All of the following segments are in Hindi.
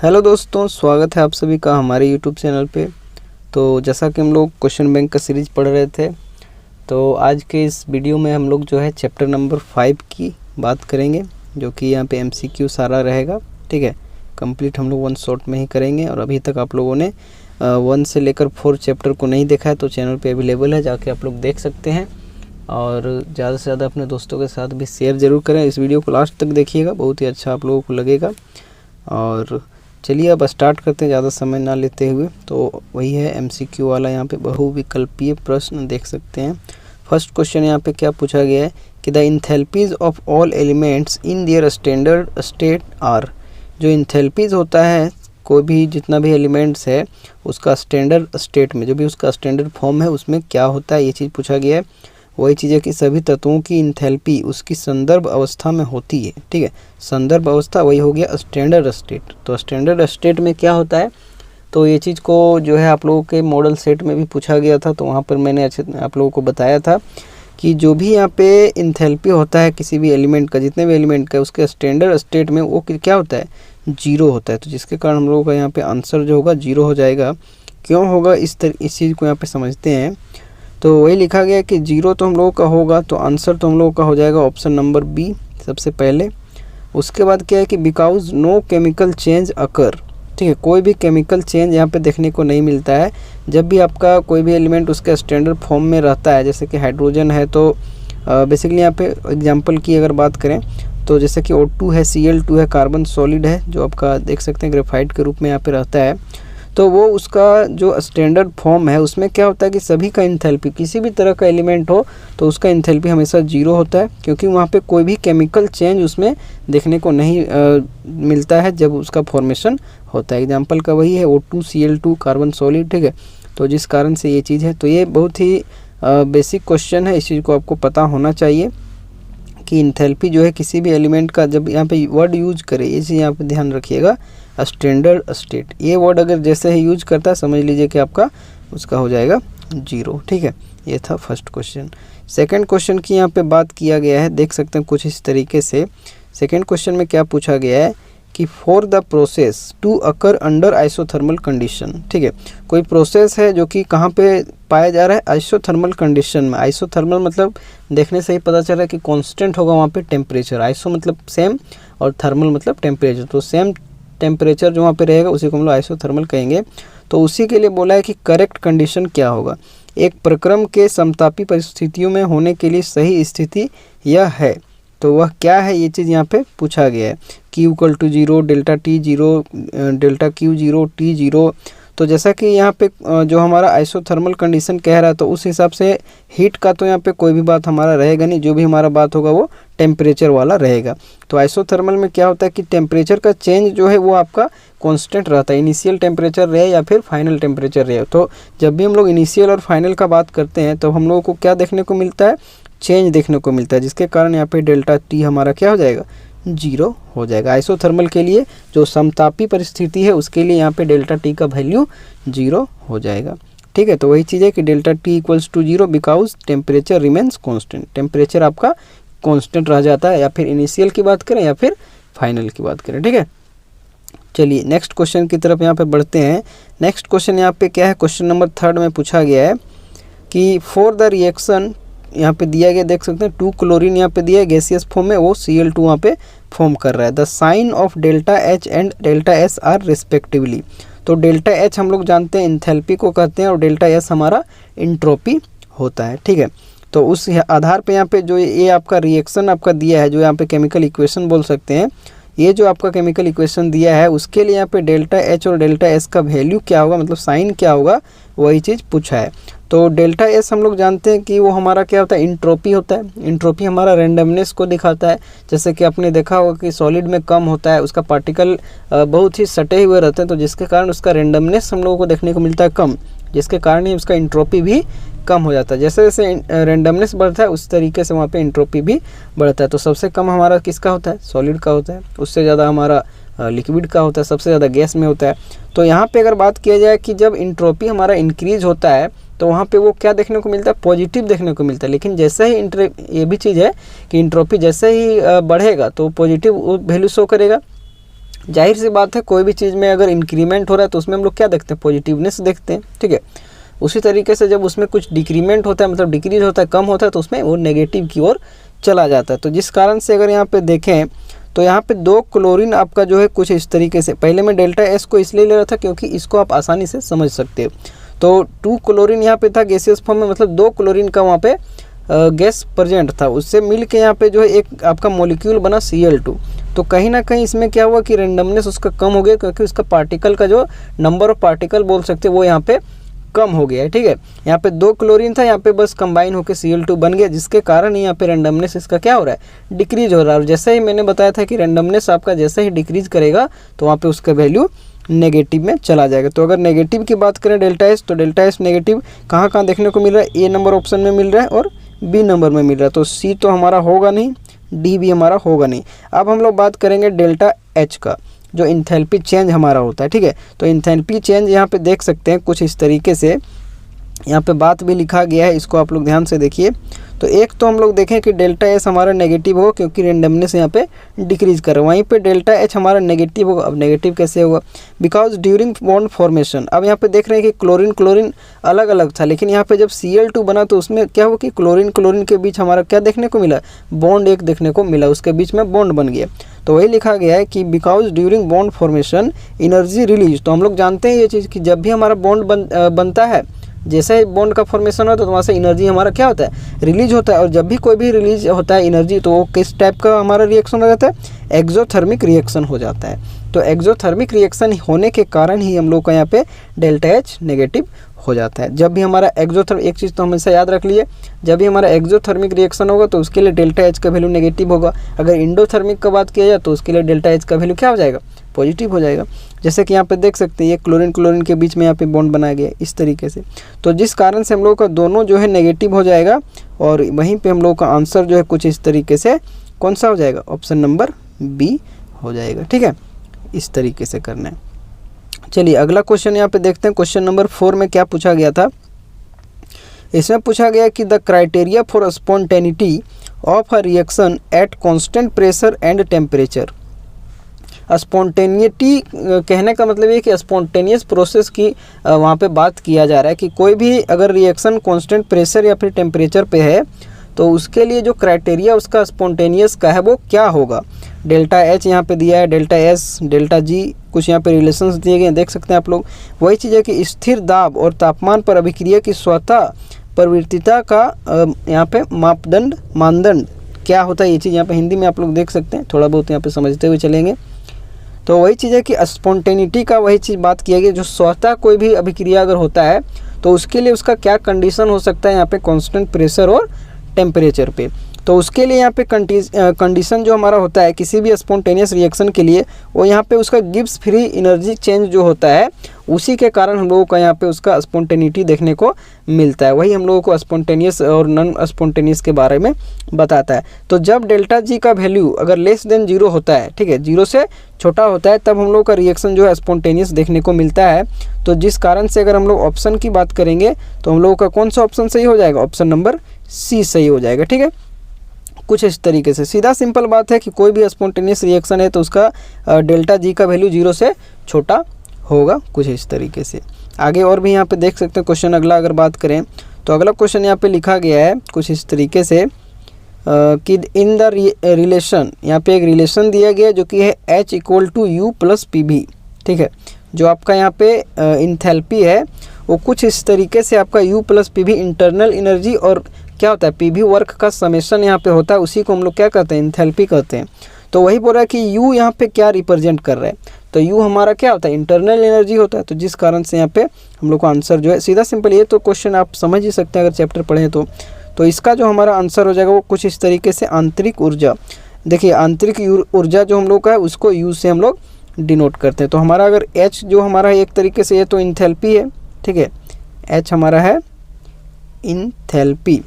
हेलो दोस्तों, स्वागत है आप सभी का हमारे यूट्यूब चैनल पे। तो जैसा कि हम लोग क्वेश्चन बैंक का सीरीज पढ़ रहे थे, तो आज के इस वीडियो में हम लोग जो है चैप्टर नंबर 5 की बात करेंगे, जो कि यहाँ पे एमसीक्यू सारा रहेगा। ठीक है, कंप्लीट हम लोग वन शॉट में ही करेंगे। और अभी तक आप लोगों ने 1 से लेकर 4 चैप्टर को नहीं देखा है तो चैनल पे अवेलेबल है, जाके आप लोग देख सकते हैं। और ज़्यादा से ज़्यादा अपने दोस्तों के साथ भी शेयर ज़रूर करें। इस वीडियो को लास्ट तक देखिएगा, बहुत ही अच्छा आप लोगों को लगेगा। और चलिए अब स्टार्ट करते हैं ज़्यादा समय ना लेते हुए। तो वही है एमसीक्यू वाला, यहाँ पे बहुविकल्पीय प्रश्न देख सकते हैं। फर्स्ट क्वेश्चन यहाँ पे क्या पूछा गया है कि the enthalpies of all elements in their standard state are. जो इंथैल्पीज होता है, कोई भी जितना भी एलिमेंट्स है उसका स्टैंडर्ड स्टेट में, जो भी उसका स्टैंडर्ड फॉर्म है उसमें क्या होता है, ये चीज़ पूछा गया है। वही चीज़ है कि सभी तत्वों की इंथैल्पी उसकी संदर्भ अवस्था में होती है। ठीक है, संदर्भ अवस्था वही हो गया स्टैंडर्ड स्टेट। तो स्टैंडर्ड स्टेट में क्या होता है, तो ये चीज़ को जो है आप लोगों के मॉडल सेट में भी पूछा गया था। तो वहाँ पर मैंने अच्छे आप लोगों को बताया था कि जो भी यहाँ पे इंथैल्पी होता है किसी भी एलिमेंट का, जितने भी एलिमेंट का, उसके स्टैंडर्ड स्टेट में वो क्या होता है, 0 होता है। तो जिसके कारण हम लोगों का यहाँ पे आंसर जो होगा 0 हो जाएगा। क्यों होगा, इस चीज़ को यहाँ पे समझते हैं। तो वही लिखा गया कि 0 तो हम लोगों का होगा, तो आंसर तो हम लोगों का हो जाएगा ऑप्शन नंबर बी सबसे पहले। उसके बाद क्या है कि बिकॉज नो केमिकल चेंज अकर। ठीक है, कोई भी केमिकल चेंज यहाँ पे देखने को नहीं मिलता है। जब भी आपका कोई भी एलिमेंट उसके स्टैंडर्ड फॉर्म में रहता है, जैसे कि हाइड्रोजन है, तो बेसिकली यहाँ पे एग्जांपल की अगर बात करें तो जैसे कि O2 है, Cl2 है, कार्बन सॉलिड है, जो आपका देख सकते हैं ग्रेफाइट के रूप में यहाँ पे रहता है। तो वो उसका जो स्टैंडर्ड फॉर्म है उसमें क्या होता है कि सभी का इंथैल्पी, किसी भी तरह का एलिमेंट हो तो उसका इंथैल्पी हमेशा 0 होता है, क्योंकि वहाँ पे कोई भी केमिकल चेंज उसमें देखने को नहीं मिलता है जब उसका फॉर्मेशन होता है। एग्जांपल का वही है O2 Cl2 कार्बन सॉलिड। ठीक है, तो जिस कारण से ये चीज़ है, तो ये बहुत ही बेसिक क्वेश्चन है। इस चीज़ को आपको पता होना चाहिए कि इंथैल्पी जो है किसी भी एलिमेंट का, जब यहाँ पे वर्ड यूज करे, ये चीज़ यहाँ पे ध्यान रखिएगा, स्टैंडर्ड स्टेट, ये वर्ड अगर जैसे ही यूज करता है समझ लीजिए कि आपका उसका हो जाएगा 0। ठीक है, ये था फर्स्ट क्वेश्चन। सेकंड क्वेश्चन की यहाँ पे बात किया गया है, देख सकते हैं कुछ इस तरीके से। सेकंड क्वेश्चन में क्या पूछा गया है कि for the process to occur under isothermal condition. ठीक है, कोई प्रोसेस है जो कि कहाँ पे पाया जा रहा है, आइसोथर्मल कंडीशन में। आइसोथर्मल मतलब देखने से ही पता चल रहा है कि कांस्टेंट होगा वहाँ पे टेम्परेचर। आइसो मतलब सेम और थर्मल मतलब टेम्परेचर, तो सेम टेम्परेचर जो वहाँ पे रहेगा उसी को हम लोग आइसोथर्मल कहेंगे। तो उसी के लिए बोला है कि करेक्ट कंडीशन क्या होगा, एक प्रक्रम के समतापी परिस्थितियों में होने के लिए सही स्थिति यह है। तो वह क्या है, ये चीज़ यहाँ पे पूछा गया है। Q=0, delta T 0, delta Q 0, T 0। तो जैसा कि यहाँ पे जो हमारा आइसोथर्मल कंडीशन कह रहा है, तो उस हिसाब से हीट का तो यहाँ पे कोई भी बात हमारा रहेगा नहीं, जो भी हमारा बात होगा वो टेम्परेचर वाला रहेगा। तो आइसोथर्मल में क्या होता है कि टेम्परेचर का चेंज जो है वो आपका कांस्टेंट रहता है, इनिशियल टेम्परेचर रहे या फिर फाइनल टेम्परेचर रहे। तो जब भी हम लोग इनिशियल और फाइनल का बात करते हैं तो हम लोगों को क्या देखने को मिलता है, चेंज देखने को मिलता है, जिसके कारण यहाँ पे डेल्टा T हमारा क्या हो जाएगा, 0 हो जाएगा। आइसोथर्मल के लिए जो समतापी परिस्थिति है उसके लिए यहाँ पे डेल्टा T का वैल्यू 0 हो जाएगा। ठीक है, तो वही चीज़ है कि delta T = 0 because temperature remains constant. Temperature आपका कांस्टेंट रह जाता है, या फिर इनिशियल की बात करें या फिर फाइनल की बात करें। ठीक है, चलिए नेक्स्ट क्वेश्चन की तरफ यहाँ पे बढ़ते हैं। नेक्स्ट क्वेश्चन यहाँ पे क्या है, क्वेश्चन नंबर 3 में पूछा गया है कि फॉर द रिएक्शन, यहाँ पे दिया गया देख सकते हैं 2 क्लोरीन यहाँ पे दिया है गैसियस फॉर्म में, वो Cl2 वहाँ पे फॉर्म कर रहा है। The sign of delta H and delta S are respectively. तो डेल्टा H हम लोग जानते हैं इंथैल्पी को कहते हैं, और डेल्टा S हमारा इंट्रोपी होता है। ठीक है, तो उस आधार पे यहाँ पे जो ये आपका रिएक्शन आपका दिया है, जो यहाँ पे केमिकल इक्वेशन बोल सकते हैं, ये जो आपका केमिकल इक्वेशन दिया है उसके लिए यहाँ पे डेल्टा H और डेल्टा S का वैल्यू क्या होगा, मतलब साइन क्या होगा, वही चीज़ पूछा है। तो डेल्टा S हम लोग जानते हैं कि वो हमारा क्या होता है, इंट्रोपी होता है। इंट्रोपी हमारा रैंडमनेस को दिखाता है, जैसे कि आपने देखा होगा कि सॉलिड में कम होता है, उसका पार्टिकल बहुत ही सटे हुए रहते हैं, तो जिसके कारण उसका रैंडमनेस हम लोगों को देखने को मिलता है कम, जिसके कारण ही उसका इंट्रोपी भी कम हो जाता है। जैसे जैसे रैंडमनेस बढ़ता है उस तरीके से वहाँ पे इंट्रोपी भी बढ़ता है। तो सबसे कम हमारा किसका होता है, सॉलिड का होता है, उससे ज़्यादा हमारा लिक्विड का होता है, सबसे ज़्यादा गैस में होता है। तो यहाँ पे अगर बात किया जाए कि जब इंट्रोपी हमारा इंक्रीज होता है तो वहाँ पे वो क्या देखने को मिलता है, पॉजिटिव देखने को मिलता है। लेकिन जैसे ही ये भी चीज़ है कि इंट्रोपी जैसे ही बढ़ेगा तो पॉजिटिव वैल्यू शो करेगा, जाहिर सी बात है कोई भी चीज़ में अगर इंक्रीमेंट हो रहा है तो उसमें हम लोग क्या देखते हैं, पॉजिटिवनेस देखते हैं, ठीक है। उसी तरीके से जब उसमें कुछ डिक्रीमेंट होता है, मतलब डिक्रीज होता है, कम होता है, तो उसमें वो नेगेटिव की ओर चला जाता है। तो जिस कारण से अगर यहाँ पे देखें तो यहाँ पे 2 क्लोरीन आपका जो है कुछ इस तरीके से, पहले मैं डेल्टा एस को इसलिए ले रहा था क्योंकि इसको आप आसानी से समझ सकते हो। तो 2 क्लोरीन यहाँ पे था गैसियस फॉर्म में, मतलब 2 क्लोरीन का वहाँ पे गैस प्रेजेंट था, उससे मिल के यहाँ पे जो है एक आपका मॉलिक्यूल बना Cl2। तो कहीं ना कहीं इसमें क्या हुआ कि रेंडमनेस उसका कम हो गया, क्योंकि उसका पार्टिकल का जो नंबर ऑफ पार्टिकल बोल सकते हैं वो यहाँ पे कम हो गया है, ठीक है। यहाँ पे 2 क्लोरीन था, यहाँ पे बस कंबाइन होकर Cl2 बन गया, जिसके कारण यहाँ पे रेंडमनेस इसका क्या हो रहा है, डिक्रीज हो रहा है। और जैसे ही मैंने बताया था कि रेंडमनेस आपका जैसे ही डिक्रीज करेगा तो वहाँ पे उसका वैल्यू नेगेटिव में चला जाएगा। तो अगर नेगेटिव की बात करें डेल्टा एस, तो डेल्टा एस नेगेटिव कहाँ कहाँ देखने को मिल रहा है, ए नंबर ऑप्शन में मिल रहा है और बी नंबर में मिल रहा है। तो सी तो हमारा होगा नहीं, डी भी हमारा होगा नहीं। अब हम लोग बात करेंगे डेल्टा एच का, जो इंथैल्पी चेंज हमारा होता है, ठीक है। तो इंथैल्पी चेंज यहाँ पे देख सकते हैं कुछ इस तरीके से, यहाँ पे बात भी लिखा गया है, इसको आप लोग ध्यान से देखिए। तो एक तो हम लोग देखें कि डेल्टा एस हमारा नेगेटिव होगा क्योंकि रेंडमनेस यहाँ पे डिक्रीज कर रहा है, वहीं पे डेल्टा एच हमारा नेगेटिव होगा। अब नेगेटिव कैसे होगा, बिकॉज ड्यूरिंग बॉन्ड फॉर्मेशन, अब यहाँ पे देख रहे हैं कि क्लोरीन अलग अलग था, लेकिन यहाँ पे जब Cl2 बना तो उसमें क्या हुआ कि क्लोरीन के बीच हमारा क्या देखने को मिला, बॉन्ड एक देखने को मिला, उसके बीच में बॉन्ड बन गया। तो वही लिखा गया है कि because during bond formation energy release. तो हम लोग जानते हैं ये चीज़ कि जब भी हमारा बॉन्ड बनता है, जैसे ही बॉन्ड का फॉर्मेशन होता है तो वहाँ से एनर्जी हमारा क्या होता है, रिलीज होता है। और जब भी कोई भी रिलीज होता है एनर्जी, तो वो किस टाइप का हमारा रिएक्शन हो जाता है, एक्सोथर्मिक रिएक्शन हो जाता है। तो एक्सोथर्मिक रिएक्शन होने के कारण ही हम लोग का यहाँ पे डेल्टा एच नेगेटिव हो जाता है। जब भी हमारा एक चीज़ तो हमेशा याद रख लिए, जब भी हमारा एक्सोथर्मिक रिएक्शन होगा तो उसके लिए डेल्टा एच का वैल्यू नेगेटिव होगा। अगर इंडोथर्मिक का बात किया जाए तो उसके लिए डेल्टा एच का वैल्यू क्या हो जाएगा, पॉजिटिव हो जाएगा। जैसे कि यहाँ पे देख सकते हैं ये क्लोरीन के बीच में यहाँ पे बॉन्ड बनाया गया है इस तरीके से। तो जिस कारण से हम लोग का दोनों जो है नेगेटिव हो जाएगा, और वहीं पे हम लोग का आंसर जो है कुछ इस तरीके से कौन सा हो जाएगा, ऑप्शन नंबर बी हो जाएगा, ठीक है। इस तरीके से करना है। चलिए अगला क्वेश्चन यहाँ पे देखते हैं। क्वेश्चन नंबर 4 में क्या पूछा गया था, इसमें पूछा गया कि the criteria for spontaneity of a reaction at constant pressure and temperature. Spontaneity कहने का मतलब ये कि स्पॉन्टेनियस प्रोसेस की वहाँ पे बात किया जा रहा है कि कोई भी अगर रिएक्शन कांस्टेंट प्रेशर या फिर टेम्परेचर पे है तो उसके लिए जो क्राइटेरिया उसका स्पॉन्टेनियस का है वो क्या होगा। डेल्टा एच यहाँ पे दिया है, डेल्टा एस, डेल्टा जी, कुछ यहाँ पे रिलेशंस दिए गए हैं, देख सकते हैं आप लोग। वही चीज़ है कि स्थिर दाब और तापमान पर अभिक्रिया की स्वतः प्रवृत्तिता का यहाँ पे मानदंड क्या होता है, ये चीज़ यहाँ पे हिंदी में आप लोग देख सकते हैं, थोड़ा बहुत यहाँ पे समझते हुए चलेंगे। तो वही चीज़ है कि स्पॉन्टेनिटी का वही चीज़ बात किया गया, जो स्वतः कोई भी अभिक्रिया अगर होता है तो उसके लिए उसका क्या कंडीशन हो सकता है यहाँ पे कांस्टेंट प्रेशर और टेम्परेचर पे। तो उसके लिए यहाँ पे कंडीशन जो हमारा होता है किसी भी स्पॉन्टेनियस रिएक्शन के लिए, वो यहाँ पे उसका गिब्स फ्री एनर्जी चेंज जो होता है, उसी के कारण हम लोगों का यहाँ पे उसका स्पॉन्टेनिटी देखने को मिलता है। वही हम लोगों को स्पॉन्टेनियस और नॉन स्पॉन्टेनियस के बारे में बताता है। तो जब डेल्टा जी का वैल्यू अगर लेस देन 0 होता है, ठीक है, 0 से छोटा होता है, तब हम लोग का रिएक्शन जो है स्पॉन्टेनियस देखने को मिलता है। तो जिस कारण से अगर हम लोग ऑप्शन की बात करेंगे तो हम लोगों का कौन सा ऑप्शन सही हो जाएगा, ऑप्शन नंबर सी सही हो जाएगा, ठीक है। कुछ इस तरीके से सीधा सिंपल बात है कि कोई भी स्पॉन्टेनियस रिएक्शन है तो उसका डेल्टा जी का वैल्यू 0 से छोटा होगा, कुछ इस तरीके से। आगे और भी यहाँ पे देख सकते हैं क्वेश्चन अगला अगर बात करें तो अगला क्वेश्चन यहाँ पे लिखा गया है कुछ इस तरीके से कि इन द रिलेशन, यहाँ पे एक रिलेशन दिया गया जो कि है H = U + PV, ठीक है। जो आपका यहाँ पे इंथैल्पी है वो कुछ इस तरीके से आपका U + PV इंटरनल एनर्जी और क्या होता है PV वर्क का समेशन यहाँ पे होता है, उसी को हम लोग क्या कहते हैं, इंथैल्पी कहते हैं। तो वही बोल रहा है कि U यहाँ पे क्या रिप्रेजेंट कर रहा है, तो U हमारा क्या होता है, इंटरनल एनर्जी होता है। तो जिस कारण से यहाँ पे हम लोग का आंसर जो है सीधा सिंपल, ये तो क्वेश्चन आप समझ ही सकते हैं अगर चैप्टर पढ़ें तो इसका जो हमारा आंसर हो जाएगा वो कुछ इस तरीके से आंतरिक ऊर्जा। देखिए आंतरिक ऊर्जा जो हम लोग का है उसको U से हम लोग डिनोट करते हैं। तो हमारा अगर H जो हमारा है एक तरीके से ये तो इंथैल्पी है, ठीक है, H हमारा है इंथैल्पी।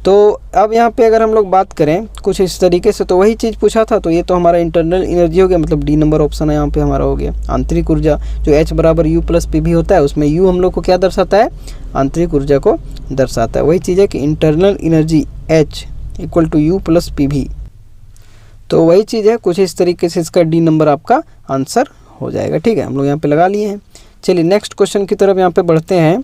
तो अब यहाँ पे अगर हम लोग बात करें कुछ इस तरीके से, तो वही चीज़ पूछा था, तो ये तो हमारा इंटरनल एनर्जी हो गया, मतलब डी नंबर ऑप्शन है यहाँ पे हमारा हो गया। आंतरिक ऊर्जा जो H = U + PV होता है, उसमें U हम लोग को क्या दर्शाता है, आंतरिक ऊर्जा को दर्शाता है। वही चीज़ है कि internal energy H = U + PV। तो वही चीज़ है, कुछ इस तरीके से इसका डी नंबर आपका आंसर हो जाएगा। ठीक है, हम लोग यहाँ पे लगा लिए हैं। चलिए नेक्स्ट क्वेश्चन की तरफ यहाँ पे बढ़ते हैं।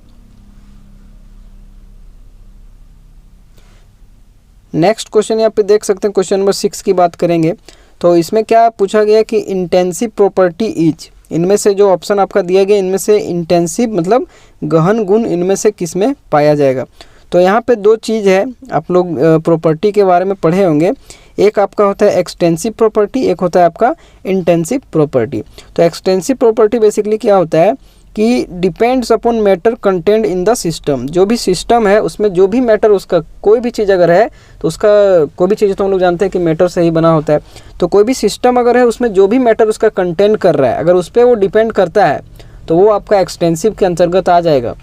नेक्स्ट क्वेश्चन यहाँ पे देख सकते हैं, क्वेश्चन नंबर 6 की बात करेंगे। तो इसमें क्या पूछा गया कि इंटेंसिव प्रॉपर्टी इज, इनमें से जो ऑप्शन आपका दिया गया इनमें से इंटेंसिव मतलब गहन गुण इनमें से किस में पाया जाएगा। तो यहाँ पे दो चीज़ है, आप लोग प्रॉपर्टी के बारे में पढ़े होंगे। एक आपका होता है एक्सटेंसिव प्रॉपर्टी, एक होता है आपका इंटेंसिव प्रॉपर्टी। तो एक्सटेंसिव प्रॉपर्टी बेसिकली क्या होता है कि depends upon matter content in the system. जो भी सिस्टम है उसमें जो भी मैटर, उसका कोई भी चीज़ अगर है तो उसका कोई भी चीज़, तो हम लोग जानते हैं कि मैटर से ही बना होता है। तो कोई भी सिस्टम अगर है उसमें जो भी मैटर उसका कंटेंट कर रहा है, अगर उस पर वो डिपेंड करता है तो वो आपका एक्सटेंसिव के अंतर्गत आ जाएगा।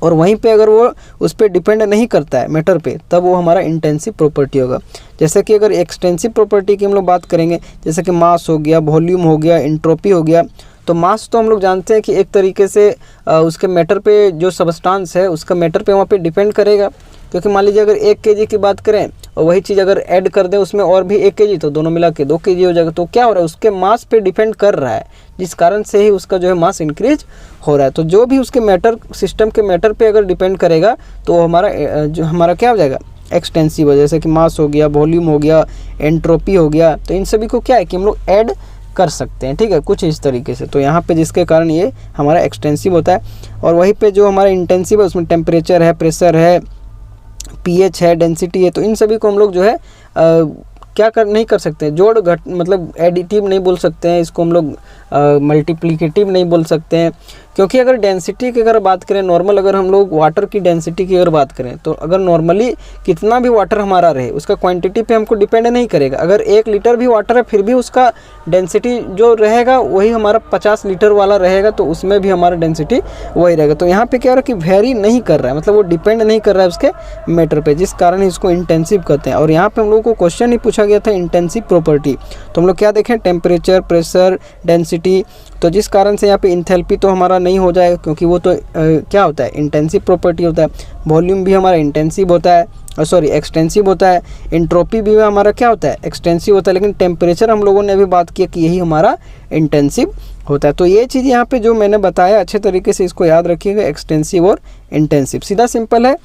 और वहीं पे अगर वो उस पर डिपेंड नहीं करता है मैटर पे, तब वो हमारा इंटेंसिव प्रॉपर्टी होगा। जैसे कि अगर एक्सटेंसिव प्रॉपर्टी की हम लोग बात करेंगे, जैसे कि मास हो गया, वॉल्यूम हो गया, एंट्रोपी हो गया। तो मास तो हम लोग जानते हैं कि एक तरीके से उसके मैटर पे जो सबस्टांस है उसका मैटर पे वहाँ पे डिपेंड करेगा। क्योंकि मान लीजिए अगर 1 kg की बात करें और वही चीज़ अगर ऐड कर दें उसमें और भी 1 kg, तो दोनों मिला के 2 kg हो जाएगा। तो क्या हो रहा है, उसके मास पे डिपेंड कर रहा है, जिस कारण से ही उसका जो है मास इंक्रीज हो रहा है। तो जो भी उसके मैटर, सिस्टम के मैटर पे अगर डिपेंड करेगा तो हमारा जो हमारा क्या हो जाएगा, एक्सटेंसिव। जैसे कि मास हो गया, वॉल्यूम हो गया, एंट्रोपी हो गया, तो इन सभी को क्या है कि हम लोग ऐड कर सकते हैं। ठीक है, कुछ इस तरीके से। तो यहाँ पे जिसके कारण ये हमारा एक्सटेंसिव होता है। और वहीं पे जो हमारा इंटेंसिव है उसमें टेम्परेचर है, प्रेशर है, पीएच है, डेंसिटी है। तो इन सभी को हम लोग जो है क्या नहीं कर सकते, जोड़ घट मतलब एडिटिव नहीं बोल सकते हैं, इसको हम लोग मल्टीप्लिकेटिव नहीं बोल सकते हैं। क्योंकि अगर डेंसिटी की अगर बात करें, नॉर्मल अगर हम लोग वाटर की डेंसिटी की अगर बात करें, तो अगर नॉर्मली कितना भी वाटर हमारा रहे उसका क्वांटिटी पे हमको डिपेंड नहीं करेगा। अगर 1 लीटर भी वाटर है फिर भी उसका डेंसिटी जो रहेगा वही हमारा 50 लीटर वाला रहेगा, तो उसमें भी हमारा डेंसिटी वही रहेगा। तो यहाँ पे क्या हो रहा है कि वेरी नहीं कर रहा है, मतलब वो डिपेंड नहीं कर रहा है उसके मैटर पे, जिस कारण इसको इंटेंसिव कहते हैं। और यहाँ पे हम लोग को क्वेश्चन ही पूछा गया था इंटेंसिव प्रॉपर्टी, तो हम लोग क्या देखें, टेम्परेचर, प्रेशर, डेंसिटी। तो जिस कारण से यहाँ पे इंथैल्पी तो हमारा नहीं हो जाएगा, क्योंकि वो तो क्या होता है, इंटेंसिव प्रॉपर्टी होता है। वॉल्यूम भी हमारा इंटेंसिव होता है, सॉरी एक्सटेंसिव होता है। एंट्रोपी भी हमारा क्या होता है, एक्सटेंसिव होता है। लेकिन टेम्परेचर हम लोगों ने अभी बात किया कि यही हमारा इंटेंसिव होता है। तो ये चीज़ यहाँ पे जो मैंने बताया अच्छे तरीके से इसको याद रखिएगा, एक्सटेंसिव और इंटेंसिव। सीधा सिंपल है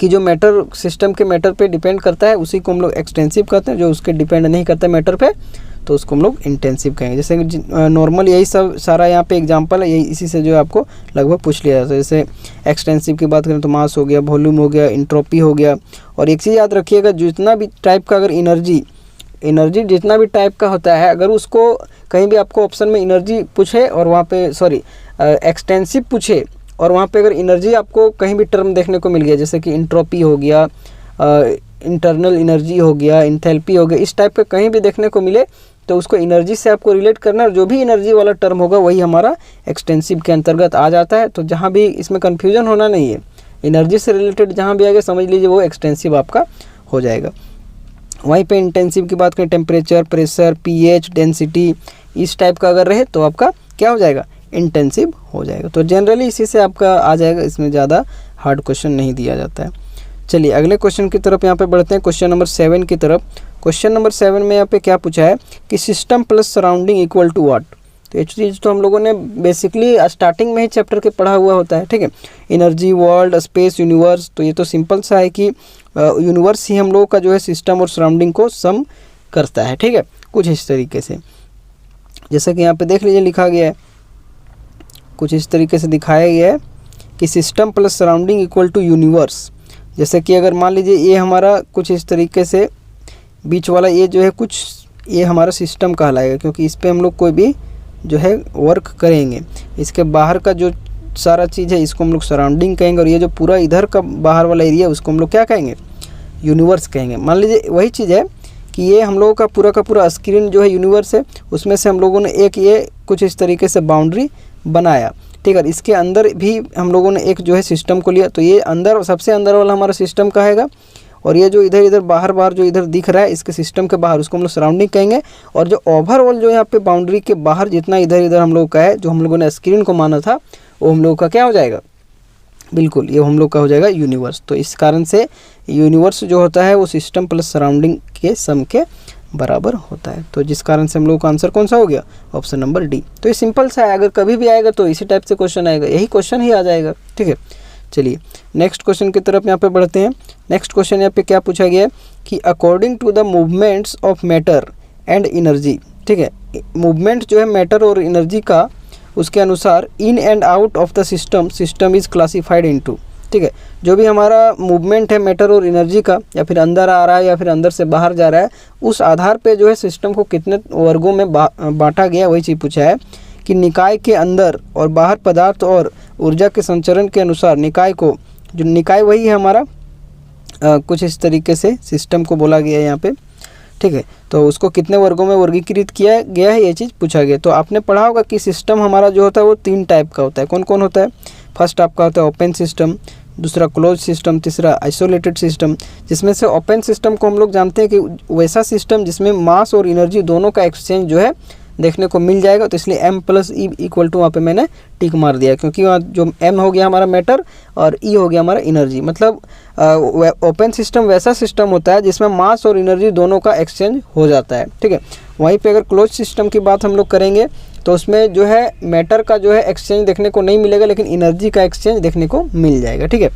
कि जो मैटर सिस्टम के मैटर पे डिपेंड करता है उसी को हम लोग एक्सटेंसिव कहते हैं, जो उसके डिपेंड नहीं करता मैटर पे तो उसको हम लोग इंटेंसिव कहेंगे। जैसे नॉर्मल यही सब सारा यहाँ पे एग्जांपल है, यही इसी से जो है आपको लगभग पूछ लिया जाता है। जैसे एक्सटेंसिव की बात करें तो मास हो गया, वॉल्यूम हो गया, एंट्रोपी हो गया। और एक चीज़ याद रखिएगा, जितना भी टाइप का अगर एनर्जी जितना भी टाइप का होता है, अगर उसको कहीं भी आपको ऑप्शन में एनर्जी पूछे और वहाँ पे एक्सटेंसिव पूछे और वहाँ पे अगर एनर्जी आपको कहीं भी टर्म देखने को मिल गया, जैसे कि एंट्रोपी हो गया, इंटरनल एनर्जी हो गया, इंथैल्पी हो गया, इस टाइप का कहीं भी देखने को मिले तो उसको एनर्जी से आपको रिलेट करना है। और जो भी एनर्जी वाला टर्म होगा वही हमारा एक्सटेंसिव के अंतर्गत आ जाता है। तो जहाँ भी इसमें कन्फ्यूजन होना नहीं है, एनर्जी से रिलेटेड जहाँ भी आएगा समझ लीजिए वो एक्सटेंसिव आपका हो जाएगा। वहीं पे इंटेंसिव की बात करें, टेम्परेचर, प्रेशर, पीएच, डेंसिटी, इस टाइप का अगर रहे तो आपका क्या हो जाएगा, इंटेंसिव हो जाएगा। तो जनरली इसी से आपका आ जाएगा, इसमें ज़्यादा हार्ड क्वेश्चन नहीं दिया जाता है। चलिए अगले क्वेश्चन की तरफ यहाँ पे बढ़ते हैं, क्वेश्चन नंबर 7 की तरफ। क्वेश्चन नंबर 7 में यहाँ पे क्या पूछा है कि system plus surrounding equal to what. तो ये चीज़ तो हम लोगों ने बेसिकली स्टार्टिंग में ही चैप्टर के पढ़ा हुआ होता है। ठीक है, एनर्जी, वर्ल्ड, स्पेस, यूनिवर्स। तो ये तो सिंपल सा है कि यूनिवर्स ही हम लोगों का जो है सिस्टम और सराउंडिंग को सम करता है। ठीक है, कुछ इस तरीके से, जैसे कि यहाँ पे देख लीजिए लिखा गया है, कुछ इस तरीके से दिखाया गया है कि system plus surrounding equal to universe. जैसे कि अगर मान लीजिए ये हमारा कुछ इस तरीके से बीच वाला ये जो है कुछ ये हमारा सिस्टम कहलाएगा, क्योंकि इस पे हम लोग कोई भी जो है वर्क करेंगे। इसके बाहर का जो सारा चीज़ है इसको हम लोग सराउंडिंग कहेंगे, और ये जो पूरा इधर का बाहर वाला एरिया उसको हम लोग क्या कहेंगे, यूनिवर्स कहेंगे। मान लीजिए वही चीज़ है कि ये हम लोगों का पूरा स्क्रीन जो है यूनिवर्स है, उसमें से हम लोगों ने एक ये कुछ इस तरीके से बाउंड्री बनाया। ठीक है, इसके अंदर भी हम लोगों ने एक जो है सिस्टम को लिया, तो ये अंदर सबसे अंदर वाला हमारा सिस्टम कहेगा, और ये जो इधर बाहर जो इधर दिख रहा है इसके सिस्टम के बाहर उसको हम लोग सराउंडिंग कहेंगे। और जो ओवरऑल जो यहाँ पे बाउंड्री के बाहर जितना इधर हम लोग का है, जो हम लोगों ने स्क्रीन को माना था, वो हम लोग का क्या हो जाएगा, बिल्कुल ये हम लोग का हो जाएगा यूनिवर्स। तो इस कारण से यूनिवर्स जो होता है वो सिस्टम प्लस सराउंडिंग के सम के बराबर होता है। तो जिस कारण से हम लोग का आंसर कौन सा हो गया, ऑप्शन नंबर डी। तो ये सिंपल सा है, अगर कभी भी आएगा तो इसी टाइप से क्वेश्चन आएगा, यही क्वेश्चन ही आ जाएगा। ठीक है, चलिए नेक्स्ट क्वेश्चन की तरफ यहाँ पे बढ़ते हैं। नेक्स्ट क्वेश्चन यहाँ पे क्या पूछा गया है कि according to the movements of matter and energy. ठीक है, मूवमेंट जो है मैटर और एनर्जी का, उसके अनुसार in and out of the system is classified into. ठीक है, जो भी हमारा मूवमेंट है मैटर और एनर्जी का, या फिर अंदर आ रहा है या फिर अंदर से बाहर जा रहा है, उस आधार पे जो है सिस्टम को कितने वर्गों में बांटा गया, वही चीज़ पूछा है कि निकाय के अंदर और बाहर पदार्थ और ऊर्जा के संचरण के अनुसार निकाय को, जो निकाय वही है हमारा कुछ इस तरीके से सिस्टम को बोला गया है यहाँ पे। ठीक है, तो उसको कितने वर्गों में वर्गीकृत किया गया है, ये चीज़ पूछा गया। तो आपने पढ़ा होगा कि सिस्टम हमारा जो होता है वो 3 टाइप का होता है। कौन कौन होता है, फर्स्ट आपका होता है ओपन सिस्टम, दूसरा क्लोज सिस्टम, तीसरा आइसोलेटेड सिस्टम। जिसमें से ओपन सिस्टम को हम लोग जानते हैं कि वैसा सिस्टम जिसमें मास और एनर्जी दोनों का एक्सचेंज जो है देखने को मिल जाएगा। तो इसलिए m + e = वहाँ पे मैंने टिक मार दिया, क्योंकि वहाँ जो m हो गया हमारा मैटर और e हो गया हमारा एनर्जी। मतलब ओपन सिस्टम वैसा सिस्टम होता है जिसमें मास और एनर्जी दोनों का एक्सचेंज हो जाता है। ठीक है, वहीं पे अगर क्लोज सिस्टम की बात हम लोग करेंगे तो उसमें जो है मैटर का जो है एक्सचेंज देखने को नहीं मिलेगा, लेकिन एनर्जी का एक्सचेंज देखने को मिल जाएगा। ठीक है,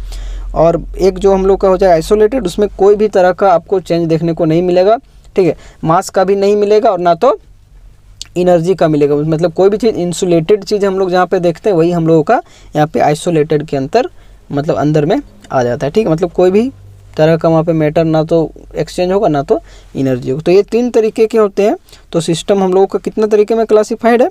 और एक जो हम लोग का हो जाएगा आइसोलेटेड, उसमें कोई भी तरह का आपको चेंज देखने को नहीं मिलेगा। ठीक है, मास का भी नहीं मिलेगा और ना तो एनर्जी का मिलेगा। मतलब कोई भी चीज़ इंसुलेटेड चीज़ हम लोग जहाँ पे देखते हैं वही हम लोगों का यहाँ पे आइसोलेटेड के मतलब अंदर में आ जाता है। ठीक है, मतलब कोई भी तरह का वहाँ पे मैटर ना तो एक्सचेंज होगा ना तो एनर्जी होगा। तो ये 3 तरीके के होते हैं। तो सिस्टम हम लोगों का कितना तरीके में क्लासिफाइड है,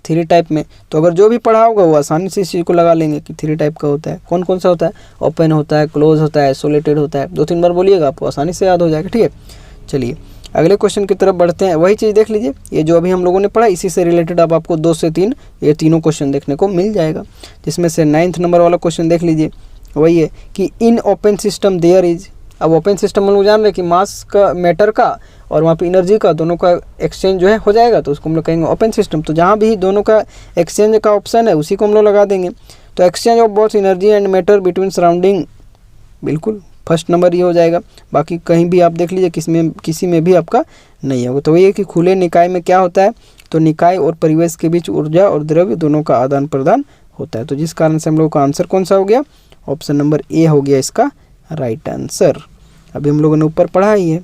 3 टाइप में। तो अगर जो भी पढ़ा होगा वो आसानी से इस चीज़ को लगा लेंगे कि 3 टाइप का होता है। कौन कौन सा होता है, ओपन होता है, क्लोज होता है, आइसोलेटेड होता है। 2-3 बार बोलिएगा, आपको आसानी से याद हो जाएगा। ठीक है, चलिए अगले क्वेश्चन की तरफ बढ़ते हैं। वही चीज़ देख लीजिए, ये जो अभी हम लोगों ने पढ़ा इसी से रिलेटेड अब आपको 2 से 3 ये तीनों क्वेश्चन देखने को मिल जाएगा। जिसमें से 9th नंबर वाला क्वेश्चन देख लीजिए, वही है कि in open system there is. अब ओपन सिस्टम हम लोग जान रहे हैं कि मास का, मैटर का और वहाँ पे एनर्जी का दोनों का एक्सचेंज जो है हो जाएगा, तो उसको हम लोग कहेंगे ओपन सिस्टम। तो जहाँ भी दोनों का एक्सचेंज का ऑप्शन है उसी को हम लोग लगा देंगे। तो exchange of both energy and matter between surrounding, बिल्कुल फर्स्ट नंबर ये हो जाएगा। बाकी कहीं भी आप देख लीजिए किसी में भी आपका नहीं होगा। तो वही है कि खुले निकाय में क्या होता है, तो निकाय और परिवेश के बीच ऊर्जा और द्रव्य दोनों का आदान प्रदान होता है। तो जिस कारण से हम लोगों का आंसर कौन सा हो गया, ऑप्शन नंबर ए हो गया इसका राइट आंसर। अभी हम लोगों ने ऊपर पढ़ा ही है।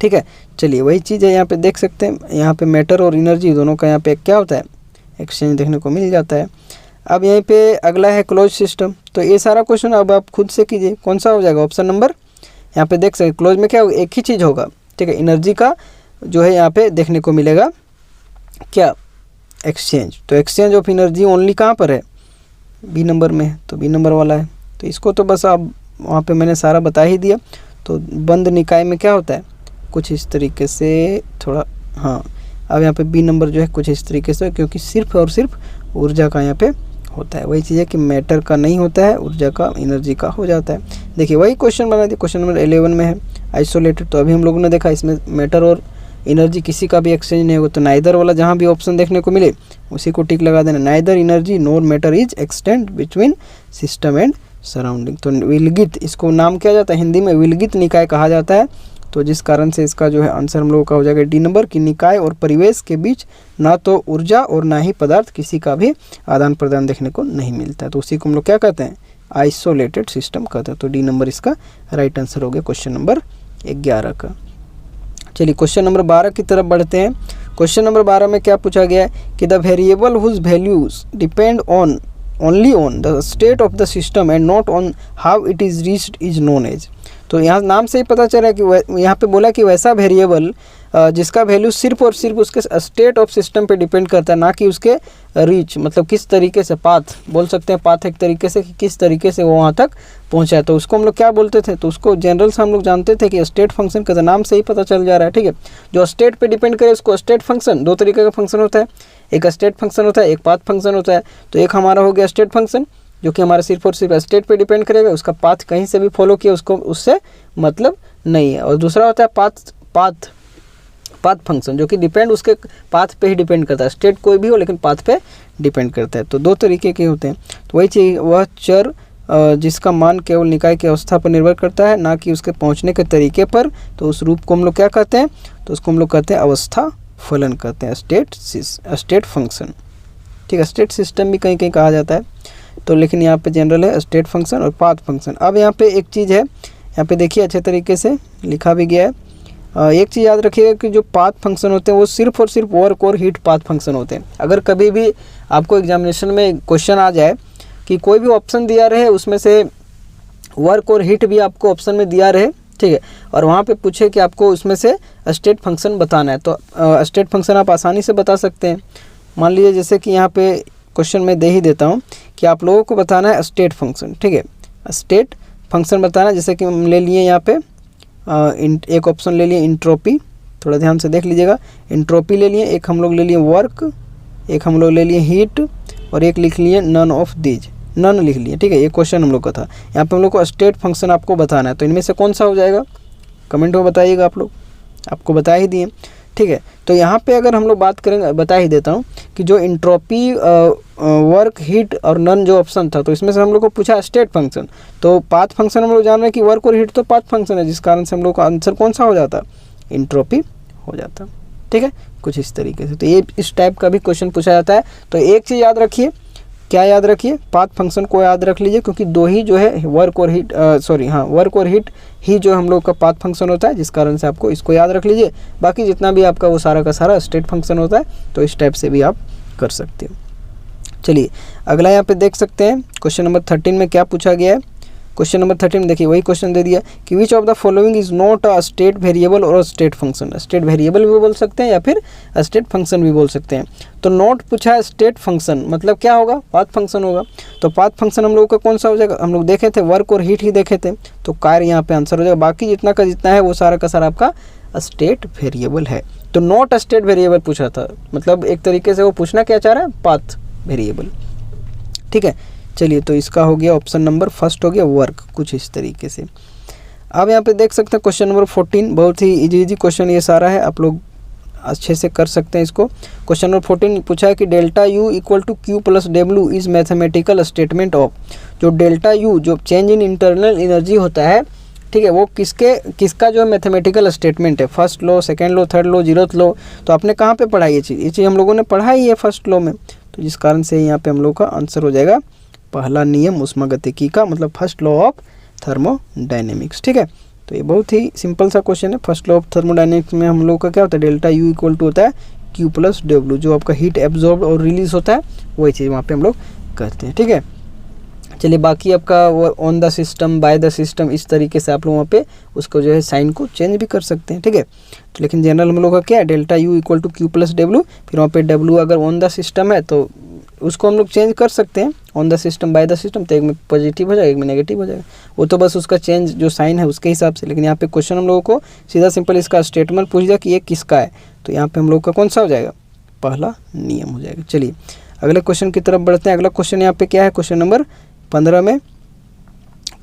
ठीक है, चलिए वही चीज़ है यहाँ पे देख सकते हैं, यहाँ पे मैटर और एनर्जी दोनों का यहाँ पे क्या होता है, एक्सचेंज देखने को मिल जाता है। अब यहीं पे अगला है क्लोज सिस्टम। तो ये सारा क्वेश्चन अब आप खुद से कीजिए, कौन सा हो जाएगा, ऑप्शन नंबर यहाँ पे देख सकते क्लोज में क्या होगा, एक ही चीज़ होगा। ठीक है, एनर्जी का जो है यहाँ पे देखने को मिलेगा क्या, एक्सचेंज। तो एक्सचेंज ऑफ एनर्जी ओनली कहाँ पर है, बी नंबर में है, तो बी नंबर वाला है। तो इसको तो बस आप वहाँ पे मैंने सारा बता ही दिया। तो बंद निकाय में क्या होता है, कुछ इस तरीके से थोड़ा, हाँ अब यहाँ पे बी नंबर जो है कुछ इस तरीके से, क्योंकि सिर्फ और सिर्फ ऊर्जा का यहाँ पे होता है। वही चीज़ है कि मैटर का नहीं होता है, ऊर्जा का, एनर्जी का हो जाता है। देखिए वही क्वेश्चन बना दिया, क्वेश्चन नंबर 11 में है आइसोलेटेड। तो अभी हम लोगों ने देखा इसमें मैटर और एनर्जी किसी का भी एक्सचेंज नहीं होगा। तो नाइदर वाला जहाँ भी ऑप्शन देखने को मिले उसी को टिक लगा देना। Neither energy nor matter is extend between system and surrounding. तो विलगित, इसको नाम किया जाता है हिंदी में विलगित निकाय कहा जाता है। तो जिस कारण से इसका जो है आंसर हम लोगों का हो जाएगा डी नंबर की निकाय और परिवेश के बीच ना तो ऊर्जा और ना ही पदार्थ किसी का भी आदान प्रदान देखने को नहीं मिलता है। तो उसी को हम लोग क्या कहते हैं, आइसोलेटेड सिस्टम कहते हैं। तो डी नंबर इसका राइट आंसर हो गया क्वेश्चन नंबर 11 का। चलिए क्वेश्चन नंबर 12 की तरफ बढ़ते हैं। क्वेश्चन नंबर 12 में क्या पूछा गया है कि the variable whose values depend on only on the state of the system and not on how it is reached is known as. तो यहाँ नाम से ही पता चल रहा है कि यहाँ पे बोला कि वैसा वेरिएबल जिसका वैल्यू सिर्फ और सिर्फ उसके स्टेट ऑफ सिस्टम पे डिपेंड करता है, ना कि उसके रीच, मतलब किस तरीके से, पाथ बोल सकते हैं, पाथ एक तरीके से कि किस तरीके से वो वहाँ तक पहुँचा है। तो उसको हम लोग क्या बोलते थे, तो उसको जनरल से हम लोग जानते थे कि स्टेट फंक्शन कहते हैं। नाम से ही पता चल जा रहा है। ठीक है, जो स्टेट पे डिपेंड करे उसको स्टेट फंक्शन, 2 तरीके का फंक्शन होता है, एक स्टेट फंक्शन होता है, एक पाथ फंक्शन होता है। तो एक हमारा हो गया स्टेट फंक्शन जो कि हमारा सिर्फ और सिर्फ स्टेट पे डिपेंड करेगा, उसका पाथ कहीं से भी फॉलो किया उसको उससे मतलब नहीं है। और दूसरा होता है पाथ फंक्शन जो कि डिपेंड उसके पाथ पे ही डिपेंड करता है, स्टेट कोई भी हो लेकिन पाथ पे डिपेंड करता है। तो 2 तरीके के होते हैं। तो वही चीज़, वह चर जिसका मान केवल निकाय की अवस्था पर निर्भर करता है, ना कि उसके पहुंचने के तरीके पर, तो उस रूप को हम लोग क्या कहते हैं, तो उसको हम लोग कहते हैं अवस्था फलन कहते हैं, स्टेट फंक्शन। ठीक है, स्टेट सिस्टम भी कहीं कहीं कहा जाता है, तो लेकिन यहाँ पे जनरल है स्टेट फंक्शन और पाथ फंक्शन। अब यहाँ पे एक चीज़ है, यहाँ पे देखिए अच्छे तरीके से लिखा भी गया है। एक चीज़ याद रखिएगा कि जो पाथ फंक्शन होते हैं वो सिर्फ और सिर्फ वर्क और हीट पाथ फंक्शन होते हैं। अगर कभी भी आपको एग्जामिनेशन में क्वेश्चन आ जाए कि कोई भी ऑप्शन दिया रहे, उसमें से वर्क और हीट भी आपको ऑप्शन में दिया रहे, ठीक है, और वहाँ पे पूछे कि आपको उसमें से स्टेट फंक्शन बताना है, तो स्टेट फंक्शन आप आसानी से बता सकते हैं। मान लीजिए जैसे कि यहाँ पे क्वेश्चन में दे ही देता हूँ कि आप लोगों को बताना है स्टेट फंक्शन। ठीक है, स्टेट फंक्शन बताना, जैसे कि हम ले लिए यहाँ पे एक ऑप्शन ले लिए इंट्रोपी, थोड़ा ध्यान से देख लीजिएगा, इंट्रोपी ले लिए, एक हम लोग ले लिए वर्क, एक हम लोग ले लिए हीट, और एक लिख लिए नन ऑफ दीज, नन लिख लिए। ठीक है, ये क्वेश्चन हम लोग का था। यहाँ पे हम लोग को स्टेट फंक्शन आपको बताना है, तो इनमें से कौन सा हो जाएगा, कमेंट में बताइएगा आप लोग, आपको बता ही दिए। ठीक है, तो यहाँ पे अगर हम लोग बात करेंगे, बता ही देता हूँ कि जो इंट्रोपी, वर्क, हीट और नन जो ऑप्शन था, तो इसमें से हम लोग को पूछा स्टेट फंक्शन, तो पाथ फंक्शन हम लोग जान रहे हैं कि वर्क और हीट तो पाथ फंक्शन है, जिस कारण से हम लोग का आंसर कौन सा हो जाता, इंट्रोपी हो जाता। ठीक है, कुछ इस तरीके से, तो ये इस टाइप का भी क्वेश्चन पूछा जाता है। तो एक चीज़ याद रखिए, क्या याद रखिए, पाथ फंक्शन को याद रख लीजिए, क्योंकि दो ही जो है वर्क और हीट, वर्क और हीट ही जो हम लोग का पाथ फंक्शन होता है, जिस कारण से आपको इसको याद रख लीजिए। बाकी जितना भी आपका वो सारा का सारा स्टेट फंक्शन होता है, तो इस टाइप से भी आप कर सकते हो। चलिए अगला यहाँ पे देख सकते हैं, क्वेश्चन नंबर 13 में क्या पूछा गया है। क्वेश्चन नंबर 13 में देखिए वही क्वेश्चन दे दिया कि विच of the following is not a state variable और स्टेट फंक्शन। स्टेट वेरिएबल भी बोल सकते हैं या फिर स्टेट फंक्शन भी बोल सकते हैं। तो नॉट पूछा है स्टेट फंक्शन, मतलब क्या होगा, पाथ फंक्शन होगा। तो पाथ फंक्शन हम लोगों का कौन सा हो जाएगा, हम लोग देखे थे वर्क और हीट ही देखे थे, तो कार्य यहाँ पे आंसर हो जाएगा। बाकी जितना का जितना है वो सारा का सारा आपका स्टेट वेरिएबल है। तो नॉट स्टेट वेरिएबल पूछा था, मतलब एक तरीके से वो पूछना क्या चाह रहा है, पाथ वेरिएबल। ठीक है, चलिए तो इसका हो गया ऑप्शन नंबर फर्स्ट हो गया वर्क, कुछ इस तरीके से। अब यहाँ पे देख सकते हैं क्वेश्चन नंबर 14, बहुत ही इजी क्वेश्चन ये सारा है, आप लोग अच्छे से कर सकते हैं इसको। क्वेश्चन नंबर 14 पूछा है कि delta U equal to Q plus W is mathematical statement of. जो डेल्टा यू जो चेंज इन इंटरनल एनर्जी होता है, ठीक है, वो किसका जो मैथमेटिकल स्टेटमेंट है, first law, second law, third law, 0th law. तो आपने कहाँ पे पढ़ा ये चीज़ हम लोगों ने पढ़ा ही है फर्स्ट लॉ में, तो जिस कारण से यहाँ पे हम लोग का आंसर हो जाएगा पहला नियम ऊष्मागतिकी का, मतलब फर्स्ट लॉ ऑफ थर्मोडायनेमिक्स। ठीक है, तो ये बहुत ही सिंपल सा क्वेश्चन है। फर्स्ट लॉ ऑफ थर्मोडायनेमिक्स में हम लोग का क्या होता है, डेल्टा यू इक्वल टू होता है क्यू प्लस डब्ल्यू, जो आपका हीट एब्जॉर्ब और रिलीज होता है वही चीज़ वहाँ पे हम लोग करते हैं। ठीक है, चलिए बाकी आपका वो on the system, bye the system, इस तरीके से आप लोग वहाँ पे उसको जो है साइन को चेंज भी कर सकते हैं। ठीक है, तो लेकिन जनरल हम लोग का क्या है, delta U equal to Q plus W, फिर वहाँ पे डब्ल्यू अगर ऑन द सिस्टम है तो उसको हम लोग चेंज कर सकते हैं, on the system, bye the system, तो एक में पॉजिटिव हो जाएगा, एक में नेगेटिव हो जाएगा, वो तो बस उसका चेंज जो साइन है उसके हिसाब से। लेकिन यहाँ पे क्वेश्चन हम लोगों को सीधा सिंपल इसका स्टेटमेंट पूछ दिया कि ये किसका है, तो यहाँ पे हम लोग का कौन सा हो जाएगा, पहला नियम हो जाएगा। चलिए अगले क्वेश्चन की तरफ बढ़ते हैं। अगला क्वेश्चन यहाँ पे क्या है, क्वेश्चन नंबर 15 में,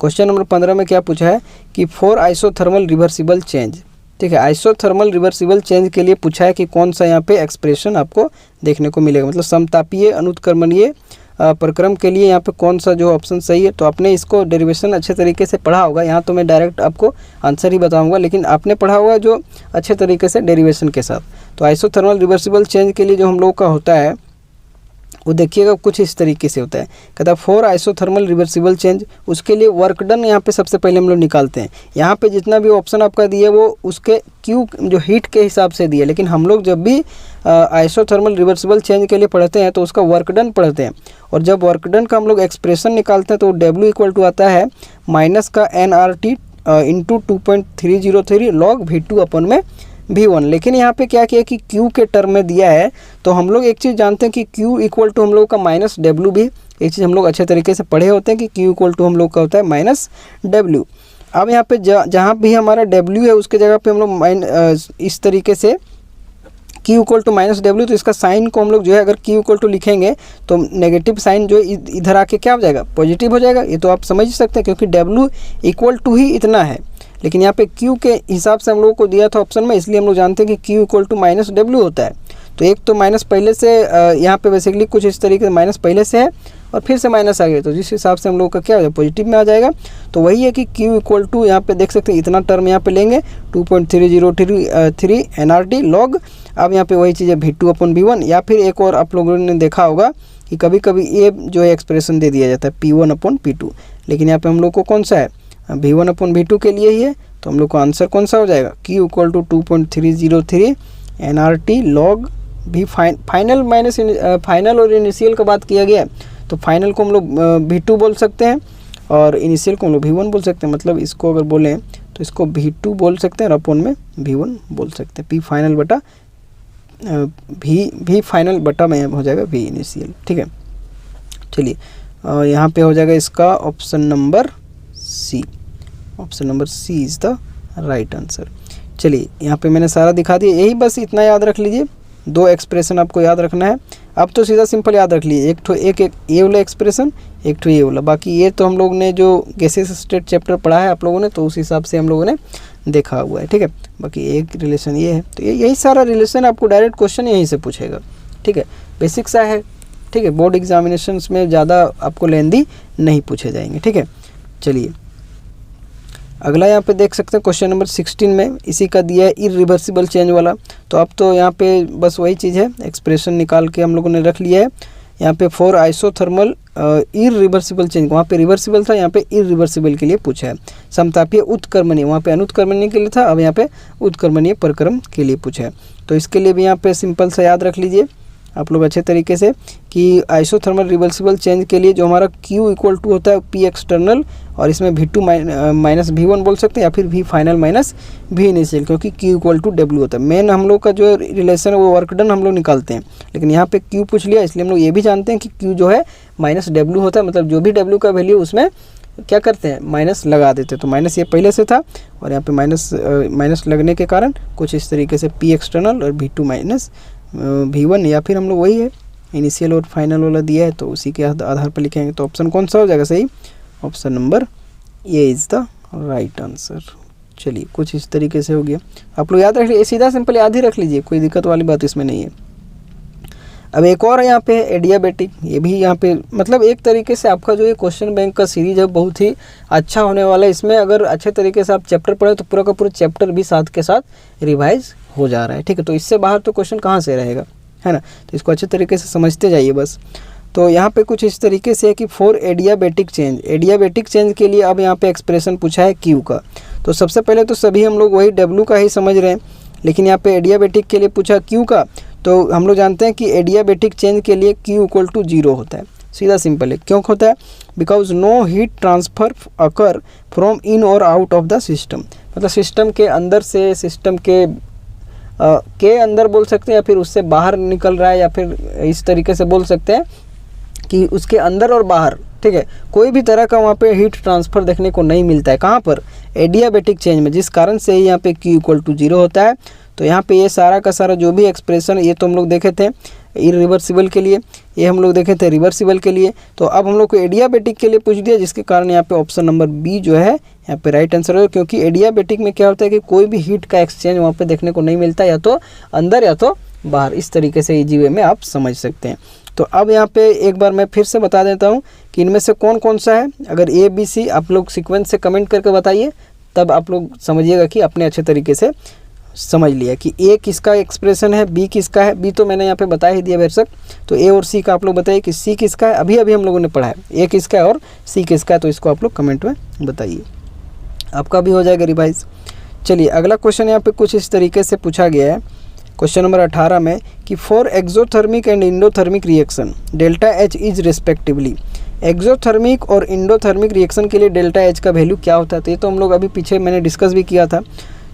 क्वेश्चन नंबर 15 में क्या पूछा है कि फॉर आइसोथर्मल रिवर्सिबल चेंज। ठीक है, आइसोथर्मल रिवर्सिबल चेंज के लिए पूछा है कि कौन सा यहाँ पे एक्सप्रेशन आपको देखने को मिलेगा, मतलब समतापीय अनुत्क्रमणीय प्रक्रम के लिए यहाँ पे कौन सा जो ऑप्शन सही है। तो आपने इसको डेरिवेशन अच्छे तरीके से पढ़ा होगा, यहाँ तो मैं डायरेक्ट आपको आंसर ही बताऊंगा, लेकिन आपने पढ़ा होगा जो अच्छे तरीके से डेरिवेशन के साथ। तो आइसोथर्मल रिवर्सिबल चेंज के लिए जो हम लोग का होता है वो देखिएगा कुछ इस तरीके से होता है, कहता है फॉर आइसोथर्मल रिवर्सिबल चेंज, उसके लिए वर्क डन यहाँ पे सबसे पहले हम लोग निकालते हैं। यहाँ पे जितना भी ऑप्शन आपका दिया वो उसके क्यू जो हीट के हिसाब से दिया, लेकिन हम लोग जब भी आइसोथर्मल रिवर्सिबल चेंज के लिए पढ़ते हैं तो उसका वर्क डन पढ़ते हैं, और जब वर्क डन का हम लोग एक्सप्रेशन निकालते हैं तो W इक्वल टू आता है माइनस का NRT इंटू 2.303 लॉग V2 अपन में V1। लेकिन यहाँ पे क्या किया कि Q के टर्म में दिया है, तो हम लोग एक चीज़ जानते हैं कि Q इक्वल टू हम लोग का माइनस W, भी एक चीज़ हम लोग अच्छे तरीके से पढ़े होते हैं कि Q इक्वल टू हम लोग का होता है माइनस W। अब यहाँ पे जहाँ भी हमारा W है उसके जगह पे हम लोग इस तरीके से Q equal to minus W, तो इसका साइन को हम लोग जो है अगर Q इक्वल टू लिखेंगे तो नेगेटिव साइन जो इधर आके क्या हो जाएगा, पॉजिटिव हो जाएगा। ये तो आप समझ सकते हैं क्योंकि W इक्वल टू ही इतना है, लेकिन यहाँ पे Q के हिसाब से हम लोगों को दिया था ऑप्शन में, इसलिए हम लोग जानते हैं कि Q equal to minus W होता है। तो एक तो माइनस पहले से यहाँ पे बेसिकली कुछ इस तरीके से माइनस पहले से है और फिर से माइनस आ गया, तो जिस हिसाब से हम लोग का क्या हो जाएगा, पॉजिटिव में आ जाएगा। तो वही है कि Q इक्वल टू यहाँ पे देख सकते हैं इतना टर्म यहाँ पे लेंगे 2.303 nRT लॉग। अब यहाँ पे वही चीज़ है V2/V1, या फिर एक और आप लोगों ने देखा होगा कि कभी कभी ये जो है एक्सप्रेशन दे दिया जाता है P1/P2, लेकिन यहाँ पे हम लोग को कौन सा है V1/V2 के लिए ही है। तो हम लोग को आंसर कौन सा हो जाएगा, Q equal to 2.303 nRT log V final minus final और इनिशियल का बात किया गया है, तो फाइनल को हम लोग V2 बोल सकते हैं और इनिशियल को हम लोग V1 बोल सकते हैं। मतलब इसको अगर बोलें तो इसको V2 बोल सकते हैं और अपन में V1 बोल सकते हैं। P फाइनल बटा V फाइनल बटा में हो जाएगा V इनिशियल, ठीक है। चलिए यहाँ पे हो जाएगा इसका option number C। Option number C is the right answer. चलिए यहाँ पे मैंने सारा दिखा दिया, यही बस इतना याद रख लीजिए, दो एक्सप्रेशन आपको याद रखना है। अब तो सीधा सिंपल याद रख लीजिए, एक ये वाला एक्सप्रेशन, एक ठो ये वाला। बाकी ये तो हम लोग ने जो गैसेस स्टेट चैप्टर पढ़ा है आप लोगों ने, तो उस हिसाब से हम लोगों ने देखा हुआ है, ठीक है। बाकी एक रिलेशन ये है, तो यही सारा रिलेशन आपको डायरेक्ट क्वेश्चन यहीं से पूछेगा, ठीक है। बेसिक सा है, ठीक है। बोर्ड एग्जामिनेशंस में ज़्यादा आपको लेंदी नहीं पूछे जाएंगे, ठीक है। चलिए अगला यहाँ पे देख सकते हैं क्वेश्चन नंबर 16 में इसी का दिया है इरिवर्सिबल चेंज वाला। तो अब तो यहाँ पे बस वही चीज़ है, एक्सप्रेशन निकाल के हम लोगों ने रख लिया है। यहाँ पे फॉर आइसोथर्मल इरिवर्सिबल चेंज, वहाँ पे रिवर्सिबल था, यहाँ पे इरिवर्सिबल के लिए पूछा है। समतापीय उत्क्रमणीय, वहाँ पे अनुत्क्रमणीय के लिए था, अब यहाँ पे उत्क्रमणीय परक्रम के लिए पूछा है। तो इसके लिए भी यहाँ पे सिंपल सा याद रख लीजिए आप लोग अच्छे तरीके से कि आइसोथर्मल रिवर्सिबल चेंज के लिए जो हमारा Q इक्वल टू होता है P एक्सटर्नल, और इसमें V2 माइनस V1 बोल सकते हैं, या फिर V final minus V initial, क्योंकि Q इक्वल टू W होता है। मेन हम लोग का जो रिलेशन है वो वर्क डन हम लोग निकालते हैं, लेकिन यहाँ पे Q पूछ लिया इसलिए हम लोग ये भी जानते हैं कि Q जो है माइनस W होता है। मतलब जो भी W का वैल्यू उसमें क्या करते हैं, माइनस लगा देते हैं। तो माइनस ये पहले से था और यहाँ पे माइनस लगने के कारण कुछ इस तरीके से P एक्सटर्नल और V2 माइनस V1, या फिर हम लोग वही है इनिशियल और फाइनल वाला दिया है तो उसी के आधार पर लिखेंगे। तो ऑप्शन कौन सा हो जाएगा सही, option number A is the right answer. चलिए कुछ इस तरीके से हो गया, आप लोग याद रख लीजिए, सीधा सिंपल याद ही रख लीजिए, कोई दिक्कत वाली बात इसमें नहीं है। अब एक और यहाँ पे एडियाबेटिक, ये भी यहाँ पे मतलब एक तरीके से आपका जो ये क्वेश्चन बैंक का सीरीज है बहुत ही अच्छा होने वाला है। इसमें अगर अच्छे तरीके से आप चैप्टर पढ़े तो पूरा का पूरा चैप्टर भी साथ के साथ रिवाइज हो जा रहा है, ठीक है। तो इससे बाहर तो क्वेश्चन कहाँ से रहेगा, है ना। तो इसको अच्छे तरीके से समझते जाइए बस। तो यहाँ पे कुछ इस तरीके से है कि for adiabatic change, adiabatic change के लिए अब यहाँ पे एक्सप्रेशन पूछा है Q का। तो सबसे पहले तो सभी हम लोग वही W का ही समझ रहे हैं, लेकिन यहाँ पे एडियाबेटिक के लिए पूछा Q का। तो हम लोग जानते हैं कि एडियाबेटिक चेंज के लिए Q इक्वल टू 0 होता है, सीधा सिंपल है। क्यों होता है, because no heat transfer occur from in और आउट ऑफ द सिस्टम। मतलब सिस्टम के अंदर से सिस्टम के अंदर बोल सकते हैं, या फिर उससे बाहर निकल रहा है, या फिर इस तरीके से बोल सकते हैं कि उसके अंदर और बाहर, ठीक है, कोई भी तरह का वहाँ पे हीट ट्रांसफ़र देखने को नहीं मिलता है। कहाँ पर, एडियाबेटिक चेंज में, जिस कारण से यहाँ पे Q इक्वल टू 0 होता है। तो यहाँ पे ये सारा का सारा जो भी एक्सप्रेशन, ये तो हम लोग देखे थे इरिवर्सिबल के लिए, ये हम लोग देखे थे रिवर्सिबल के लिए। तो अब हम लोग को एडियाबेटिक के लिए पूछ दिया, जिसके कारण यहाँ पे ऑप्शन नंबर बी जो है यहाँ पे राइट आंसर है। क्योंकि एडियाबेटिक में क्या होता है कि कोई भी हीट का एक्सचेंज वहाँ पे देखने को नहीं मिलता, या तो अंदर या तो बाहर। इस तरीके से इजी वे में आप समझ सकते हैं। तो अब यहाँ पे एक बार मैं फिर से बता देता हूँ कि इनमें से कौन कौन सा है। अगर A B C आप लोग सीक्वेंस से कमेंट करके बताइए, तब आप लोग समझिएगा कि अपने अच्छे तरीके से समझ लिया कि A किसका एक्सप्रेशन है, B किसका है। B तो मैंने यहाँ पे बता ही दिया बेशक। तो A और C का आप लोग बताइए कि C किसका है। अभी हम लोगों ने पढ़ा है A किसका है और C किसका है, तो इसको आप लोग कमेंट में बताइए, आपका भी हो जाएगा रिवाइज। चलिए अगला क्वेश्चन यहाँ पे कुछ इस तरीके से पूछा गया है क्वेश्चन नंबर 18 में कि for exothermic and endothermic reaction delta H is respectively. Exothermic और इंडोथर्मिक रिएक्शन के लिए डेल्टा H का वैल्यू क्या होता है, तो ये तो हम लोग अभी पीछे मैंने डिस्कस भी किया था।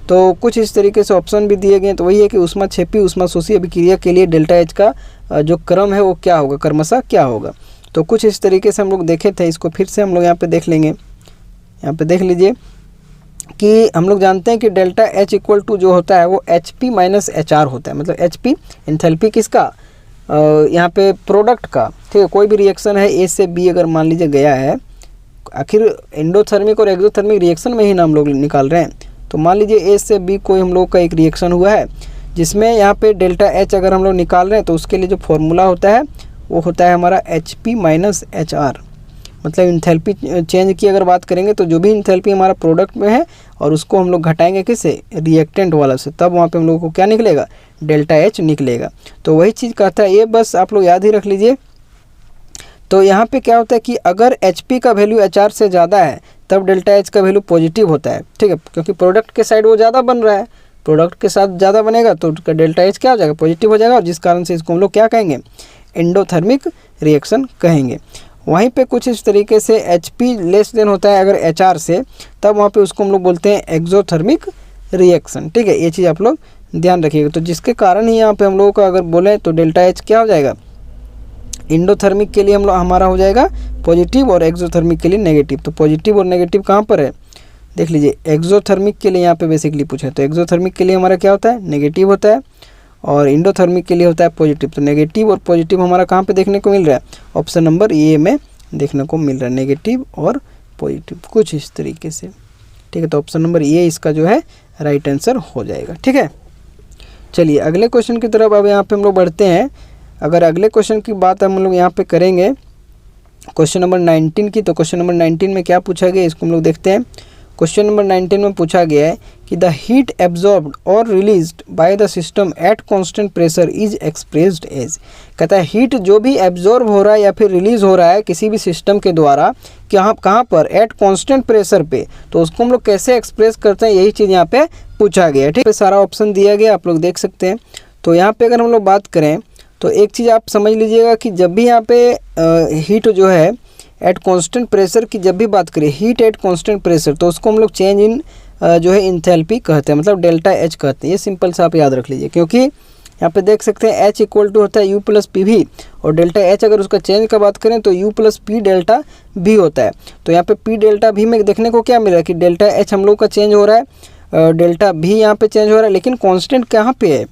तो कुछ इस तरीके से ऑप्शन भी दिए गए। तो वही है कि ऊष्माक्षेपी ऊष्माशोषी अभिक्रिया के लिए डेल्टा H का जो क्रम है वो क्या होगा, क्रमशः क्या होगा। तो कुछ इस तरीके से हम लोग देखे थे, इसको फिर से हम लोग यहाँ पे देख लेंगे। यहाँ पे देख लीजिए कि हम लोग जानते हैं कि डेल्टा H इक्वल टू जो होता है वो HP माइनस HR होता है। मतलब HP एंथैल्पी किसका, यहाँ पे प्रोडक्ट का, ठीक है। कोई भी रिएक्शन है A से B अगर मान लीजिए गया है, आखिर एंडोथर्मिक और एक्सोथर्मिक रिएक्शन में ही ना हम लोग निकाल रहे हैं। तो मान लीजिए A से B कोई हम लोग का एक रिएक्शन हुआ है, जिसमें यहाँ पे डेल्टा एच अगर हम लोग निकाल रहे हैं तो उसके लिए जो फॉर्मूला होता है वो होता है हमारा HP माइनस HR। मतलब इंथैल्पी चेंज की अगर बात करेंगे तो जो भी इंथैल्पी हमारा प्रोडक्ट में है और उसको हम लोग घटाएंगे किससे, रिएक्टेंट वाला से, तब वहाँ पे हम लोगों को क्या निकलेगा, डेल्टा एच निकलेगा। तो वही चीज़ कहता है, ये बस आप लोग याद ही रख लीजिए। तो यहाँ पे क्या होता है कि अगर HP का वैल्यू HR से ज़्यादा है तब डेल्टा एच का वैल्यू पॉजिटिव होता है, ठीक है, क्योंकि प्रोडक्ट के साइड वो ज़्यादा बन रहा है, प्रोडक्ट के साथ ज़्यादा बनेगा तो उसका डेल्टा एच क्या हो जाएगा, पॉजिटिव हो जाएगा, और जिस कारण से इसको हम लोग क्या कहेंगे, एंडोथर्मिक रिएक्शन कहेंगे। वहीं पे कुछ इस तरीके से HP लेस देन होता है अगर HR से, तब वहाँ पे उसको हम लोग बोलते हैं एक्सोथर्मिक रिएक्शन, ठीक है। ये चीज़ आप लोग ध्यान रखिएगा। तो जिसके कारण ही यहाँ पे हम लोगों का अगर बोले तो डेल्टा एच क्या हो जाएगा, इंडोथर्मिक के लिए हम लोग हमारा हो जाएगा पॉजिटिव और एक्सोथर्मिक के लिए नेगेटिव। तो पॉजिटिव और नेगेटिव कहाँ पर है, देख लीजिए। एक्सोथर्मिक के लिए यहाँ पे बेसिकली पूछा है, तो एक्सोथर्मिक के लिए हमारा क्या होता है, नेगेटिव होता है, और इंडोथर्मिक के लिए होता है पॉजिटिव। तो नेगेटिव और पॉजिटिव हमारा कहाँ पे देखने को मिल रहा है, ऑप्शन नंबर ए में देखने को मिल रहा है, नेगेटिव और पॉजिटिव कुछ इस तरीके से, ठीक है। तो ऑप्शन नंबर ए इसका जो है राइट आंसर हो जाएगा, ठीक है। चलिए अगले क्वेश्चन की तरफ अब यहाँ पे हम लोग बढ़ते हैं। अगर अगले क्वेश्चन की बात हम लोग यहाँ पे करेंगे क्वेश्चन नंबर 19 की, तो क्वेश्चन नंबर 19 में क्या पूछा गया इसको हम लोग देखते हैं। क्वेश्चन नंबर 19 में पूछा गया है कि द हीट एब्जॉर्ब्ड और released by the system at constant pressure is expressed as. कहता है हीट जो भी एब्जॉर्ब हो रहा है या फिर रिलीज हो रहा है किसी भी सिस्टम के द्वारा, कहाँ पर, एट कांस्टेंट प्रेशर पे, तो उसको हम लोग कैसे एक्सप्रेस करते हैं, यही चीज़ यहाँ पे पूछा गया है, ठीक है। सारा ऑप्शन दिया गया, आप लोग देख सकते हैं। तो यहाँ पे अगर हम लोग बात करें तो एक चीज़ आप समझ लीजिएगा कि जब भी यहाँ पे हीट जो है एट कांस्टेंट प्रेशर की जब भी बात करें, हीट एट कांस्टेंट प्रेशर, तो उसको हम लोग चेंज इन जो है इंथैल्पी कहते हैं, मतलब डेल्टा एच कहते हैं। ये सिंपल सा आप याद रख लीजिए, क्योंकि यहाँ पे देख सकते हैं H इक्वल टू होता है U प्लस PV, और डेल्टा एच अगर उसका चेंज का बात करें तो U plus P delta V होता है। तो यहाँ पे P डेल्टा V में देखने को क्या मिल रहा है कि डेल्टा एच हम लोग का चेंज हो रहा है, डेल्टा V यहाँ पे चेंज हो रहा है, लेकिन कॉन्स्टेंट कहाँ पे है,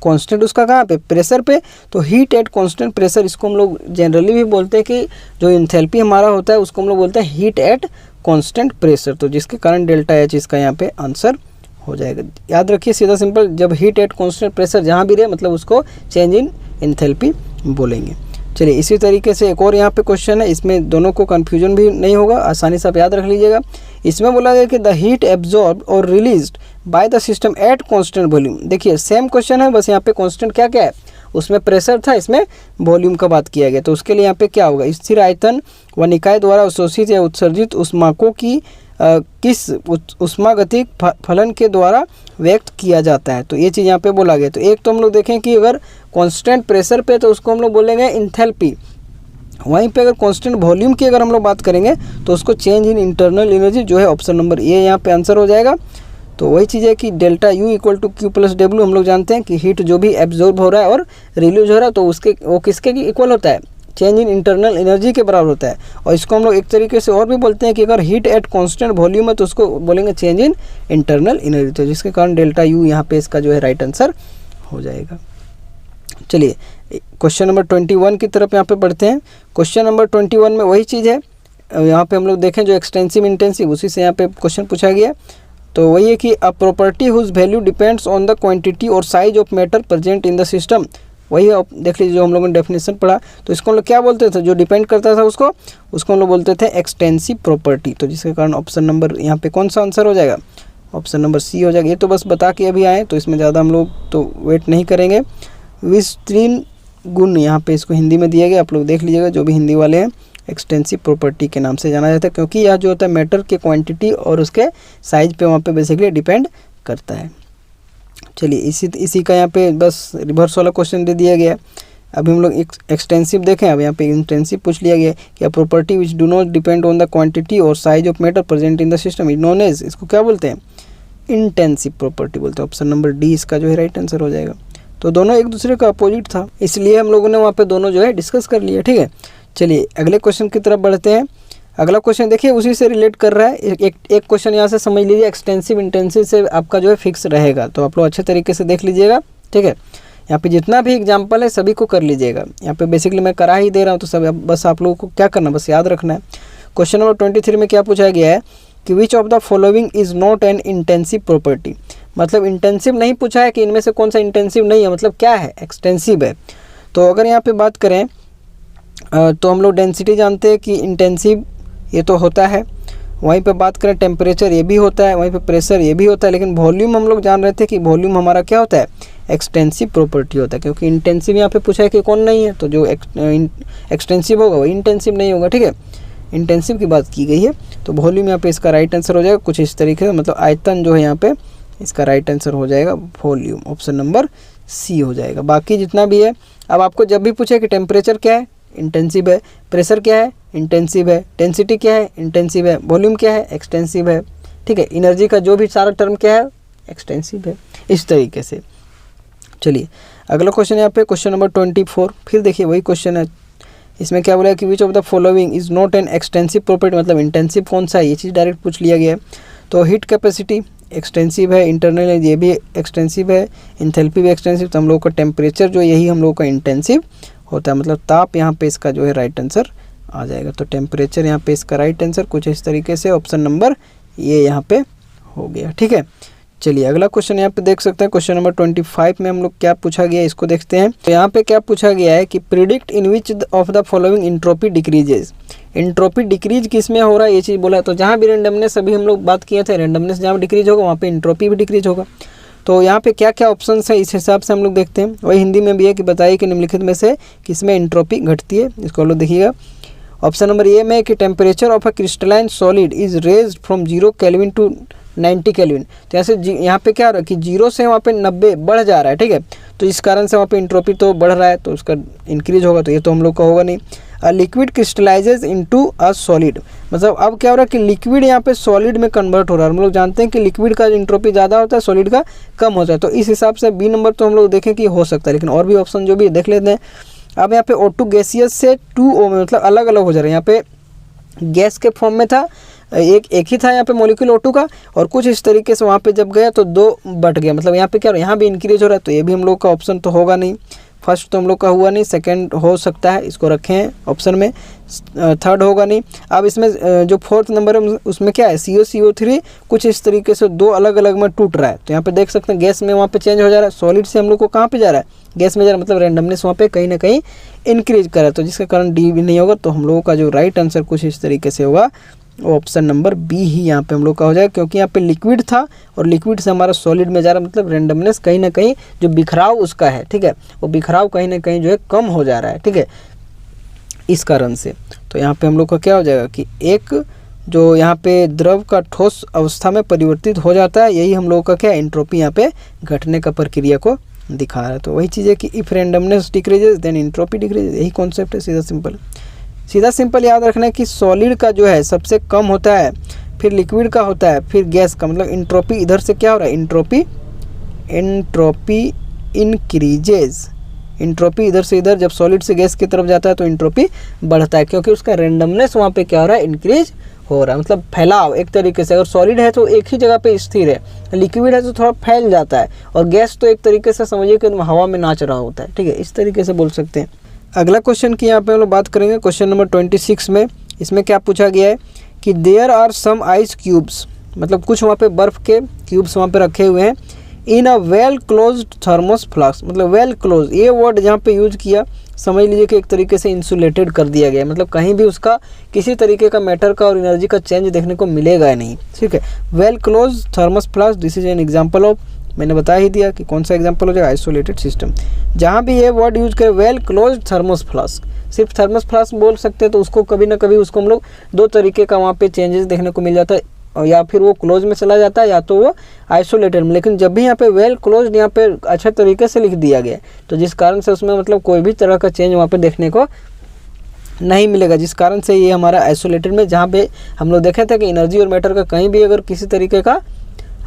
कांस्टेंट उसका कहाँ पे, प्रेशर पे। तो हीट एट कांस्टेंट प्रेशर इसको हम लोग जनरली भी बोलते हैं कि जो इंथैल्पी हमारा होता है उसको हम लोग बोलते हैं हीट एट कांस्टेंट प्रेशर। तो जिसके कारण डेल्टा एच इसका यहाँ पे आंसर हो जाएगा। याद रखिए सीधा सिंपल, जब हीट एट कांस्टेंट प्रेशर जहाँ भी रहे मतलब उसको चेंज इन इंथैल्पी बोलेंगे। चलिए इसी तरीके से एक और यहाँ पे क्वेश्चन है, इसमें दोनों को कन्फ्यूजन भी नहीं होगा, आसानी से आप याद रख लीजिएगा। इसमें बोला गया कि द हीट एब्जॉर्ब और released by the system at constant volume. देखिए सेम क्वेश्चन है, बस यहाँ पे कांस्टेंट क्या क्या है, उसमें प्रेशर था, इसमें वॉल्यूम का बात किया गया। तो उसके लिए यहाँ पे क्या होगा, स्थिर आयतन व निकाय द्वारा अवशोषित या उत्सर्जित उष्माकों की किस उष्मागतिक फलन के द्वारा व्यक्त किया जाता है। तो ये चीज़ यहाँ पे बोला गया। तो एक तो हम लोग देखें कि अगर कांस्टेंट प्रेशर पे तो उसको हम लोग बोलेंगे इंथैल्पी, वहीं पे अगर कांस्टेंट वॉल्यूम की अगर हम लोग बात करेंगे तो उसको चेंज इन इंटरनल एनर्जी, जो है ऑप्शन नंबर ए यहाँ पे आंसर हो जाएगा। तो वही चीज़ है कि delta U equal to Q plus W, हम लोग जानते हैं कि हीट जो भी एब्जॉर्ब हो रहा है और रिलीज हो रहा है तो उसके वो किसके इक्वल होता है, चेंज इन इंटरनल एनर्जी के बराबर होता है। और इसको हम लोग एक तरीके से और भी बोलते हैं कि अगर हीट एट कांस्टेंट वॉल्यूम है तो उसको बोलेंगे चेंज इन इंटरनल एनर्जी। तो जिसके कारण डेल्टा U यहाँ पे इसका जो है राइट आंसर हो जाएगा। चलिए क्वेश्चन नंबर 21 की तरफ यहाँ पे बढ़ते हैं। क्वेश्चन नंबर 21 में वही चीज़ है, यहाँ पे हम लोग देखें जो एक्सटेंसिव इंटेंसिव, उसी से यहाँ पे क्वेश्चन पूछा गया। तो वही है कि a property whose value depends on the quantity और size of matter present in the system. वही देख लीजिए जो हम लोगों ने डेफिनेशन पढ़ा। तो इसको हम लोग क्या बोलते थे, जो डिपेंड करता था उसको हम लोग बोलते थे एक्सटेंसिव प्रॉपर्टी। तो जिसके कारण ऑप्शन नंबर यहाँ पे कौन सा आंसर हो जाएगा, ऑप्शन नंबर सी हो जाएगा। ये तो बस बता के अभी आए, तो इसमें ज़्यादा हम लोग तो वेट नहीं करेंगे। विस्तीर्ण गुण यहाँ पे इसको हिंदी में दिया गया, आप लोग देख लीजिएगा, जो भी हिंदी वाले हैं एक्सटेंसिव प्रॉपर्टी के नाम से जाना जाता है, क्योंकि यह जो होता है मैटर के क्वांटिटी और उसके साइज पे वहाँ पे बेसिकली डिपेंड करता है। चलिए इसी का यहाँ पे बस रिवर्स वाला क्वेश्चन दे दिया गया। अभी हम लोग एक्सटेंसिव देखें, अब यहाँ पे इंटेंसिव पूछ लिया गया कि property which do not depend on the quantity और size of matter present in the system is known as, इसको क्या बोलते हैं, इंटेंसिव प्रॉपर्टी बोलते हैं। ऑप्शन नंबर डी इसका जो है राइट आंसर हो जाएगा। तो दोनों एक दूसरे का अपोजिट था, इसलिए हम लोगों ने वहाँ पे दोनों जो है डिस्कस कर लिया, ठीक है। चलिए अगले क्वेश्चन की तरफ बढ़ते हैं। अगला क्वेश्चन देखिए उसी से रिलेट कर रहा है। एक क्वेश्चन यहाँ से समझ लीजिए, एक्सटेंसिव इंटेंसिव से आपका जो है फिक्स रहेगा, तो आप लोग अच्छे तरीके से देख लीजिएगा, ठीक है। यहाँ पे जितना भी एग्जाम्पल है सभी को कर लीजिएगा। यहाँ पे बेसिकली मैं करा ही दे रहा हूँ, तो सब बस आप लोगों को क्या करना, बस याद रखना है। क्वेश्चन नंबर 23 में क्या पूछा गया है कि विच of the following is not an intensive property. मतलब इंटेंसिव नहीं पूछा है कि इनमें से कौन सा इंटेंसिव नहीं है, मतलब क्या है, एक्सटेंसिव है। तो अगर यहाँ पे बात करें तो हम लोग डेंसिटी जानते हैं कि इंटेंसिव ये तो होता है, वहीं पे बात करें टेम्परेचर ये भी होता है, वहीं पे प्रेशर ये भी होता है, लेकिन वॉल्यूम हम लोग जान रहे थे कि वॉल्यूम हमारा क्या होता है, एक्सटेंसिव प्रॉपर्टी होता है, क्योंकि इंटेंसिव यहाँ पे पूछा है कि कौन नहीं है, तो जो एक्सटेंसिव होगा वो इंटेंसिव नहीं होगा, ठीक है, इंटेंसिव की बात की गई है। तो वॉल्यूम यहाँ पे इसका राइट आंसर हो जाएगा कुछ इस तरीके से, मतलब आयतन जो है यहाँ पे इसका राइट आंसर हो जाएगा वॉल्यूम, ऑप्शन नंबर सी हो जाएगा। बाकी जितना भी है, अब आपको जब भी पूछे कि टेम्परेचर क्या है, इंटेंसिव है, प्रेशर क्या है, इंटेंसिव है, डेंसिटी क्या है, इंटेंसिव है, वॉल्यूम क्या है, एक्सटेंसिव है, ठीक है, एनर्जी का जो भी सारा टर्म क्या है, एक्सटेंसिव है, इस तरीके से। चलिए अगला क्वेश्चन यहाँ पे क्वेश्चन नंबर 24, फिर देखिए वही क्वेश्चन है। इसमें क्या बोला है कि विच of the following is not an extensive property, मतलब इंटेंसिव कौन सा है, ये चीज़ डायरेक्ट पूछ लिया गया है। तो हीट कैपेसिटी एक्सटेंसिव है, इंटरनल ये भी एक्सटेंसिव है, इंथैल्पी भी एक्सटेंसिव, तो हम लोग का टेम्परेचर जो यही हम लोग का इंटेंसिव होता है, मतलब ताप यहाँ पे इसका जो है राइट आंसर आ जाएगा। तो टेम्परेचर यहाँ पे इसका राइट आंसर कुछ इस तरीके से ऑप्शन नंबर ये यहाँ पे हो गया, ठीक है। चलिए अगला क्वेश्चन यहाँ पे देख सकते हैं, क्वेश्चन नंबर 25 में हम लोग क्या पूछा गया है इसको देखते हैं। तो यहाँ पे क्या पूछा गया है कि predict in which of the following entropy decreases, entropy decrease किस में हो रहा है ये चीज़ बोला है। तो जहाँ भी रेंडमनेस अभी हम लोग बात किए थे, रेंडमनेस जहाँ डिक्रीज होगा वहाँ पे इंट्रोपी भी डिक्रीज होगा। तो यहाँ पे क्या क्या ऑप्शंस है इस हिसाब से हम लोग देखते हैं। वही हिंदी में भी है कि बताइए कि निम्नलिखित में से किसमें इंट्रोपी घटती है, इसको हम लोग देखिएगा। ऑप्शन नंबर ए में कि temperature of a crystalline solid is raised from 0 kelvin to 90 kelvin. तो ऐसे यहाँ पे क्या हो रहा है कि 0 से वहाँ पे 90 बढ़ जा रहा है, ठीक है, तो इस कारण से वहाँ पे इंट्रोपी तो बढ़ रहा है, तो उसका इंक्रीज होगा, तो ये तो हम लोग का होगा नहीं। A liquid crystallises into a solid, मतलब अब क्या हो रहा है कि लिक्विड यहाँ पे सॉलिड में कन्वर्ट हो रहा है। हम लोग जानते हैं कि लिक्विड का इंट्रोपी ज़्यादा होता है, सॉलिड का कम होता है, तो इस हिसाब से बी नंबर तो हम लोग देखें कि हो सकता है, लेकिन और भी ऑप्शन जो भी देख लेते हैं। अब यहाँ पे O2 गैसियस से 2O में, मतलब अलग अलग हो जा रहा है। यहाँ पे गैस के फॉर्म में था, एक ही था यहाँ पे मॉलिक्यूल O2 का, और कुछ इस तरीके से वहाँ पे जब गया तो 2 बट गया, मतलब यहाँ पे क्या हो रहा है, यहाँ भी इंक्रीज हो रहा है, तो ये भी हम लोग का ऑप्शन तो होगा नहीं। फर्स्ट तो हम लोग का हुआ नहीं, सेकंड हो सकता है, इसको रखें ऑप्शन में, थर्ड होगा नहीं। अब इसमें जो फोर्थ नंबर है उसमें क्या है, CO3 कुछ इस तरीके से 2 अलग अलग में टूट रहा है। तो यहाँ पे देख सकते हैं गैस में वहाँ पे चेंज हो जा रहा है, सॉलिड से हम लोग को कहाँ पे जा रहा है, गैस में जा रहा है, मतलब रेंडमनेस वहाँ पे कहीं ना कहीं इंक्रीज कर रहा है, तो जिसके कारण डी भी नहीं होगा। तो हम लोगों का जो राइट आंसर कुछ इस तरीके से होगा, ऑप्शन नंबर बी ही यहाँ पे हम लोग का हो जाएगा, क्योंकि यहाँ पे लिक्विड था और लिक्विड से हमारा सॉलिड में जा रहा है, मतलब रेंडमनेस कहीं ना कहीं जो बिखराव उसका है, ठीक है, वो बिखराव कहीं ना कहीं जो है कम हो जा रहा है, ठीक है, इस कारण से। तो यहाँ पे हम लोग का क्या हो जाएगा कि एक जो यहाँ पे द्रव का ठोस अवस्था में परिवर्तित हो जाता है, यही हम लोगों का क्या एंट्रोपी यहाँ पे घटने का प्रक्रिया को दिखा रहा है। तो वही चीज़ है कि if randomness decreases then entropy decreases, यही कॉन्सेप्ट है, सीधा सिंपल याद रखना है कि सॉलिड का जो है सबसे कम होता है, फिर लिक्विड का होता है, फिर गैस का, मतलब इंट्रोपी इधर से क्या हो रहा है, इंट्रोपी इंक्रीजेज, इंट्रोपी इधर से इधर जब सॉलिड से गैस की तरफ जाता है तो इंट्रोपी बढ़ता है, क्योंकि उसका रेंडमनेस वहाँ पे क्या हो रहा है, इंक्रीज हो रहा है, मतलब फैलाव एक तरीके से। अगर सॉलिड है तो एक ही जगह पे स्थिर है, लिक्विड है तो थोड़ा फैल जाता है, और गैस तो एक तरीके से समझिए कि हवा में नाच रहा होता है, ठीक है, इस तरीके से बोल सकते हैं। अगला क्वेश्चन की यहाँ पे हम लोग बात करेंगे, क्वेश्चन नंबर 26 में। इसमें क्या पूछा गया है कि there are some ice cubes, मतलब कुछ वहाँ पे बर्फ़ के क्यूब्स वहाँ पे रखे हुए हैं, in a well closed thermos flask, मतलब वेल क्लोज, ये वर्ड जहाँ पे यूज किया समझ लीजिए कि एक तरीके से इंसुलेटेड कर दिया गया, मतलब कहीं भी उसका किसी तरीके का मैटर का और एनर्जी का चेंज देखने को मिलेगा नहीं, ठीक है। Well close thermos flask, this is an example of, मैंने बता ही दिया कि कौन सा एग्जांपल हो जाएगा, आइसोलेटेड सिस्टम। जहाँ भी ये वर्ड यूज करें वेल क्लोज थर्मस फ्लास्क, सिर्फ थर्मस फ्लास्क बोल सकते हैं, तो उसको कभी ना कभी उसको हम लोग 2 तरीके का वहाँ पे चेंजेस देखने को मिल जाता है, और या फिर वो क्लोज में चला जाता है या तो वो आइसोलेटेड में। लेकिन जब भी यहाँ पे वेल क्लोज्ड यहाँ पे अच्छे तरीके से लिख दिया गया, तो जिस कारण से उसमें मतलब कोई भी तरह का चेंज वहाँ पे देखने को नहीं मिलेगा, जिस कारण से ये हमारा आइसोलेटेड में, जहाँ पे हम लोग देखे थे कि एनर्जी और मैटर का कहीं भी अगर किसी तरीके का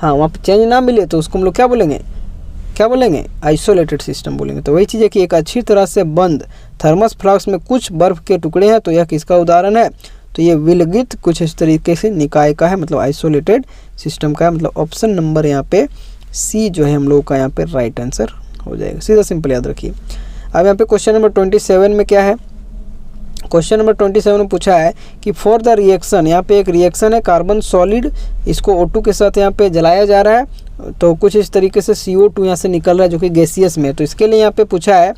वहाँ पे चेंज ना मिले तो उसको हम लोग क्या बोलेंगे, आइसोलेटेड सिस्टम बोलेंगे। तो वही चीज़ है कि एक अच्छी तरह से बंद थर्मस फ्लास्क में कुछ बर्फ़ के टुकड़े हैं, तो यह किसका उदाहरण है, तो ये विलगित कुछ इस तरीके से निकाय का है, मतलब आइसोलेटेड सिस्टम का है, मतलब ऑप्शन नंबर यहाँ पे सी जो है हम लोग का यहाँ पे राइट आंसर हो जाएगा, सीधा सिंपल याद रखिए। अब यहाँ पे क्वेश्चन नंबर 27 में क्या है, क्वेश्चन नंबर 27 में पूछा है कि फॉर द रिएक्शन, यहाँ पे एक रिएक्शन है कार्बन सॉलिड, इसको O2 के साथ यहाँ पे जलाया जा रहा है। तो कुछ इस तरीके से CO2 यहाँ से निकल रहा है जो कि गैसियस में है। तो इसके लिए यहाँ पे पूछा है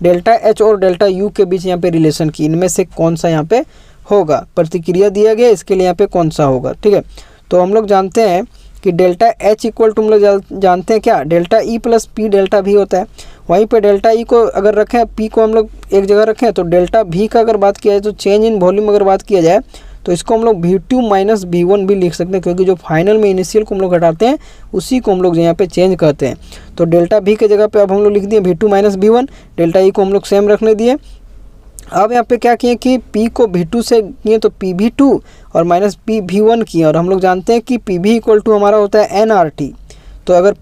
डेल्टा H और डेल्टा U के बीच यहाँ पे रिलेशन की, इनमें से कौन सा यहाँ पे होगा, प्रतिक्रिया दिया गया, इसके लिए यहाँ पे कौन सा होगा। ठीक है, तो हम लोग जानते हैं कि डेल्टा H इक्वल टू हम लोग जानते हैं क्या, delta E plus P delta V होता है। वहीं पे डेल्टा E को अगर रखें, P को हम लोग एक जगह रखें, तो डेल्टा V का अगर बात किया जाए, तो चेंज इन वॉल्यूम अगर बात किया जाए, तो इसको हम लोग V2 माइनस V1 भी लिख सकते हैं, क्योंकि जो फाइनल में इनिशियल को हम लोग हटाते हैं उसी को हम लोग यहाँ पे चेंज करते हैं। तो डेल्टा V के जगह पे अब हम लोग लिख दिए V2 minus V1, delta E को हम लोग सेम रखने दिए। अब यहाँ पे क्या किए कि P को V2 से किए तो PV2 और माइनस PV1 किए, और हम लोग जानते हैं कि PV इक्वल टू हमारा होता है nRT। तो अगर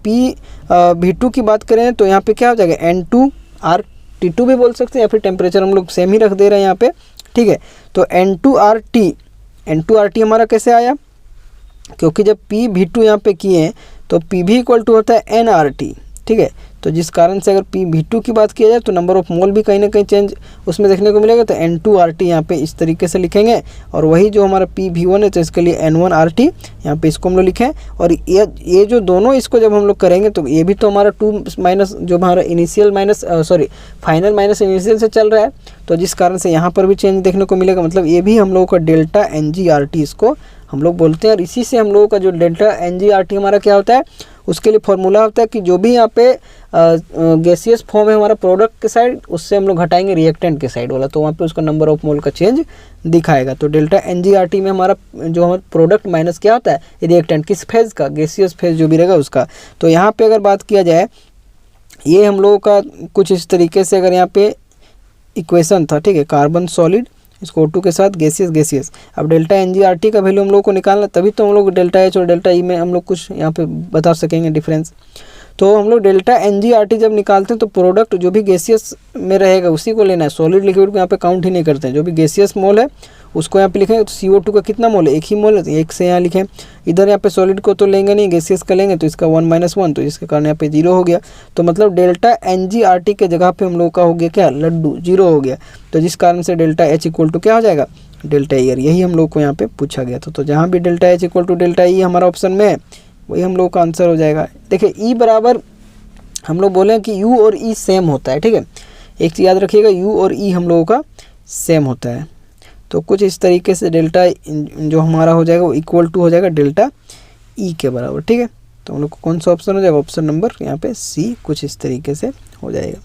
V2 की बात करें तो यहाँ पे क्या हो जाएगा N2RT2 भी बोल सकते हैं, या फिर टेम्परेचर हम लोग सेम ही रख दे रहे हैं यहाँ पे। ठीक है, तो N2RT हमारा कैसे आया, क्योंकि जब PV2 यहाँ पे किए तो PV इक्वल टू होता है nRT। ठीक है, तो जिस कारण से अगर PV2 की बात किया जाए तो नंबर ऑफ मोल भी कहीं ना कहीं चेंज उसमें देखने को मिलेगा। तो N2RT यहाँ पे इस तरीके से लिखेंगे, और वही जो हमारा PV1 है तो इसके लिए N1RT यहाँ पे इसको हम लोग लिखें। और ये जो दोनों इसको जब हम लोग करेंगे तो ये भी तो हमारा 2 माइनस जो हमारा initial minus final minus initial से चल रहा है, तो जिस कारण से यहाँ पर भी चेंज देखने को मिलेगा। मतलब ये भी हम लोगों का डेल्टा NGRT इसको हम लोग बोलते हैं। और इसी से हम लोगों का जो डेल्टा NGRT हमारा क्या होता है, उसके लिए फॉर्मूला होता है कि जो भी यहाँ पे गैसियस फॉर्म है हमारा प्रोडक्ट के साइड, उससे हम लोग हटाएंगे रिएक्टेंट के साइड वाला, तो वहाँ पे उसका नंबर ऑफ मोल का चेंज दिखाएगा। तो डेल्टा NGRT में हमारा जो हमारा प्रोडक्ट माइनस क्या होता है, रिएक्टेंट किस फेज का, गैसियस फेज जो भी रहेगा उसका। तो यहाँ पे अगर बात किया जाए, ये हम लोगों का कुछ इस तरीके से अगर यहाँ पे इक्वेशन था। ठीक है, कार्बन सॉलिड, इसको O2 के साथ गैसियस। अब डेल्टा NGRT का वैल्यू हम लोग को निकालना, तभी तो हम लोग डेल्टा H और डेल्टा E में हम लोग कुछ यहाँ पे बता सकेंगे डिफरेंस। तो हम लोग डेल्टा NGRT जब निकालते हैं तो प्रोडक्ट जो भी गैसियस में रहेगा उसी को लेना है, सॉलिड लिक्विड को यहाँ पे काउंट ही नहीं करते हैं। जो भी गैसियस मोल है उसको यहाँ पे लिखेंगे। तो CO2 का कितना मोल है, एक ही मोल है, तो एक से यहाँ लिखें। इधर यहाँ पे सॉलिड को तो लेंगे नहीं, गैसियस का लेंगे, तो इसका 1 - 1, तो इसके कारण यहाँ पे 0 हो गया। तो मतलब डेल्टा NGRT के जगह पे हम लोग का हो गया क्या, लड्डू, 0 हो गया। तो जिस कारण से डेल्टा H इक्वल टू क्या हो जाएगा, डेल्टा E। यही हम लोग को यहाँ पे पूछा गया था। तो जहाँ भी delta H equal to delta E हमारा ऑप्शन में है, वही हम लोग का आंसर हो जाएगा। देखिए E बराबर हम लोग बोले कि U और E सेम होता है। ठीक है, एक चीज़ याद रखिएगा, U और E हम लोगों का सेम होता है। तो कुछ इस तरीके से डेल्टा जो हमारा हो जाएगा वो इक्वल टू हो जाएगा डेल्टा E के बराबर। ठीक है, तो हम लोग को कौन सा ऑप्शन हो जाएगा, ऑप्शन नंबर यहाँ पे C कुछ इस तरीके से हो जाएगा।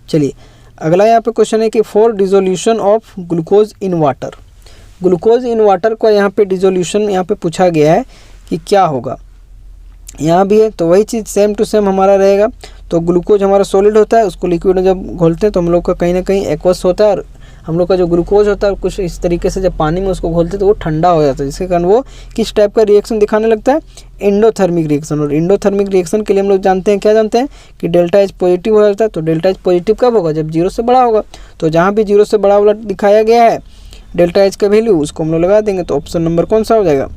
चलिए अगला यहाँ पे क्वेश्चन है कि for dissolution of glucose in water, glucose in water को यहाँ पे डिसोल्यूशन यहाँ पे पूछा गया है कि क्या होगा। यहाँ भी है तो वही चीज़ सेम टू सेम हमारा रहेगा। तो ग्लूकोज हमारा सॉलिड होता है, उसको लिक्विड में जब घोलते हैं तो हम लोग का कहीं ना कहीं एक्वस होता है, और हम लोग का जो ग्लूकोज होता है कुछ इस तरीके से जब पानी में उसको घोलते हैं तो वो ठंडा हो जाता है, जिसके कारण वो किस टाइप का रिएक्शन दिखाने लगता है, एंडोथर्मिक रिएक्शन। और एंडोथर्मिक रिएक्शन के लिए हम लोग जानते हैं, क्या जानते हैं कि डेल्टा H पॉजिटिव हो जाता है। तो डेल्टा H पॉजिटिव कब होगा, जब 0 से बड़ा होगा। तो जहाँ भी 0 से बड़ा वाला दिखाया गया है डेल्टा H का वैल्यू, उसको हम लोग लगा देंगे। तो ऑप्शन नंबर कौन सा हो जाएगा,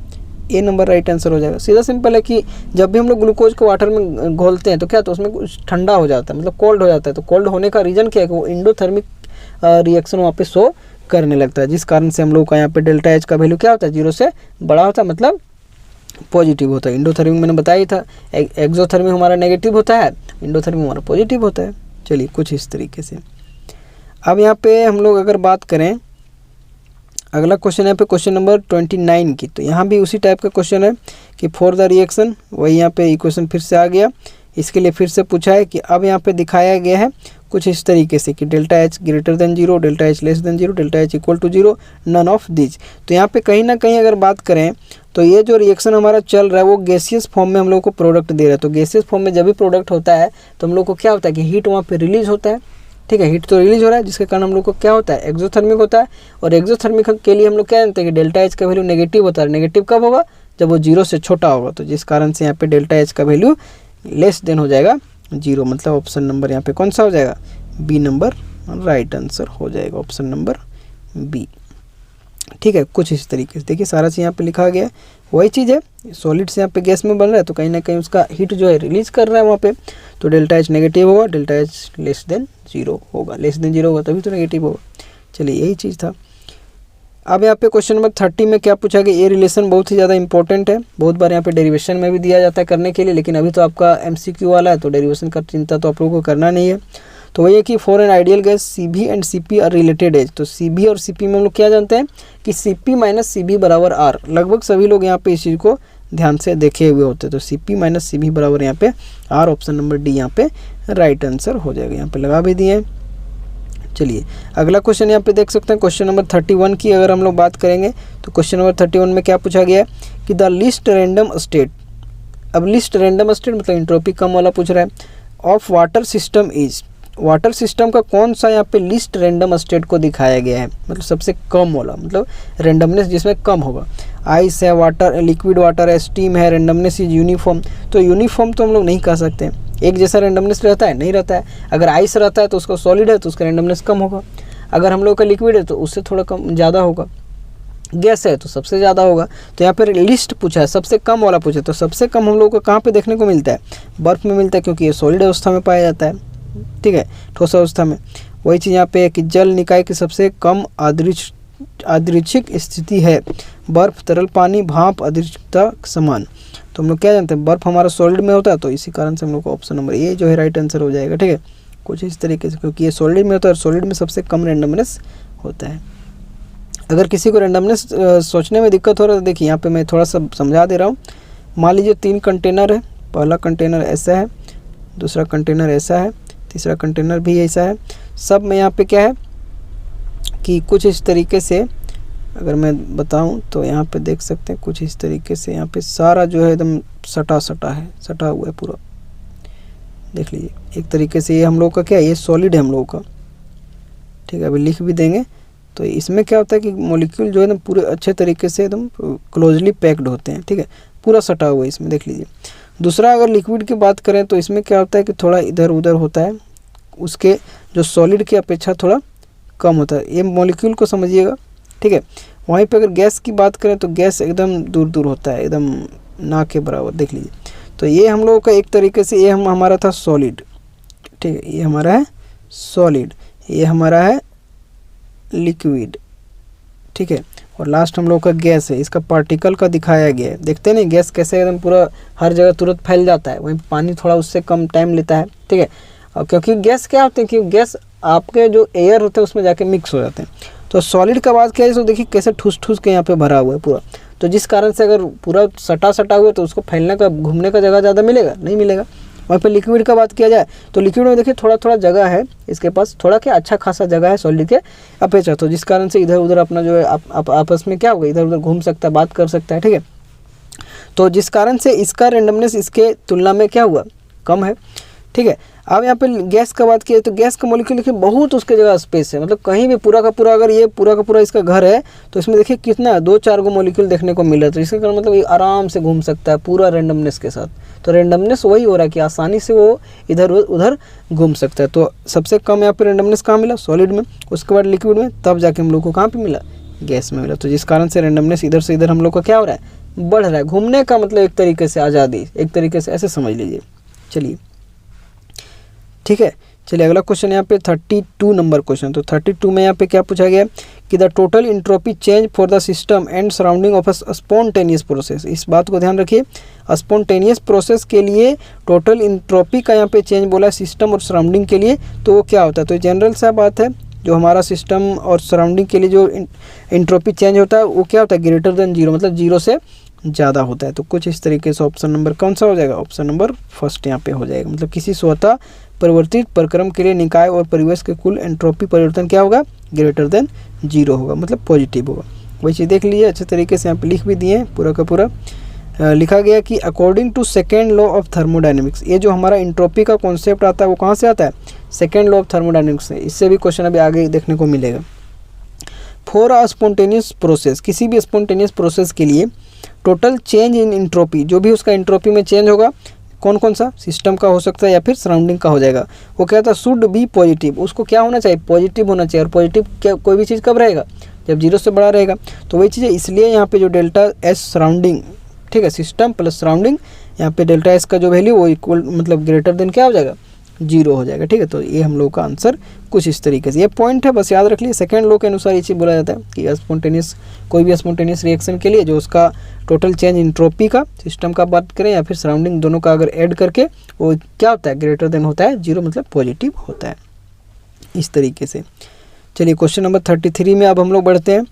ए नंबर राइट आंसर हो जाएगा। सीधा सिंपल है कि जब भी हम लोग ग्लूकोज को वाटर में घोलते हैं तो क्या, तो उसमें कुछ ठंडा हो जाता है, मतलब कोल्ड हो जाता है। तो कोल्ड होने का रीज़न क्या है कि वो एंडोथर्मिक रिएक्शन वहाँ पे शो करने लगता है, जिस कारण से हम लोग का यहाँ पे डेल्टा H का वैल्यू क्या होता है, 0 से बड़ा होता है, मतलब पॉजिटिव होता है। एंडोथर्मिक मैंने बताया ही था, एक्सोथर्मिक हमारा नेगेटिव होता है, एंडोथर्मिक हमारा पॉजिटिव होता है। चलिए कुछ इस तरीके से। अब यहाँ पे हम लोग अगर बात करें, अगला क्वेश्चन है पे क्वेश्चन नंबर 29 की, तो यहाँ भी उसी टाइप का क्वेश्चन है कि फॉर द रिएक्शन, वही यहाँ पे इक्वेशन फिर से आ गया। इसके लिए फिर से पूछा है कि अब यहाँ पे दिखाया गया है कुछ इस तरीके से कि delta H greater than 0, delta H less than 0, delta H equal to 0, none of this. तो यहाँ पे कहीं ना कहीं अगर बात करें तो ये जो रिएक्शन हमारा चल रहा है वो गैसियस फॉर्म में हम लोग को प्रोडक्ट दे रहा है। तो गैसियस फॉर्म में जब भी प्रोडक्ट होता है तो हम लोग को क्या होता है कि हीट वहाँ पे रिलीज होता है। ठीक है, हीट तो रिलीज हो रहा है, जिसके कारण हम लोग को क्या होता है, एक्सोथर्मिक होता है। और एक्सोथर्मिक के लिए हम लोग क्या जानते हैं कि डेल्टा H का वैल्यू नेगेटिव होता है। नेगेटिव कब होगा, जब वो 0 से छोटा होगा। तो जिस कारण से यहाँ पे डेल्टा H का वैल्यू लेस देन हो जाएगा 0, मतलब ऑप्शन नंबर यहाँ पे कौन सा हो जाएगा, बी नंबर राइट आंसर हो जाएगा, ऑप्शन नंबर बी। ठीक है, कुछ इस तरीके से देखिए सारा चीज़ यहाँ पे लिखा गया है, वही चीज़ है, सॉलिड से यहाँ पे गैस में बन रहा है तो कहीं ना कहीं उसका हीट जो है रिलीज कर रहा है वहाँ पे। तो डेल्टा H नेगेटिव होगा, डेल्टा H लेस देन 0 होगा, लेस देन 0 होगा तभी तो नेगेटिव होगा। चलिए यही चीज़ था। अब यहाँ पे क्वेश्चन नंबर 30 में क्या पूछा गया, ये रिलेशन बहुत ही ज़्यादा इंपॉर्टेंट है, बहुत बार यहाँ पे डेरिवेशन में भी दिया जाता है करने के लिए, लेकिन अभी तो आपका एमसीक्यू वाला है तो डेरिवेशन का चिंता तो आप लोगों को करना नहीं है। तो वही है कि for an ideal gas CB and CP are related as. तो CB और CP में हम लोग क्या जानते हैं कि CP माइनस CB बराबर R। लगभग सभी लोग यहाँ पे इस चीज़ को ध्यान से देखे हुए होते हैं। तो CP माइनस CB बराबर यहाँ पे R, ऑप्शन नंबर डी यहाँ पे राइट आंसर हो जाएगा। यहाँ पे लगा भी दिए हैं। चलिए अगला क्वेश्चन यहाँ पे देख सकते हैं, क्वेश्चन नंबर 31 की अगर हम लोग बात करेंगे तो क्वेश्चन नंबर 31 में क्या पूछा गया है कि द लिस्ट रैंडम स्टेट। अब लिस्ट रैंडम स्टेट मतलब एंट्रोपी कम वाला पूछ रहा है of water system is. Water system का कौन सा यहाँ पे लिस्ट रैंडम स्टेट को दिखाया गया है, मतलब सबसे कम वाला, मतलब रैंडमनेस जिसमें कम होगा। आइस है, वाटर, लिक्विड वाटर है, स्टीम है, रैंडमनेस इज यूनिफॉर्म। तो यूनिफॉर्म तो हम लोग नहीं कह सकते, एक जैसा रैंडमनेस रहता है नहीं रहता है। अगर आइस रहता है तो उसका सॉलिड है तो उसका रैंडमनेस कम होगा, अगर हम लोग का लिक्विड है तो उससे थोड़ा कम ज़्यादा होगा, गैस है तो सबसे ज़्यादा होगा। तो यहाँ पर लिस्ट पूछा है, सबसे कम वाला पूछा, तो सबसे कम हम लोग को कहाँ पे देखने को मिलता है, बर्फ़ में मिलता है, क्योंकि ये सॉलिड अवस्था में पाया जाता है, ठीक है, ठोस अवस्था में। वही चीज़ यहाँ पे है कि जल निकाय की सबसे कम यादृच्छिक स्थिति है बर्फ़, तरल पानी, भाप, यादृच्छिकता समान। तो हम लोग क्या जानते हैं, बर्फ़ हमारा सॉलिड में होता है, तो इसी कारण से हम लोग को ऑप्शन नंबर ए जो है राइट आंसर हो जाएगा, ठीक है। कुछ इस तरीके से, क्योंकि ये सॉलिड में होता है और सॉलिड में सबसे कम रैंडमनेस होता है। अगर किसी को रैंडमनेस सोचने में दिक्कत हो रहा है तो देखिए यहाँ पे मैं थोड़ा सा समझा दे रहा हूँ। मान लीजिए 3 कंटेनर है, पहला कंटेनर ऐसा है, दूसरा कंटेनर ऐसा है, तीसरा कंटेनर भी ऐसा है। सब में यहाँ पे क्या है कि कुछ इस तरीके से अगर मैं बताऊं तो यहाँ पे देख सकते हैं कुछ इस तरीके से यहाँ पे सारा जो है एकदम सटा हुआ है पूरा, देख लीजिए। एक तरीके से ये हम लोग का क्या है, ये सॉलिड है हम लोगों का, ठीक है। अभी लिख भी देंगे। तो इसमें क्या होता है कि मॉलिक्यूल जो है एकदम पूरे अच्छे तरीके से एकदम क्लोजली पैक्ड होते हैं, ठीक है, पूरा सटा हुआ है इसमें, देख लीजिए। दूसरा अगर लिक्विड की बात करें तो इसमें क्या होता है कि थोड़ा इधर उधर होता है, उसके जो सॉलिड की अपेक्षा थोड़ा कम होता है, ये मॉलिक्यूल को समझिएगा, ठीक है। वहीं पे अगर गैस की बात करें तो गैस एकदम दूर दूर होता है, एकदम ना के बराबर, देख लीजिए। तो ये हम लोगों का एक तरीके से ये हमारा था सॉलिड, ठीक है, ये हमारा है सॉलिड, ये हमारा है लिक्विड, ठीक है, और लास्ट हम लोग का गैस है। इसका पार्टिकल का दिखाया गया है, देखते नहीं गैस कैसे एकदम पूरा हर जगह तुरंत फैल जाता है, वहीं पानी थोड़ा उससे कम टाइम लेता है, ठीक है। और क्योंकि गैस क्या होते हैं कि गैस आपके जो एयर होते हैं उसमें जाके मिक्स हो जाते हैं। तो सॉलिड का बात क्या है, तो देखिए कैसे ठूस ठूस के यहाँ पे भरा हुआ है पूरा। तो जिस कारण से अगर पूरा सटा हुआ है तो उसको फैलने का, घूमने का जगह ज़्यादा मिलेगा, नहीं मिलेगा। वहीं पर लिक्विड का बात किया जाए तो लिक्विड में देखिए थोड़ा थोड़ा जगह है, इसके पास थोड़ा क्या अच्छा खासा जगह है सॉलिड के अपेक्षा, तो जिस कारण से इधर उधर अपना जो है आपस में क्या होगा, इधर उधर घूम सकता है, बात कर सकता है, ठीक है। तो जिस कारण से इसका रैंडमनेस इसके तुलना में क्या हुआ, कम है, ठीक है। अब यहाँ पे गैस का बात किया तो गैस का मॉलिक्यूल देखिए बहुत उसके जगह स्पेस है, मतलब कहीं भी पूरा का पूरा, अगर ये पूरा का पूरा इसका घर है तो इसमें देखिए कितना 2-4 गो मॉलिक्यूल देखने को मिल रहा है। तो इसके कारण मतलब ये आराम से घूम सकता है पूरा रैंडमनेस के साथ। तो रैंडमनेस वही हो रहा है कि आसानी से वो इधर उधर घूम सकता है। तो सबसे कम यहाँ पे रैंडमनेस कहाँ मिला, सॉलिड में, उसके बाद लिक्विड में, तब जाके हम लोग को कहाँ पे मिला, गैस में मिला। तो जिस कारण से रैंडमनेस इधर से इधर हम लोग का क्या हो रहा है, बढ़ रहा है। घूमने का मतलब एक तरीके से आज़ादी, एक तरीके से ऐसे समझ लीजिए। चलिए ठीक है, चलिए अगला क्वेश्चन यहाँ पे 32 नंबर क्वेश्चन। तो 32 में यहाँ पे क्या पूछा गया कि the total entropy change for the system and surrounding of a spontaneous process. इस बात को ध्यान रखिए, स्पॉन्टेनियस प्रोसेस के लिए टोटल इंट्रोपी का यहाँ पे चेंज बोला है, सिस्टम और सराउंडिंग के लिए, तो वो क्या होता है। तो जनरल सा बात है, जो हमारा सिस्टम और सराउंडिंग के लिए जो इंट्रोपी चेंज होता है वो क्या होता है, ग्रेटर देन 0, मतलब 0 से ज़्यादा होता है। तो कुछ इस तरीके से ऑप्शन नंबर कौन सा हो जाएगा, ऑप्शन नंबर फर्स्ट यहाँ पे हो जाएगा। मतलब किसी स्वतः परिवर्तित प्रक्रम के लिए निकाय और परिवेश के कुल एंट्रोपी परिवर्तन क्या होगा, ग्रेटर देन 0 होगा, मतलब पॉजिटिव होगा। वही चीज़ देख लीजिए, अच्छे तरीके से यहाँ पे लिख भी दिए हैं, पूरा का पूरा लिखा गया कि according to second law of thermodynamics. ये जो हमारा इंट्रोपी का कॉन्सेप्ट आता है वो कहाँ से आता है, सेकेंड लॉ ऑफ थर्मोडायनेमिक्स से। इससे भी क्वेश्चन अभी आगे देखने को मिलेगा। फॉर अ स्पॉन्टेनियस प्रोसेस, किसी भी स्पॉन्टेनियस प्रोसेस के लिए टोटल चेंज इन इंट्रोपी, जो भी उसका इंट्रोपी में चेंज होगा, कौन कौन सा, सिस्टम का हो सकता है या फिर सराउंडिंग का हो जाएगा, वो क्या था, शुड बी पॉजिटिव। उसको क्या होना चाहिए, पॉजिटिव होना चाहिए। और पॉजिटिव क्या, कोई भी चीज़ कब रहेगा, जब 0 से बड़ा रहेगा। तो वही चीज़ है, इसलिए यहाँ पे जो डेल्टा एस सराउंडिंग, ठीक है, सिस्टम प्लस सराउंडिंग, यहाँ पे डेल्टा एस का जो वैल्यू वो इक्वल, मतलब ग्रेटर देन क्या हो जाएगा, जीरो हो जाएगा। ठीक है, तो ये हम लोग का आंसर कुछ इस तरीके से, ये पॉइंट है बस याद रख लिए। सेकेंड लॉ के अनुसार ये चीज़ बोला जाता है कि स्पॉन्टेनियस, कोई भी स्पॉन्टेनियस रिएक्शन के लिए जो उसका टोटल चेंज इंट्रोपी का, सिस्टम का बात करें या फिर सराउंडिंग, दोनों का अगर ऐड करके वो क्या होता है, ग्रेटर देन होता है जीरो, मतलब पॉजिटिव होता है इस तरीके से। चलिए क्वेश्चन नंबर 33 में अब हम लोग बढ़ते हैं।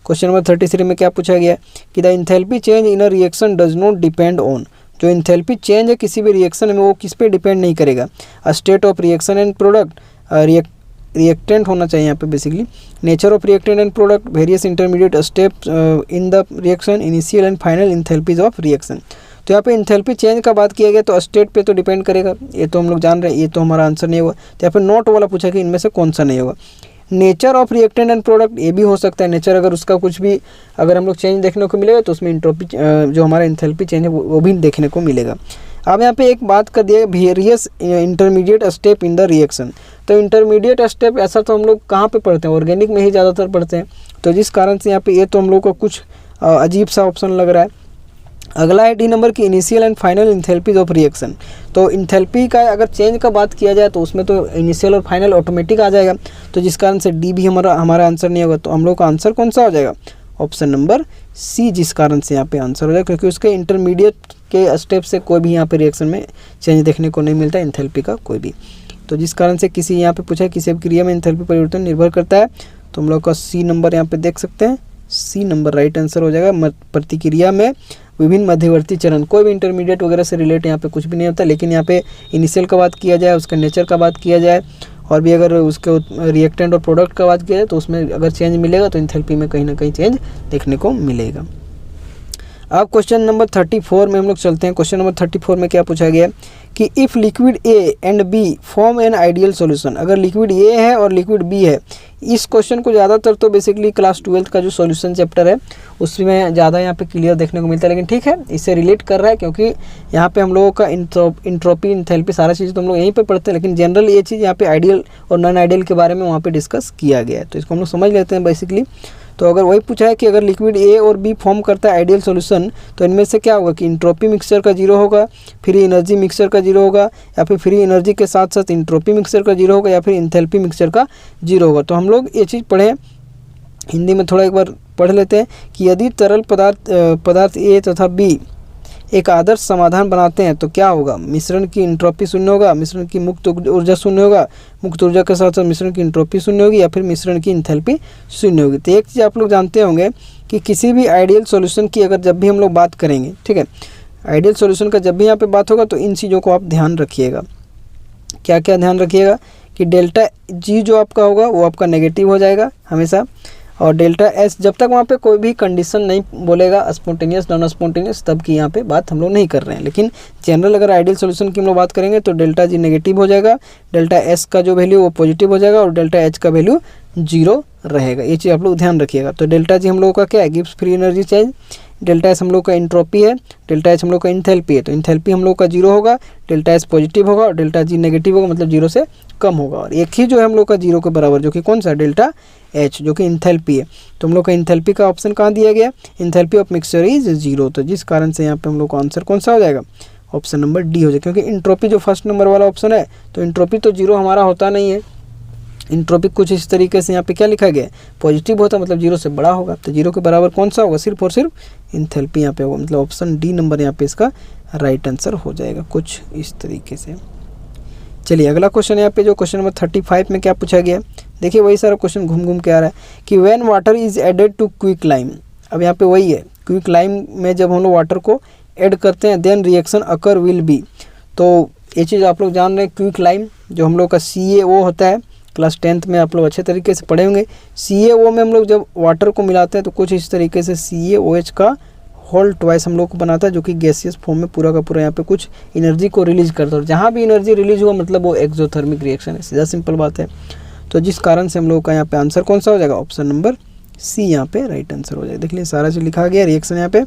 क्वेश्चन नंबर 33 में क्या पूछा गया कि the enthalpy change in a reaction does not depend on, जो इंथैल्पी चेंज है किसी भी रिएक्शन में वो किस पे डिपेंड नहीं करेगा। A state of reaction and product, reactant होना चाहिए यहाँ पे basically, nature of reactant and product, various intermediate steps in the reaction, initial and final enthalpies of reaction. तो यहाँ पे इंथैल्पी चेंज का बात किया गया तो स्टेट पे तो डिपेंड करेगा, ये तो हम लोग जान रहे हैं, ये तो हमारा आंसर नहीं होगा। तो यहाँ पे नोट वाला पूछा कि इनमें से कौन सा नहीं होगा। Nature of reactant and product, ये भी हो सकता है, नेचर अगर उसका कुछ भी अगर हम लोग चेंज देखने को मिलेगा तो उसमें इंट्रोपी जो हमारा इंथैल्पी चेंज है वो भी देखने को मिलेगा। अब यहाँ पे एक बात कर दिया various intermediate step in the reaction, तो इंटरमीडिएट स्टेप ऐसा तो हम लोग कहाँ पे पढ़ते हैं, ऑर्गेनिक में ही ज़्यादातर पढ़ते हैं, तो जिस कारण से यहाँ पे ये तो हम लोग को कुछ अजीब सा ऑप्शन लग रहा है। अगला है डी नंबर की initial and final enthalpies of reaction. तो इंथैल्पी का अगर चेंज का बात किया जाए तो उसमें तो इनिशियल और फाइनल ऑटोमेटिक आ जाएगा, तो जिस कारण से डी भी हमारा आंसर नहीं होगा। तो हम लोग का आंसर कौन सा हो जाएगा, ऑप्शन नंबर सी, जिस कारण से यहाँ पे आंसर हो जाएगा, क्योंकि उसके इंटरमीडिएट के स्टेप से कोई भी यहाँ पे रिएक्शन में चेंज देखने को नहीं मिलता इंथैल्पी का कोई भी। तो जिस कारण से किसी यहाँ पे पूछा है किसी क्रिया में इंथैल्पी परिवर्तन निर्भर करता है, तो हम लोग का सी नंबर यहाँ पे देख सकते हैं, सी नंबर राइट आंसर हो जाएगा। प्रतिक्रिया में विभिन्न मध्यवर्ती चरण, कोई भी इंटरमीडिएट वगैरह से रिलेट यहाँ पे कुछ भी नहीं होता, लेकिन यहाँ पे इनिशियल का बात किया जाए, उसका नेचर का बात किया जाए, और भी अगर उसके रिएक्टेंट और प्रोडक्ट का बात किया जाए तो उसमें अगर चेंज मिलेगा तो इंथैल्पी में कहीं ना कहीं चेंज देखने को मिलेगा। अब क्वेश्चन नंबर 34 में हम लोग चलते हैं। क्वेश्चन नंबर 34 में क्या पूछा गया कि if liquid A and B form an ideal solution, अगर लिक्विड ए है और लिक्विड बी है, इस क्वेश्चन को ज़्यादातर तो बेसिकली क्लास 12th का जो सॉल्यूशन चैप्टर है उसमें ज़्यादा यहाँ पे क्लियर देखने को मिलता है, लेकिन ठीक है इससे रिलेट कर रहा है क्योंकि यहाँ पे हम लोगों का इंट्रोपी इंथैल्पी सारा चीज़ तो हम लोग यहीं पे पढ़ते हैं, लेकिन जनरल ये चीज़ यहाँ पे आइडियल और नॉन आइडियल के बारे में वहाँ पे डिस्कस किया गया है, तो इसको हम लोग समझ लेते हैं बेसिकली। तो अगर वही पूछा है कि अगर लिक्विड ए और बी फॉर्म करता है आइडियल सॉल्यूशन, तो इनमें से क्या होगा कि इंट्रोपी मिक्सचर का जीरो होगा, फ्री एनर्जी मिक्सचर का जीरो होगा, या फिर फ्री एनर्जी के साथ साथ इंट्रोपी मिक्सचर का जीरो होगा, या फिर इंथैल्पी मिक्सचर का जीरो होगा। तो हम लोग ये चीज़ पढ़ें, हिंदी में थोड़ा एक बार पढ़ लेते हैं कि यदि तरल पदार्थ ए तथा बी एक आदर्श समाधान बनाते हैं तो क्या होगा, मिश्रण की इंट्रोपी शून्य होगा, मिश्रण की मुक्त ऊर्जा शून्य होगा, मुक्त ऊर्जा के साथ साथ मिश्रण की इंट्रोपी शून्य होगी, या फिर मिश्रण की इंथैल्पी शून्य होगी। तो एक चीज़ आप लोग जानते होंगे कि किसी भी आइडियल सॉल्यूशन की अगर जब भी हम लोग बात करेंगे, ठीक है, आइडियल सॉल्यूशन का जब भी यहाँ पे बात होगा तो इन चीज़ों को आप ध्यान रखिएगा। क्या क्या ध्यान रखिएगा कि डेल्टा जी जो आपका होगा वो आपका नेगेटिव हो जाएगा हमेशा, और डेल्टा एस जब तक वहाँ पे कोई भी कंडीशन नहीं बोलेगा स्पॉन्टेनियस नॉन स्पॉन्टेनियस तब की यहाँ पे बात हम लोग नहीं कर रहे हैं, लेकिन जनरल अगर आइडियल सॉल्यूशन की हम लोग बात करेंगे तो डेल्टा जी नेगेटिव हो जाएगा, डेल्टा एस का जो वैल्यू वो पॉजिटिव हो जाएगा और डेल्टा एच का वैल्यू जीरो रहेगा। ये चीज़ आप लोग ध्यान रखिएगा। तो डेल्टा जी हम लोगों का क्या है, gives free energy change, delta S हम लोग का इंट्रोपी है, डेल्टा एच हम लोग का इंथैल्पी है, तो इंथैल्पी हम लोग का जीरो होगा, डेल्टा एस पॉजिटिव होगा और डेल्टा जी नेगेटिव होगा, मतलब जीरो से कम होगा, और एक ही जो है हम लोग का जीरो के बराबर जो कि कौन सा डेल्टा एच जो कि इंथैल्पी है। तो हम लोग का इंथैल्पी का ऑप्शन कहाँ दिया गया, enthalpy of mixture is zero, तो जिस कारण से यहाँ पे हम लोग का आंसर कौन सा हो जाएगा, ऑप्शन नंबर डी हो जाएगा, क्योंकि इंट्रोपी जो फर्स्ट नंबर वाला ऑप्शन है तो इंट्रोपी तो जीरो हमारा होता नहीं है, इंट्रोपी कुछ इस तरीके से यहाँ पे क्या लिखा गया, पॉजिटिव होता मतलब जीरो से बड़ा होगा, तो जीरो के बराबर कौन सा होगा, सिर्फ और सिर्फ इंथैल्पी यहाँ पे होगा, मतलब ऑप्शन डी नंबर यहाँ पे इसका राइट आंसर हो जाएगा कुछ इस तरीके से। चलिए अगला क्वेश्चन यहाँ पे जो क्वेश्चन नंबर 35 में क्या पूछा गया, देखिए वही सारा क्वेश्चन घूम घूम के आ रहा है कि when water is added to quicklime. अब यहाँ पे वही है, क्विक लाइम में जब हम लोग वाटर को ऐड करते हैं then reaction occur will be. तो ये चीज़ आप लोग जान रहे हैं, क्विक लाइम जो हम लोग का CaO होता है, क्लास 10th में आप लोग अच्छे तरीके से पढ़े होंगे। CaO में हम लोग जब वाटर को मिलाते हैं तो कुछ इस तरीके से CaOH का होल ट्वाइस हम लोग को बनाता है, जो कि गैसियस फॉर्म में पूरा का पूरा यहाँ पे कुछ एनर्जी को रिलीज करता है, और जहाँ भी एनर्जी रिलीज हुआ मतलब वो एक्सोथर्मिक रिएक्शन है, सीधा सिंपल बात है। तो जिस कारण से हम लोग का यहाँ पे आंसर कौन सा हो जाएगा, ऑप्शन नंबर सी यहाँ पे राइट आंसर हो जाएगा। देख लीजिए सारा चीज लिखा गया, रिएक्शन यहाँ पे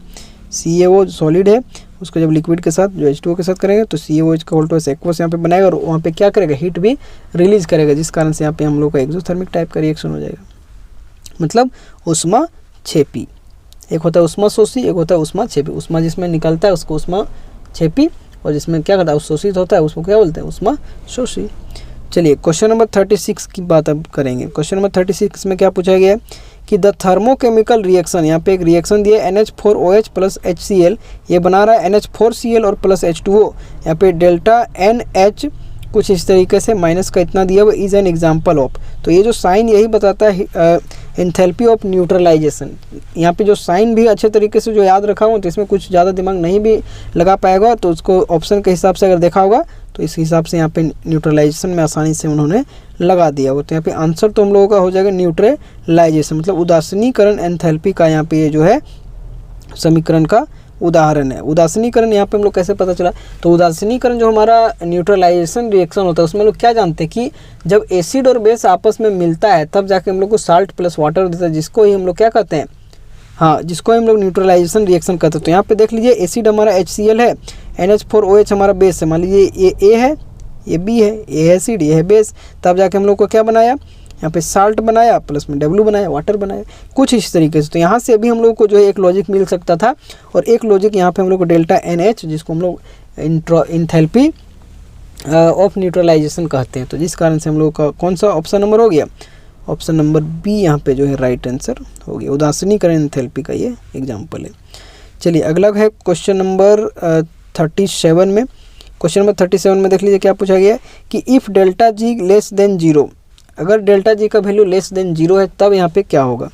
CaO सॉलिड है, उसको जब लिक्विड के साथ जो H2O के साथ करेंगे तो CaOH का होल ट्वाइस एक्वस यहाँ पे बनाएगा और वहाँ पे क्या करेगा, हीट भी रिलीज करेगा, जिस कारण से यहाँ पे हम लोग का एक्सोथर्मिक टाइप का रिएक्शन हो जाएगा, मतलब उष्मा छेपी। एक होता है उष्मा शोषी, एक होता है उष्मा छेपी। उष्मा जिसमें निकलता है उसको उष्मा छेपी और जिसमें क्या करता है अवशोषित होता है उसको क्या बोलते हैं ऊष्माशोषी। चलिए क्वेश्चन नंबर 36 की बात अब करेंगे। क्वेश्चन नंबर 36 में क्या पूछा गया है कि द थर्मोकेमिकल रिएक्शन, यहाँ पे एक रिएक्शन दिया है NH4OH प्लस HCl, ये बना रहा है NH4Cl और प्लस H2O, यहाँ पे डेल्टा NH कुछ इस तरीके से माइनस का इतना दिया हुआ, इज एन एग्जाम्पल ऑफ। तो ये जो साइन यही बताता है एंथैल्पी ऑफ न्यूट्रलाइजेशन। यहाँ पे जो साइन भी अच्छे तरीके से जो याद रखा हो तो इसमें कुछ ज़्यादा दिमाग नहीं भी लगा पाएगा, तो उसको ऑप्शन के हिसाब से अगर देखा होगा तो इस हिसाब से यहाँ पे न्यूट्रलाइजेशन में आसानी से उन्होंने लगा दिया हो। तो यहाँ पे आंसर तो हम लोगों का हो जाएगा न्यूट्रलाइजेशन, मतलब उदासीनीकरण एंथैल्पी का यहाँ पे ये जो है समीकरण का उदाहरण है। उदासीनीकरण यहाँ पे हम लोग कैसे पता चला, तो उदासीनीकरण जो हमारा न्यूट्रलाइजेशन रिएक्शन होता है उसमें लोग क्या जानते हैं कि जब एसिड और बेस आपस में मिलता है तब जाके हम लोग को साल्ट प्लस वाटर देता है, जिसको ही हम लोग क्या कहते हैं, हाँ जिसको हम लोग न्यूट्रलाइजेशन रिएक्शन कहते हैं। तो यहाँ पे देख लीजिए एसिड हमारा HCl है, NH4OH हमारा बेस है, मान लीजिए ये A है, ये B है, ये है एसिड, ये है बेस, तब जाके हम लोग को क्या बनाया, यहाँ पे साल्ट बनाया प्लस में W बनाया, वाटर बनाया, कुछ इस तरीके से। तो यहाँ से अभी हम लोग को जो है एक लॉजिक मिल सकता था, और एक लॉजिक यहाँ पे हम लोग को डेल्टा NH जिसको हम लोग एंथैल्पी ऑफ न्यूट्रलाइजेशन कहते हैं। तो जिस कारण से हम लोग का कौन सा ऑप्शन नंबर हो गया, ऑप्शन नंबर B यहाँ पे जो है राइट आंसर हो गया। उदासीनीकरण एंथैल्पी का ये एग्जाम्पल है। चलिए अगला है क्वेश्चन नंबर 37 में। क्वेश्चन नंबर 37 में देख लीजिए क्या पूछा गया है कि if delta G less than 0, अगर डेल्टा जी का वैल्यू लेस देन 0 है तब यहाँ पे क्या होगा।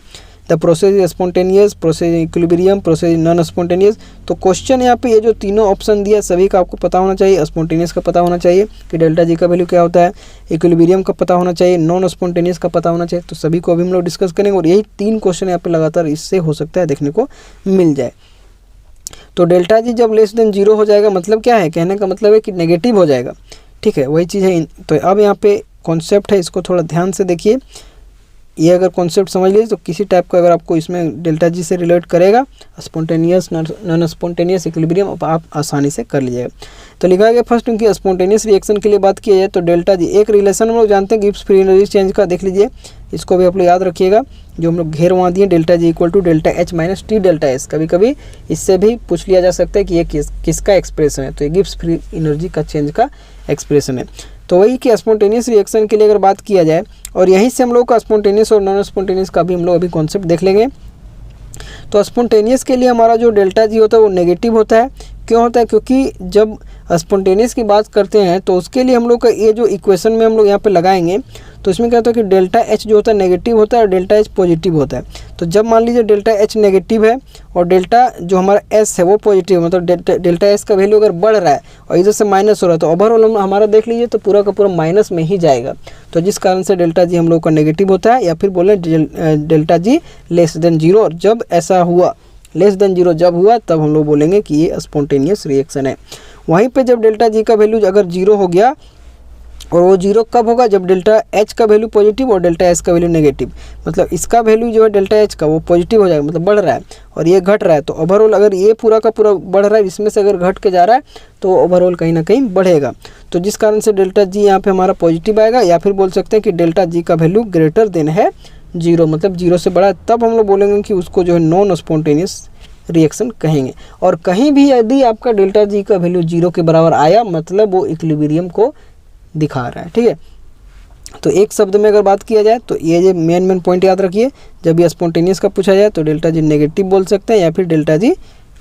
The process is spontaneous, process equilibrium, process non spontaneous. तो क्वेश्चन यहाँ पे ये जो तीनों ऑप्शन दिया सभी का आपको पता होना चाहिए। स्पॉन्टेनियस का पता होना चाहिए कि डेल्टा जी का वैल्यू क्या होता है, इक्विलिब्रियम का पता होना चाहिए, नॉन स्पॉन्टेनियस का पता होना चाहिए। तो सभी को अभी हम लोग डिस्कस करेंगे, और यही 3 क्वेश्चन यहाँ पे लगातार इससे हो सकता है देखने को मिल जाए। तो डेल्टा जी जब लेस देन 0 हो जाएगा मतलब क्या है, कहने का मतलब है कि नेगेटिव हो जाएगा, ठीक है, वही चीज़ है। तो अब यहाँ पे कॉन्सेप्ट है, इसको थोड़ा ध्यान से देखिए। ये अगर कॉन्सेप्ट समझ लीजिए तो किसी टाइप का अगर आपको इसमें डेल्टा जी से रिलेट करेगा, स्पॉन्टेनियस नॉन स्पॉन्टेनियस इक्विलिब्रियम, आप आसानी से कर लीजिएगा। तो लिखा गया फर्स्ट उनकी स्पॉन्टेनियस रिएक्शन के लिए बात की जाए तो डेल्टा जी एक रिलेशन हम लोग जानते हैं गिब्स फ्री एनर्जी चेंज का, देख लीजिए इसको भी आप लोग याद रखिएगा। जो हम लोग घेर वहाँ दिए delta G equal to delta H minus T delta S, कभी कभी इससे भी पूछ लिया जा सकता है कि ये किसका एक्सप्रेशन है, तो ये गिब्स फ्री एनर्जी का चेंज का एक्सप्रेशन है। तो वही कि स्पॉन्टेनियस रिएक्शन के लिए अगर बात किया जाए, और यहीं से हम लोग का स्पॉन्टेनियस और नॉन स्पॉन्टेनियस का भी हम लोग अभी कॉन्सेप्ट देख लेंगे। तो स्पॉन्टेनियस के लिए हमारा जो डेल्टा जी होता है वो नेगेटिव होता है। क्यों होता है, क्योंकि जब स्पॉन्टेनियस की बात करते हैं तो उसके लिए हम लोग का ये जो इक्वेशन में हम लोग यहाँ पे लगाएंगे तो इसमें क्या होता है कि डेल्टा H जो होता है नेगेटिव होता है और डेल्टा H पॉजिटिव होता है। तो जब मान लीजिए डेल्टा H नेगेटिव है और डेल्टा जो हमारा S है वो पॉजिटिव, मतलब डेल्टा S का वैल्यू अगर बढ़ रहा है और इधर से माइनस हो रहा है तो ओवरऑल हमारा देख लीजिए तो पूरा का पूरा माइनस में ही जाएगा। तो जिस कारण से डेल्टा जी हम लोग का नेगेटिव होता है, या फिर बोले डेल्टा जी लेस देन 0। और जब ऐसा हुआ लेस देन 0 जब हुआ तब हम लोग बोलेंगे कि ये स्पॉन्टेनियस रिएक्शन है। वहीं पे जब डेल्टा जी का वैल्यू अगर 0 हो गया, और वो 0 कब होगा, जब डेल्टा H का वैल्यू पॉजिटिव और डेल्टा S का वैल्यू नेगेटिव, मतलब इसका वैल्यू जो है डेल्टा H का वो पॉजिटिव हो जाएगा, मतलब बढ़ रहा है और ये घट रहा है। तो ओवरऑल अगर ये पूरा का पूरा बढ़ रहा है, इसमें से अगर घट के जा रहा है तो ओवरऑल कहीं ना कहीं बढ़ेगा। तो जिस कारण से डेल्टा जी यहाँ पे हमारा पॉजिटिव आएगा, या फिर बोल सकते हैं कि डेल्टा जी का वैल्यू ग्रेटर देन है 0, मतलब 0 से बड़ा, तब हम लोग बोलेंगे कि उसको जो है नॉन स्पॉन्टेनियस रिएक्शन कहेंगे। और कहीं भी यदि आपका डेल्टा जी का वैल्यू 0 के बराबर आया मतलब वो इक्विलिब्रियम को दिखा रहा है, ठीक है। तो एक शब्द में अगर बात किया जाए तो ये मेन पॉइंट याद रखिए, जब ये स्पॉन्टेनियस का पूछा जाए तो डेल्टा जी नेगेटिव बोल सकते हैं या फिर डेल्टा जी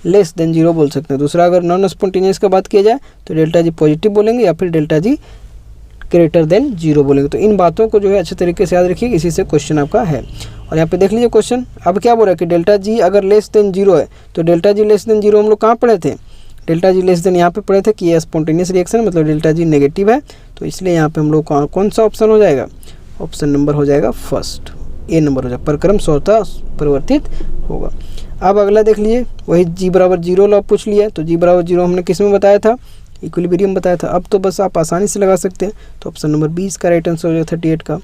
लेस देन 0 बोल सकते हैं। दूसरा अगर नॉन स्पॉन्टेनियस का बात किया जाए तो डेल्टा जी पॉजिटिव बोलेंगे या फिर डेल्टा जी ग्रेटर देन 0 बोलेंगे। तो इन बातों को जो है अच्छे तरीके से याद रखिए, इसी से क्वेश्चन आपका है। और यहाँ पे देख लीजिए क्वेश्चन अब क्या बोल रहा है कि डेल्टा जी अगर लेस देन 0 है, तो डेल्टा जी लेस देन 0 हम लोग कहाँ पढ़े थे, डेल्टा जी लेस देन यहाँ पे पढ़े थे कि ये स्पॉन्टेनियस रिएक्शन मतलब डेल्टा जी नेगेटिव है। तो इसलिए यहाँ पे हम लोग कौन सा ऑप्शन हो जाएगा, ऑप्शन नंबर हो जाएगा फर्स्ट, ए नंबर हो जाएगा, प्रक्रम स्वतः परिवर्तित होगा। अब अगला देख लीजिए, वही जी बराबर 0 लॉ पूछ लिया। तो जी बराबर 0 हमने किस में बताया था, इक्विलिब्रियम बताया था। अब तो बस आप आसानी से लगा सकते हैं, तो ऑप्शन नंबर 20 का राइट आंसर हो जाएगा 38 का।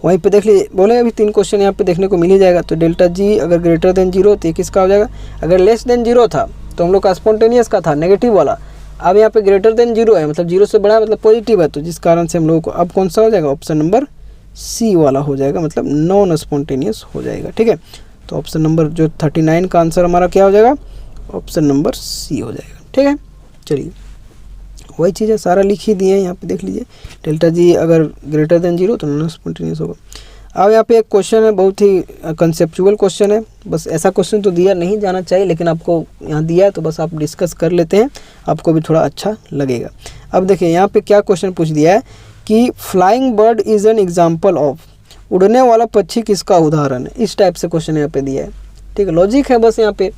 वहीं पे देख लीजिए, बोले अभी 3 क्वेश्चन यहाँ पे देखने को मिल ही जाएगा। तो डेल्टा जी अगर ग्रेटर देन 0 तो ये किसका हो जाएगा, अगर लेस देन 0 था तो हम लोग का स्पॉन्टेनियस का था नेगेटिव वाला, अब यहाँ पे ग्रेटर देन 0 है मतलब 0 से बड़ा है मतलब पॉजिटिव है। तो जिस कारण से हम लोगों को अब कौन सा हो जाएगा, ऑप्शन नंबर सी वाला हो जाएगा, मतलब नॉन स्पॉन्टेनियस हो जाएगा, ठीक है। तो ऑप्शन नंबर जो 39 का आंसर हमारा क्या हो जाएगा, ऑप्शन नंबर सी हो जाएगा, ठीक है। चलिए वही चीज़ है, सारा लिख ही दिए हैं यहाँ पे, देख लीजिए। डेल्टा जी अगर ग्रेटर देन 0 तो नॉन स्पॉन्टेनियस होगा। अब यहाँ पे एक क्वेश्चन है, बहुत ही कंसेप्चुअल क्वेश्चन है, बस ऐसा क्वेश्चन तो दिया नहीं जाना चाहिए, लेकिन आपको यहाँ दिया है तो बस आप डिस्कस कर लेते हैं, आपको भी थोड़ा अच्छा लगेगा। अब देखिए यहाँ पे क्या क्वेश्चन पूछ दिया है कि flying bird is an example of, उड़ने वाला पक्षी किसका उदाहरण है, इस टाइप से क्वेश्चन यहाँ पे दिया है। ठीक है, लॉजिक है बस यहाँ पे।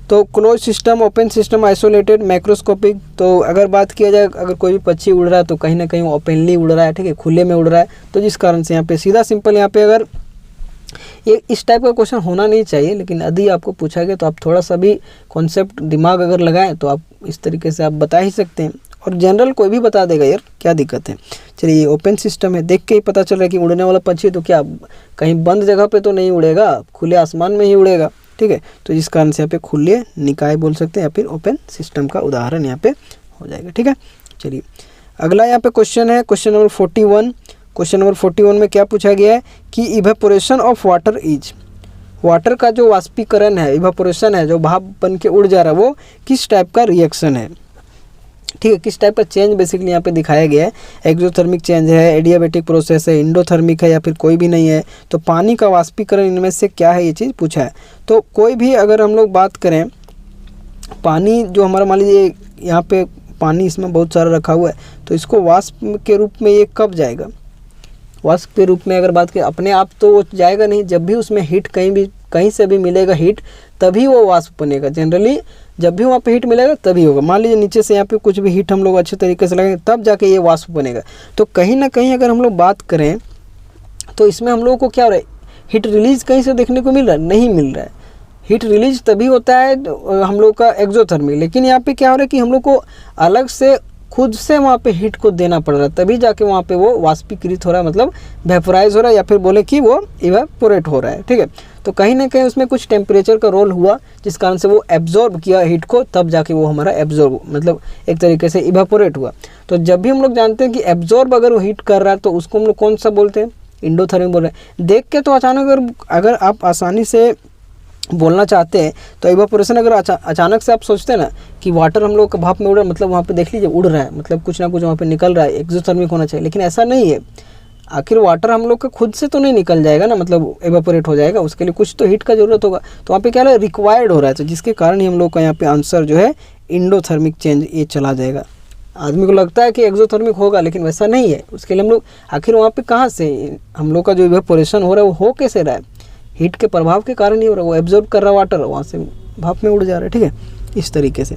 तो close system, open system, isolated, microscopic. तो अगर बात किया जाए, अगर कोई भी पक्षी उड़ रहा है तो कहीं ना कहीं ओपनली उड़ रहा है, ठीक है, खुले में उड़ रहा है, तो जिस कारण से यहाँ पे सीधा सिंपल यहाँ पे अगर ये इस टाइप का क्वेश्चन होना नहीं चाहिए, लेकिन यदि आपको पूछा गया तो आप थोड़ा सा भी कॉन्सेप्ट दिमाग अगर लगाएं तो आप इस तरीके से आप बता ही सकते हैं, और जनरल कोई भी बता देगा यार, क्या दिक्कत है। चलिए ये ओपन सिस्टम है, देख के ही पता चल रहा है कि उड़ने वाला पक्षी तो क्या कहीं बंद जगह पे तो नहीं उड़ेगा, खुले आसमान में ही उड़ेगा, ठीक है। तो जिस कारण से यहाँ पे खुले निकाय बोल सकते हैं या फिर ओपन सिस्टम का उदाहरण यहाँ पे हो जाएगा, ठीक है। चलिए अगला यहाँ पे क्वेश्चन है, क्वेश्चन नंबर 41। क्वेश्चन नंबर 41 में क्या पूछा गया है कि evaporation of water is, water का जो वाष्पीकरण है, इवेपोरेशन है, जो भाप बन के उड़ जा रहा है, वो किस टाइप का रिएक्शन है, ठीक है, किस टाइप का चेंज बेसिकली यहाँ पे दिखाया गया है। एक्सोथर्मिक चेंज है, एडियाबेटिक प्रोसेस है, इंडोथर्मिक है, या फिर कोई भी नहीं है। तो पानी का वाष्पीकरण इनमें से क्या है, ये चीज़ पूछा है। तो कोई भी अगर हम लोग बात करें, पानी जो हमारा मान लीजिए यहाँ पे पानी इसमें बहुत सारा रखा हुआ है, तो इसको वाष्प के रूप में ये कब जाएगा, वाष्प के रूप में अगर बात करें, अपने आप तो वो जाएगा नहीं, जब भी उसमें हीट कहीं से भी मिलेगा हीट, तभी वो वाष्प बनेगा। जनरली जब भी वहाँ पे हीट मिलेगा तभी होगा। मान लीजिए नीचे से यहाँ पे कुछ भी हीट हम लोग अच्छे तरीके से लगाएंगे तब जाके ये वाष्प बनेगा। तो कहीं ना कहीं अगर हम लोग बात करें तो इसमें हम लोगों को क्या हो रहा है, हीट रिलीज कहीं से देखने को मिल रहा है, नहीं मिल रहा है। हीट रिलीज तभी होता है हम लोग का एक्सोथर्मिक, लेकिन यहाँ पे क्या हो रहा है कि हम लोग को अलग से खुद से वहाँ पे हीट को देना पड़ रहा है, तभी जाके वहाँ पे वो वाष्पीकृत हो रहा है, मतलब वेपोराइज हो रहा है, या फिर बोले कि वो इवेपोरेट हो रहा है, ठीक है। तो कहीं ना कहीं उसमें कुछ टेम्परेचर का रोल हुआ, जिस कारण से वो एब्जॉर्ब किया हीट को, तब जाके वो हमारा एब्जॉर्ब मतलब एक तरीके से इवेपोरेट हुआ। तो जब भी हम लोग जानते हैं कि एब्जॉर्ब अगर वो हीट कर रहा है तो उसको हम लोग कौन सा बोलते हैं, इंडोथर्मिक बोल रहे हैं। देख के तो अचानक अगर आप आसानी से बोलना चाहते हैं तो इवेपोरेशन अगर अचानक से आप सोचते हैं ना कि वाटर हम लोग का भाप में उड़ रहा है, मतलब वहाँ पे देख लीजिए उड़ रहा है, मतलब कुछ ना कुछ वहाँ पे निकल रहा है, एक्सोथर्मिक होना चाहिए, लेकिन ऐसा नहीं है। आखिर वाटर हम लोग का खुद से तो नहीं निकल जाएगा ना, मतलब इवेपोरेट हो जाएगा, उसके लिए कुछ तो हीट का जरूरत होगा। तो वहाँ पे क्या है, रिक्वायर्ड हो रहा है, तो जिसके कारण ही हम लोग का यहाँ पे आंसर जो है इंडोथर्मिक चेंज ये चला जाएगा। आदमी को लगता है कि एक्सोथर्मिक होगा, लेकिन वैसा नहीं है। उसके लिए हम लोग आखिर वहाँ पे कहाँ से हम लोग का जो इवेपोरेशन हो रहा है वो हो कैसे रहा है, हीट के प्रभाव के कारण ही हो रहा है, वो एब्जॉर्ब कर रहा है वाटर, वहाँ से भाप में उड़ जा रहा है, ठीक है, इस तरीके से।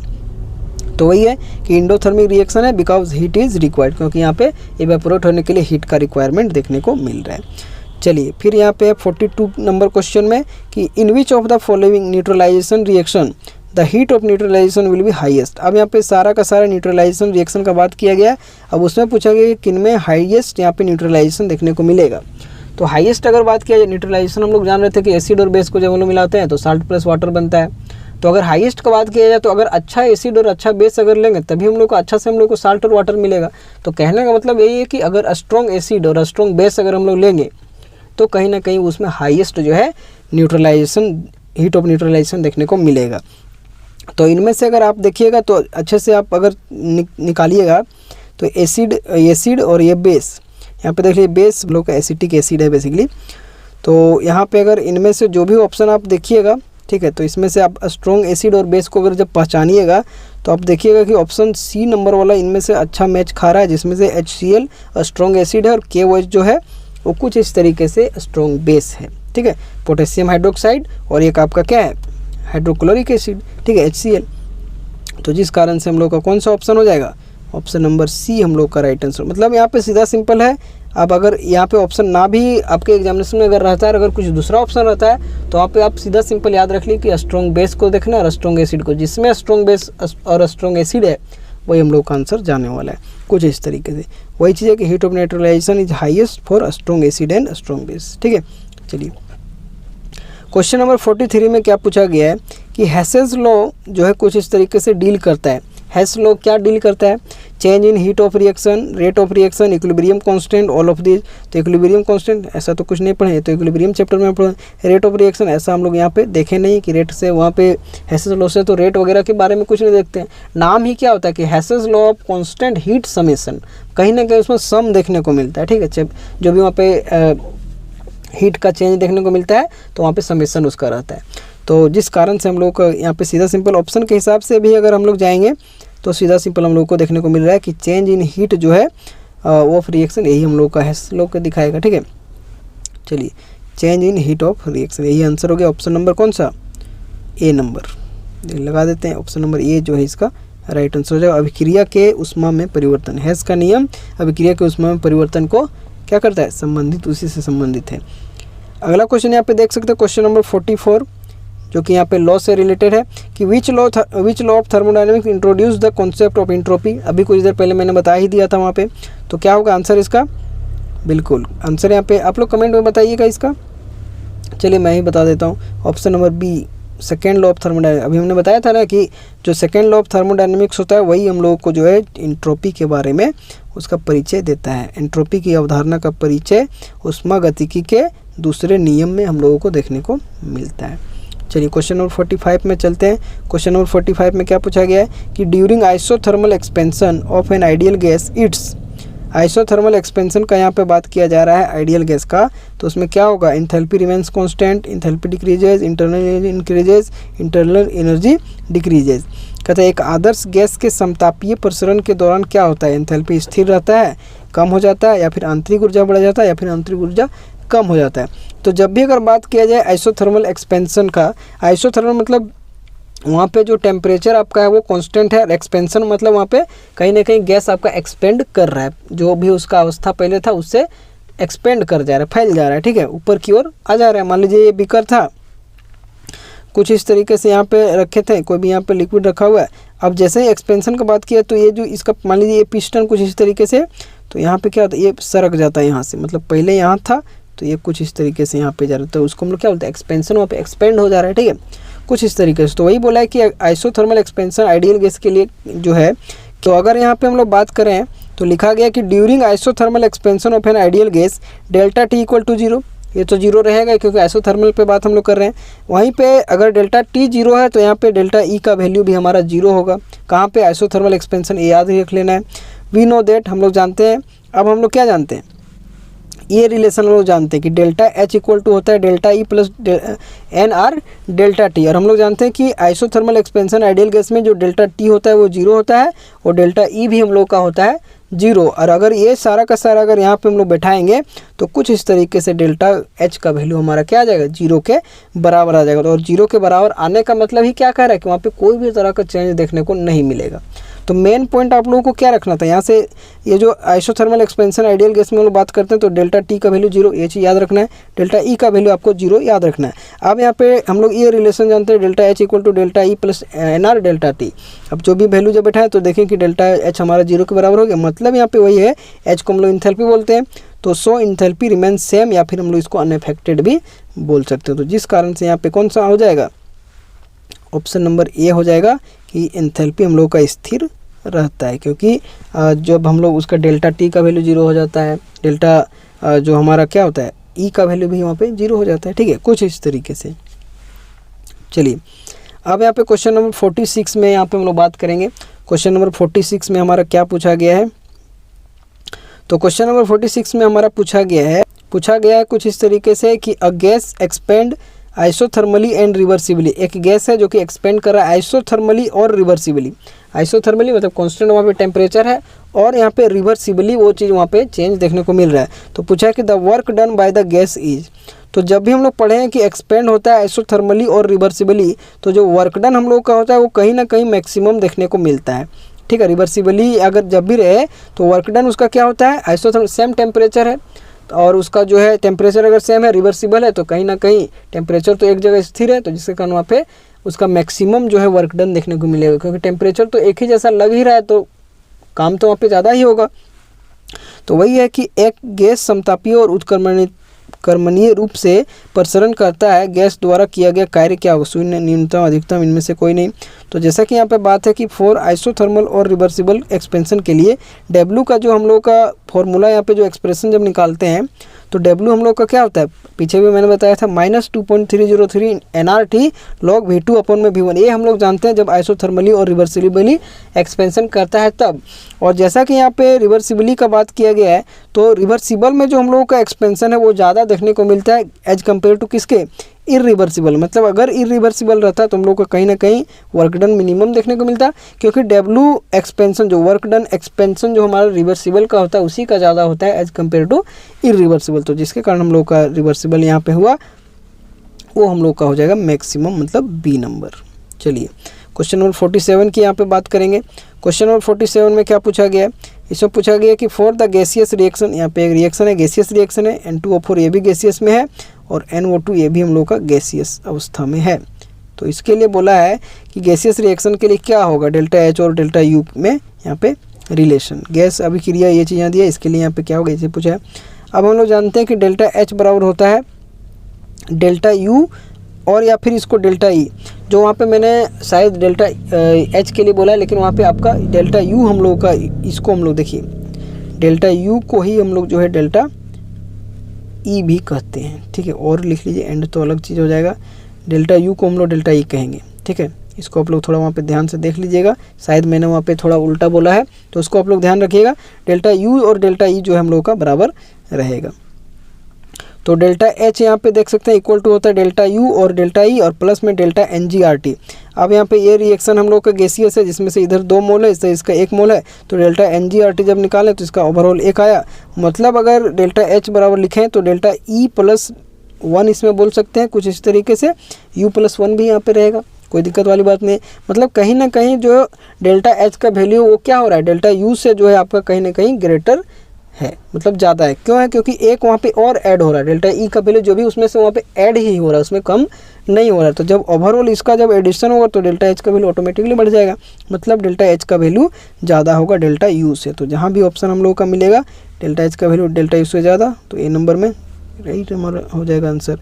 तो वही है कि इंडोथर्मिक रिएक्शन है बिकॉज हीट इज़ रिक्वायर्ड, क्योंकि यहाँ पे इवेपोरेट होने के लिए हीट का रिक्वायरमेंट देखने को मिल रहा है। चलिए फिर यहाँ पे 42 नंबर क्वेश्चन में कि in which of the following neutralisation reaction the heat of neutralisation will be highest. अब यहाँ पे सारा का सारा न्यूट्रलाइजेशन रिएक्शन का बात किया गया है। अब उसमें पूछा गया कि किन में हाईएस्ट यहाँ पे न्यूट्रलाइजेशन देखने को मिलेगा। तो हाईएस्ट अगर बात किया जाए न्यूट्रलाइजेशन, हम लोग जान रहे थे कि एसिड और बेस को जब हम लोग मिलाते हैं तो साल्ट प्लस वाटर बनता है। तो अगर हाईएस्ट का बात किया जाए तो अगर अच्छा एसिड और अच्छा बेस अगर लेंगे तभी हम लोग को अच्छा से हम लोग को साल्ट और वाटर मिलेगा। तो कहने का मतलब यही है कि अगर स्ट्रॉन्ग एसिड और स्ट्रॉन्ग बेस अगर हम लोग लेंगे तो कहीं ना कहीं उसमें हाईएस्ट जो है न्यूट्रलाइजेशन, हीट ऑफ न्यूट्रलाइजेशन देखने को मिलेगा। तो इनमें से अगर आप देखिएगा तो अच्छे से आप अगर निकालिएगा तो एसिड और ये बेस, यहाँ पे देख लीजिए बेस लोग का एसिटिक एसिड है बेसिकली। तो यहाँ पे अगर इनमें से जो भी ऑप्शन आप देखिएगा, ठीक है, तो इसमें से आप स्ट्रॉन्ग एसिड और बेस को अगर जब पहचानिएगा तो आप देखिएगा कि ऑप्शन सी नंबर वाला इनमें से अच्छा मैच खा रहा है, जिसमें से HCl स्ट्रॉन्ग एसिड है और KOH जो है वो कुछ इस तरीके से स्ट्रॉन्ग बेस है, ठीक है, पोटेशियम हाइड्रोक्साइड और एक आपका क्या है हाइड्रोक्लोरिक एसिड, ठीक है, HCl। तो जिस कारण से हम लोग का कौन सा ऑप्शन हो जाएगा, ऑप्शन नंबर सी हम लोग का राइट आंसर। मतलब यहाँ पे सीधा सिंपल है। अब अगर यहाँ पे ऑप्शन ना भी आपके एग्जामिनेशन में अगर रहता है, अगर कुछ दूसरा ऑप्शन रहता है तो आप सीधा सिंपल याद रख ली कि स्ट्रॉन्ग बेस को देखना और स्ट्रॉन्ग एसिड को, जिसमें स्ट्रॉन्ग बेस और स्ट्रॉन्ग एसिड है वही हम लोग का आंसर जाने वाला है, कुछ इस तरीके से। वही चीज़ है कि heat of neutralisation is highest for strong acid and strong base, ठीक है। चलिए क्वेश्चन नंबर 43 में क्या पूछा गया है कि हेसेस लॉ जो है कुछ इस तरीके से डील करता है। हेस लॉ क्या डील करता है, change in heat of reaction, rate of reaction, equilibrium constant, all of this. तो इक्विलिब्रियम कांस्टेंट ऐसा तो कुछ नहीं पढ़े, तो इक्विलिब्रियम चैप्टर में पढ़े। रेट ऑफ रिएक्शन ऐसा हम लोग यहाँ पे देखे नहीं कि रेट से वहाँ पे हेसेस लॉ से तो रेट वगैरह के बारे में कुछ नहीं देखते हैं। नाम ही क्या होता है कि Hess's law of constant heat summation, कहीं ना कहीं उसमें सम देखने को मिलता है, ठीक है। जो भी वहाँ पे हीट का चेंज देखने को मिलता है तो वहाँ पे समेशन उसका रहता है। तो जिस कारण से हम लोग को यहाँ पे सीधा सिंपल ऑप्शन के हिसाब से भी अगर हम लोग जाएंगे तो सीधा सिंपल हम लोग को देखने को मिल रहा है कि चेंज इन हीट जो है ऑफ रिएक्शन, यही हम लोग का हेस लॉ को दिखाएगा, ठीक है। चलिए, change in heat of reaction, यही आंसर हो गया। ऑप्शन नंबर कौन सा, ए नंबर लगा देते हैं। ऑप्शन नंबर ए जो है इसका राइट आंसर हो जाएगा। अभिक्रिया के ऊष्मा में परिवर्तन, हेस का नियम अभिक्रिया के ऊष्मा में परिवर्तन को क्या करता है, संबंधित, उसी से संबंधित है। अगला क्वेश्चन यहाँ पे देख सकते हैं, क्वेश्चन नंबर 44, जो कि यहाँ पे लॉ से रिलेटेड है कि which law of thermodynamics introduce the concept of entropy. अभी कुछ देर पहले मैंने बता ही दिया था वहाँ पे, तो क्या होगा आंसर इसका, बिल्कुल आंसर यहाँ पे आप लोग कमेंट में बताइएगा इसका। चलिए मैं ही बता देता हूँ, option number B, second law of thermodynamics. अभी हमने बताया था ना कि जो सेकेंड लॉ ऑफ थर्मोडायनेमिक्स होता है वही हम लोगों को जो है एंट्रोपी के बारे में उसका परिचय देता है। एंट्रोपी की अवधारणा का परिचय ऊष्मागतिकी के दूसरे नियम में हम लोगों को देखने को मिलता है। चलिए क्वेश्चन नंबर 45 में चलते हैं। क्वेश्चन नंबर 45 में क्या पूछा गया है कि during isothermal expansion of an ideal gas it's, isothermal expansion का यहाँ पे बात किया जा रहा है आइडियल गैस का, तो उसमें क्या होगा, enthalpy remains constant, enthalpy decreases, internal energy increases, internal energy decreases. कहते हैं एक आदर्श गैस के समतापीय प्रसरण के दौरान क्या होता है, इंथैल्पी स्थिर रहता है, कम हो जाता है, या फिर आंतरिक ऊर्जा बढ़ जाता है, या फिर आंतरिक ऊर्जा कम हो जाता है। तो जब भी अगर बात किया जाए आइसोथर्मल एक्सपेंशन का, आइसोथर्मल मतलब वहाँ पे जो टेम्परेचर आपका है वो कांस्टेंट है, और एक्सपेंशन मतलब वहाँ पे कहीं ना कहीं गैस आपका एक्सपेंड कर रहा है, जो भी उसका अवस्था पहले था उससे एक्सपेंड कर जा रहा है, फैल जा रहा है, ठीक है, ऊपर की ओर आ जा रहा है। मान लीजिए ये बीकर था, कुछ इस तरीके से यहाँ पे रखे थे, कोई भी यहाँ पे लिक्विड रखा हुआ है। अब जैसे ही एक्सपेंशन का बात किया तो ये जो इसका मान लीजिए ये पिस्टन कुछ इस तरीके से, तो यहाँ पे क्या होता है, ये सरक जाता है यहाँ से, मतलब पहले यहाँ था तो ये कुछ इस तरीके से यहाँ पे जा रहा है, तो उसको हम लोग क्या बोलते हैं, एक्सपेंशन, वहाँ पे एक्सपेंड हो जा रहा है, ठीक है, कुछ इस तरीके से। तो वही बोला है कि आइसोथर्मल एक्सपेंशन आइडियल गैस के लिए जो है, तो अगर यहाँ पे हम लोग बात करें तो लिखा गया कि during isothermal expansion of an ideal gas delta T equal to 0, ये तो 0 रहेगा क्योंकि आइसोथर्मल पे बात हम लोग कर रहे हैं। वहीं पे अगर डेल्टा टी 0 है तो यहाँ पे डेल्टा ई का वैल्यू भी हमारा 0 होगा। कहाँ पे, आइसोथर्मल एक्सपेंशन, ये याद रख लेना है। वी नो दैट, हम लोग जानते हैं। अब हम लोग क्या जानते हैं, ये रिलेशन हम लोग जानते हैं कि डेल्टा एच इक्वल टू होता है delta E plus n R delta T, और हम लोग जानते हैं कि आइसोथर्मल एक्सपेंशन आइडियल गैस में जो डेल्टा टी होता है वो 0 होता है, और डेल्टा ई भी हम लोग का होता है 0। और अगर ये सारा का सारा अगर यहाँ पे हम लोग बैठाएंगे तो कुछ इस तरीके से डेल्टा एच का वैल्यू हमारा क्या आ जाएगा, 0 के बराबर आ जाएगा। और 0 के बराबर आने का मतलब ही क्या कह रहा है कि वहाँ पे कोई भी तरह का चेंज देखने को नहीं मिलेगा। तो मेन पॉइंट आप लोगों को क्या रखना था यहाँ से, ये जो आइसोथर्मल एक्सपेंशन आइडियल गैस में हम लोग बात करते हैं तो डेल्टा टी का वैल्यू 0, ये चीज़ याद रखना है, डेल्टा ई का वैल्यू आपको 0 याद रखना है। अब यहाँ पे हम लोग ये रिलेशन जानते हैं, delta H equal to delta E plus n R delta T. अब जो भी वैल्यू जब बैठा है तो देखें कि डेल्टा एच हमारा 0 के बराबर हो गया, मतलब यहाँ पे वही है, एच को हम लोग इंथैल्पी बोलते हैं, तो सो इंथैल्पी रिमेन सेम, या फिर हम लोग इसको अनअफेक्टेड भी बोल सकते हो। तो जिस कारण से यहाँ पे कौन सा हो जाएगा, ऑप्शन नंबर ए हो जाएगा कि एंथैल्पी हम लोग का स्थिर रहता है, क्योंकि जब हम लोग उसका डेल्टा टी का वैल्यू 0 हो जाता है, डेल्टा जो हमारा क्या होता है ई का वैल्यू भी वहाँ पे 0 हो जाता है, ठीक है, कुछ इस तरीके से। चलिए अब यहाँ पे क्वेश्चन नंबर 46 में यहाँ पे हम लोग बात करेंगे। क्वेश्चन नंबर 46 में हमारा क्या पूछा गया है, तो क्वेश्चन नंबर 46 में हमारा पूछा गया है कुछ इस तरीके से कि a gas expand isothermally and reversibly. एक गैस है जो कि एक्सपेंड कर रहा है आइसोथर्मली और रिवर्सिबली। आइसोथर्मली मतलब कांस्टेंट वहाँ पे टेम्परेचर है, और यहाँ पे रिवर्सिबली वो चीज़ वहाँ पे चेंज देखने को मिल रहा है। तो पूछा है कि the work done by the gas is, तो जब भी हम लोग पढ़े हैं कि एक्सपेंड होता है आइसोथर्मली और रिवर्सिबली, तो जो वर्क डन हम लोग का होता है वो कहीं ना कहीं मैक्सिमम देखने को मिलता है, ठीक है। रिवर्सिबली अगर जब भी रहे तो वर्क डन उसका क्या होता है, आइसोथर्मल सेम टेम्परेचर है और उसका जो है टेम्परेचर अगर सेम है, रिवर्सिबल है, तो कहीं ना कहीं टेम्परेचर तो एक जगह स्थिर है, तो जिसके कारण वहाँ पे उसका मैक्सिमम जो है वर्क डन देखने को मिलेगा, क्योंकि टेम्परेचर तो एक ही जैसा लग ही रहा है, तो काम तो वहाँ पे ज़्यादा ही होगा। तो वही है कि एक गैस समतापीय और कर्मणीय रूप से प्रसारण करता है, गैस द्वारा किया गया कार्य क्या होगा? शून्य, न्यूनतम, अधिकतम, इनमें से कोई नहीं। तो जैसा कि यहाँ पे बात है कि फॉर आइसोथर्मल और रिवर्सिबल एक्सपेंशन के लिए W का जो हम लोग का फॉर्मूला यहाँ पे जो एक्सप्रेशन जब निकालते हैं तो W हम लोग का क्या होता है, पीछे भी मैंने बताया था -2.303 nRT log V2 अपॉन में V1। ये हम लोग जानते हैं जब आइसोथर्मली और रिवर्सिबली एक्सपेंशन करता है तब। और जैसा कि यहाँ पे रिवर्सिबली का बात किया गया है तो रिवर्सिबल में जो हम लोगों का एक्सपेंशन है वो ज़्यादा देखने को मिलता है एज कम्पेयर टू किसके, इरिवर्सिबल। मतलब अगर इरिवर्सिबल रहता तो हम लोग को कहीं ना कहीं वर्क डन मिनिमम देखने को मिलता, क्योंकि W एक्सपेंशन जो वर्क डन एक्सपेंशन जो हमारा रिवर्सिबल का होता है उसी का ज़्यादा होता है एज कम्पेयर टू इरिवर्सिबल। तो जिसके कारण हम लोग का रिवर्सिबल यहाँ पे हुआ वो हम लोग का हो जाएगा मैक्सिमम, मतलब B नंबर। चलिए क्वेश्चन नंबर 47 की यहाँ पे बात करेंगे। क्वेश्चन नंबर 47 में क्या पूछा गया है, इसमें पूछा गया कि फॉर द गैसियस रिएक्शन, यहाँ पे एक रिएक्शन है, गैसियस रिएक्शन है, N2O4 ये भी गैसियस में है और NO2 ये भी हम लोग का गैसियस अवस्था में है। तो इसके लिए बोला है कि गैसियस रिएक्शन के लिए क्या होगा, डेल्टा H और डेल्टा U में यहाँ पे रिलेशन, गैस अभिक्रिया ये चीज़ यहाँ दिया, इसके लिए यहाँ पे क्या होगा इसे पूछा है। अब हम लोग जानते हैं कि डेल्टा H बराबर होता है डेल्टा U और या फिर इसको डेल्टा E, जो वहाँ पे मैंने शायद डेल्टा H के लिए बोला है लेकिन वहाँ पे आपका डेल्टा U हम लोग का, इसको हम लोग देखिए डेल्टा U को ही हम लोग जो है डेल्टा E भी कहते हैं, ठीक है। और लिख लीजिए, एंड तो अलग चीज़ हो जाएगा, डेल्टा U को हम लोग डेल्टा E कहेंगे, ठीक है। इसको आप लोग थोड़ा वहाँ पे ध्यान से देख लीजिएगा, शायद मैंने वहाँ पे थोड़ा उल्टा बोला है तो उसको आप लोग ध्यान रखिएगा। डेल्टा U और डेल्टा E जो है हम लोग का बराबर रहेगा। तो डेल्टा H यहाँ पे देख सकते हैं इक्वल टू होता है डेल्टा U और डेल्टा E और प्लस में डेल्टा NgRT। अब यहाँ पे ये रिएक्शन हम लोग का गैसियस है जिसमें से इधर 2 मोल है, इससे इसका 1 मोल है, तो डेल्टा NgRT जब निकालें तो इसका ओवरऑल 1 आया। मतलब अगर डेल्टा H बराबर लिखें तो डेल्टा E प्लस 1 इसमें बोल सकते हैं कुछ इस तरीके से, U प्लस 1 भी यहाँ पे रहेगा, कोई दिक्कत वाली बात नहीं। मतलब कहीं ना कहीं जो डेल्टा H का वैल्यू वो क्या हो रहा है, डेल्टा U से जो है आपका कहीं ना कहीं ग्रेटर है, मतलब ज़्यादा है। क्यों है, क्योंकि एक वहाँ पे और ऐड हो रहा है, डेल्टा E का वैल्यू जो भी उसमें से वहाँ पे ऐड ही हो रहा है, उसमें कम नहीं हो रहा है। तो जब ओवरऑल इसका जब एडिशन होगा तो डेल्टा H का वैल्यू ऑटोमेटिकली बढ़ जाएगा, मतलब डेल्टा H का वैल्यू ज़्यादा होगा डेल्टा U से। तो जहाँ भी ऑप्शन हम लोगों का मिलेगा डेल्टा H का वैल्यू डेल्टा U से ज़्यादा, तो ए नंबर में राइट हमारा हो जाएगा आंसर।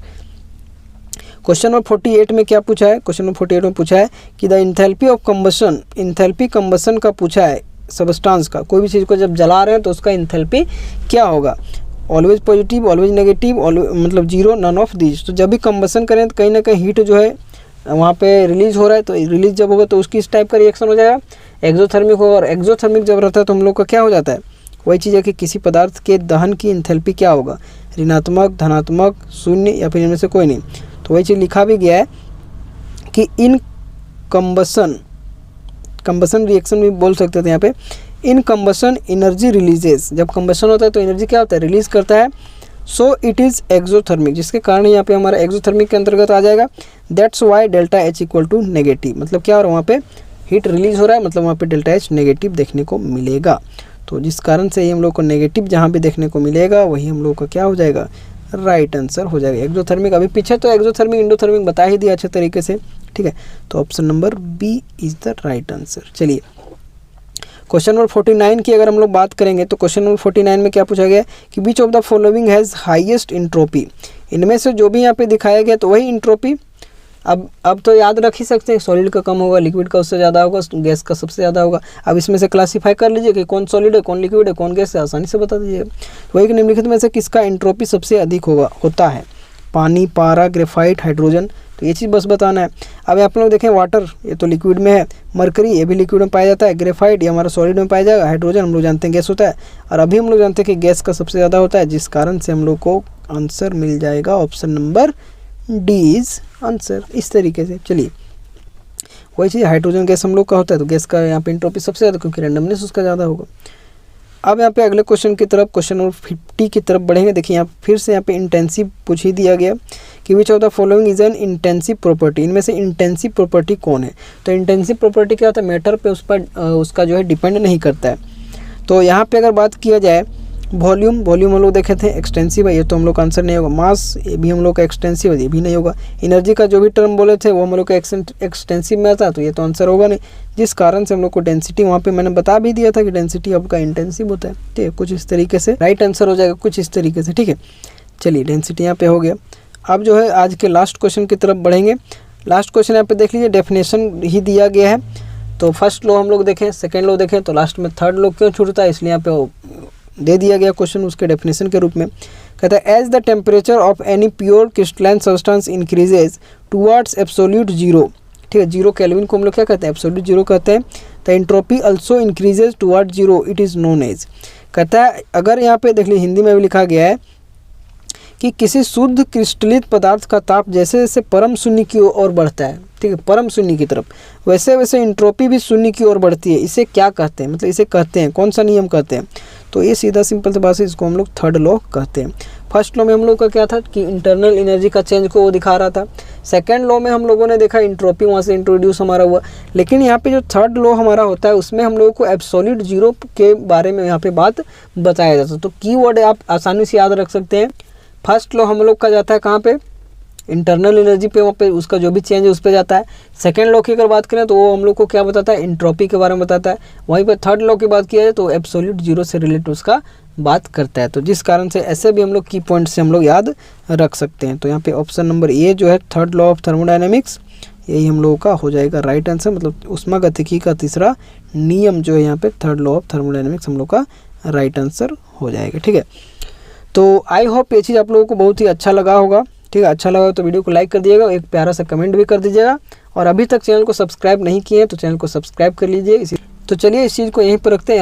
क्वेश्चन नंबर 48 में क्या पूछा है, क्वेश्चन नंबर 48 में पूछा है कि the enthalpy of combustion, enthalpy combustion का पूछा है सबस्टांस का, कोई भी चीज़ को जब जला रहे हैं तो उसका इंथैल्पी क्या होगा, ऑलवेज पॉजिटिव, ऑलवेज नेगेटिव, मतलब जीरो, नन ऑफ दीज। तो जब भी कंबशन करें तो कहीं ना कहीं हीट जो है वहाँ पे रिलीज हो रहा है, तो रिलीज जब होगा तो उसकी इस टाइप का रिएक्शन हो जाएगा, एक्सोथर्मिक होगा। और एक्सोथर्मिक जब रहता है तो हम लोग का क्या हो जाता है, वही चीज़ है कि किसी पदार्थ के दहन की इंथैल्पी क्या होगा, ऋणात्मक, धनात्मक, शून्य या फिर इनमें से कोई नहीं। तो वही चीज़ लिखा भी गया है कि इन कंबसन रिएक्शन भी बोल सकते थे यहाँ पे, इन कंबसन एनर्जी रिलीजेस, जब कंबसन होता है तो एनर्जी क्या होता है, रिलीज करता है। सो इट इज़ एक्सोथर्मिक, जिसके कारण यहाँ पे हमारा एक्सोथर्मिक के अंतर्गत आ जाएगा। That's why delta H equal to negative, मतलब क्या हो रहा है वहाँ पे हीट रिलीज हो रहा है, मतलब वहाँ पे डेल्टा H नेगेटिव देखने को मिलेगा। तो जिस कारण से हम लोग को नेगेटिव जहाँ भी देखने को मिलेगा वही हम लोग का क्या हो जाएगा, राइट आंसर हो जाएगा। एक्सोथर्मिक अभी पीछे तो एक्सोथर्मिक इंडोथर्मिक बता ही दिया अच्छे तरीके से, ठीक है। तो option number B is the right answer. चलिए क्वेश्चन नंबर 49 की अगर हम लोग बात करेंगे तो क्वेश्चन नंबर 49 में क्या पूछा गया कि विच of the following has highest entropy, इनमें से जो भी यहाँ पे दिखाया गया तो वही इंट्रोपी। अब तो याद रख ही सकते हैं, सॉलिड का कम होगा, लिक्विड का उससे ज़्यादा होगा, गैस का सबसे ज़्यादा होगा। अब इसमें से क्लासीफाई कर लीजिए कि कौन सॉलिड है, कौन लिक्विड है, कौन गैस है, आसानी से बता दीजिएगा। वही कि निम्नलिखित में से किसका इंट्रोपी सबसे अधिक होता है, पानी, पारा, ग्रेफाइट, हाइड्रोजन। तो ये चीज़ बस बताना है। अब आप लोग देखें वाटर ये तो लिक्विड में है, मरकरी ये भी लिक्विड में पाया जाता है, ग्रेफाइट ये हमारा सॉलिड में पाया जाएगा, हाइड्रोजन हम लोग जानते हैं गैस होता है, और अभी हम लोग जानते हैं कि गैस का सबसे ज़्यादा होता है, जिस कारण से हम लोग को आंसर मिल जाएगा option number D is answer. इस तरीके से चलिए वही चीज़ हाइड्रोजन गैस हम लोग का होता है तो गैस का यहाँ पे एंट्रोपी सबसे ज़्यादा, क्योंकि रैंडमनेस उसका ज़्यादा होगा। अब यहाँ पे अगले क्वेश्चन की तरफ, क्वेश्चन नंबर 50 की तरफ बढ़ेंगे। देखिए यहाँ फिर से यहाँ पे इंटेंसिव पूछ ही दिया गया कि विच of the following is an intensive property, इनमें से इंटेंसिव प्रॉपर्टी कौन है। तो इंटेंसिव प्रॉपर्टी क्या होता है, मैटर पे उस पर उसका जो है डिपेंड नहीं करता है। तो यहाँ पे अगर बात किया जाए वॉल्यूम हम लोग देखे थे एक्सटेंसिव है, ये तो हम लोग का आंसर नहीं होगा। मास ये भी हम लोग का एक्सटेंसिव है, ये भी नहीं होगा। एनर्जी का जो भी टर्म बोले थे वो हम लोग का एक्सटेंसिव में आता, तो ये तो आंसर होगा नहीं। जिस कारण से हम लोग को डेंसिटी वहाँ पे मैंने बता भी दिया था कि डेंसिटी आपका इंटेंसिव होता है, ठीक है। कुछ इस तरीके से राइट आंसर हो जाएगा, कुछ इस तरीके से, ठीक है। चलिए डेंसिटी यहाँ पे हो गया। अब जो है आज के लास्ट क्वेश्चन की तरफ बढ़ेंगे। लास्ट क्वेश्चन यहाँ पे देख लीजिए, डेफिनेशन ही दिया गया है। तो फर्स्ट लॉ हम लोग देखें, सेकेंड लॉ देखें, तो लास्ट में थर्ड लॉ क्यों छूटता है, इसलिए यहाँ पे दे दिया गया क्वेश्चन उसके डेफिनेशन के रूप में। कहता है as the temperature of any pure crystalline substance increases towards absolute zero, ठीक है, 0 केल्विन को हम लोग क्या कहते हैं, एब्सोल्यूट जीरो कहते हैं। The entropy also increases toward zero, it is known as. कहता है अगर यहाँ पे देख लीजिए हिंदी में भी लिखा गया है कि किसी शुद्ध क्रिस्टलित पदार्थ का ताप जैसे जैसे परम शून्य की ओर बढ़ता है, ठीक है, परम शून्य की तरफ, वैसे वैसे एंट्रोपी भी शून्य की ओर बढ़ती है। इसे क्या कहते हैं, मतलब इसे कहते हैं, कौन सा नियम कहते हैं, तो ये सीधा सिंपल सी बात है, इसको हम लोग थर्ड लॉ कहते हैं। फर्स्ट लॉ में हम लोग का क्या था कि इंटरनल एनर्जी का चेंज को वो दिखा रहा था। सेकंड लॉ में हम लोगों ने देखा एंट्रोपी वहाँ से इंट्रोड्यूस हमारा हुआ। लेकिन यहाँ पे जो थर्ड लॉ हमारा होता है उसमें हम लोगों को एब्सोल्यूट जीरो के बारे में यहाँ पे बात बताया जाता है। तो कीवर्ड आप आसानी से याद रख सकते हैं। फर्स्ट लॉ हम लोग का जाता है कहाँ पे, इंटरनल एनर्जी पे, वहाँ पे उसका जो भी चेंज है उस पर जाता है। सेकेंड लॉ की अगर बात करें तो वो हम लोग को क्या बताता है, एंट्रोपी के बारे में बताता है। वहीं पे थर्ड लॉ की बात किया जाए तो एब्सोल्यूट जीरो से रिलेटेड उसका बात करता है। तो जिस कारण से ऐसे भी हम लोग की पॉइंट से हम लोग याद रख सकते हैं। तो यहाँ पे ऑप्शन नंबर ए जो है थर्ड लॉ ऑफ थर्मोडायनेमिक्स, यही हम लोगों का हो जाएगा राइट आंसर। मतलब ऊष्मागतिकी का तीसरा नियम जो है यहाँ पे थर्ड लॉ ऑफ थर्मोडायनेमिक्स हम लोग का राइट आंसर हो जाएगा, ठीक है। तो आई होप ये चीज़ आप लोगों को बहुत ही अच्छा लगा होगा, ठीक है। अच्छा लगा तो वीडियो को लाइक कर दिएगा, एक प्यारा सा कमेंट भी कर दीजिएगा, और अभी तक चैनल को सब्सक्राइब नहीं किए हैं तो चैनल को सब्सक्राइब कर लीजिए। तो चलिए इस चीज़ को यहीं पर रखते हैं।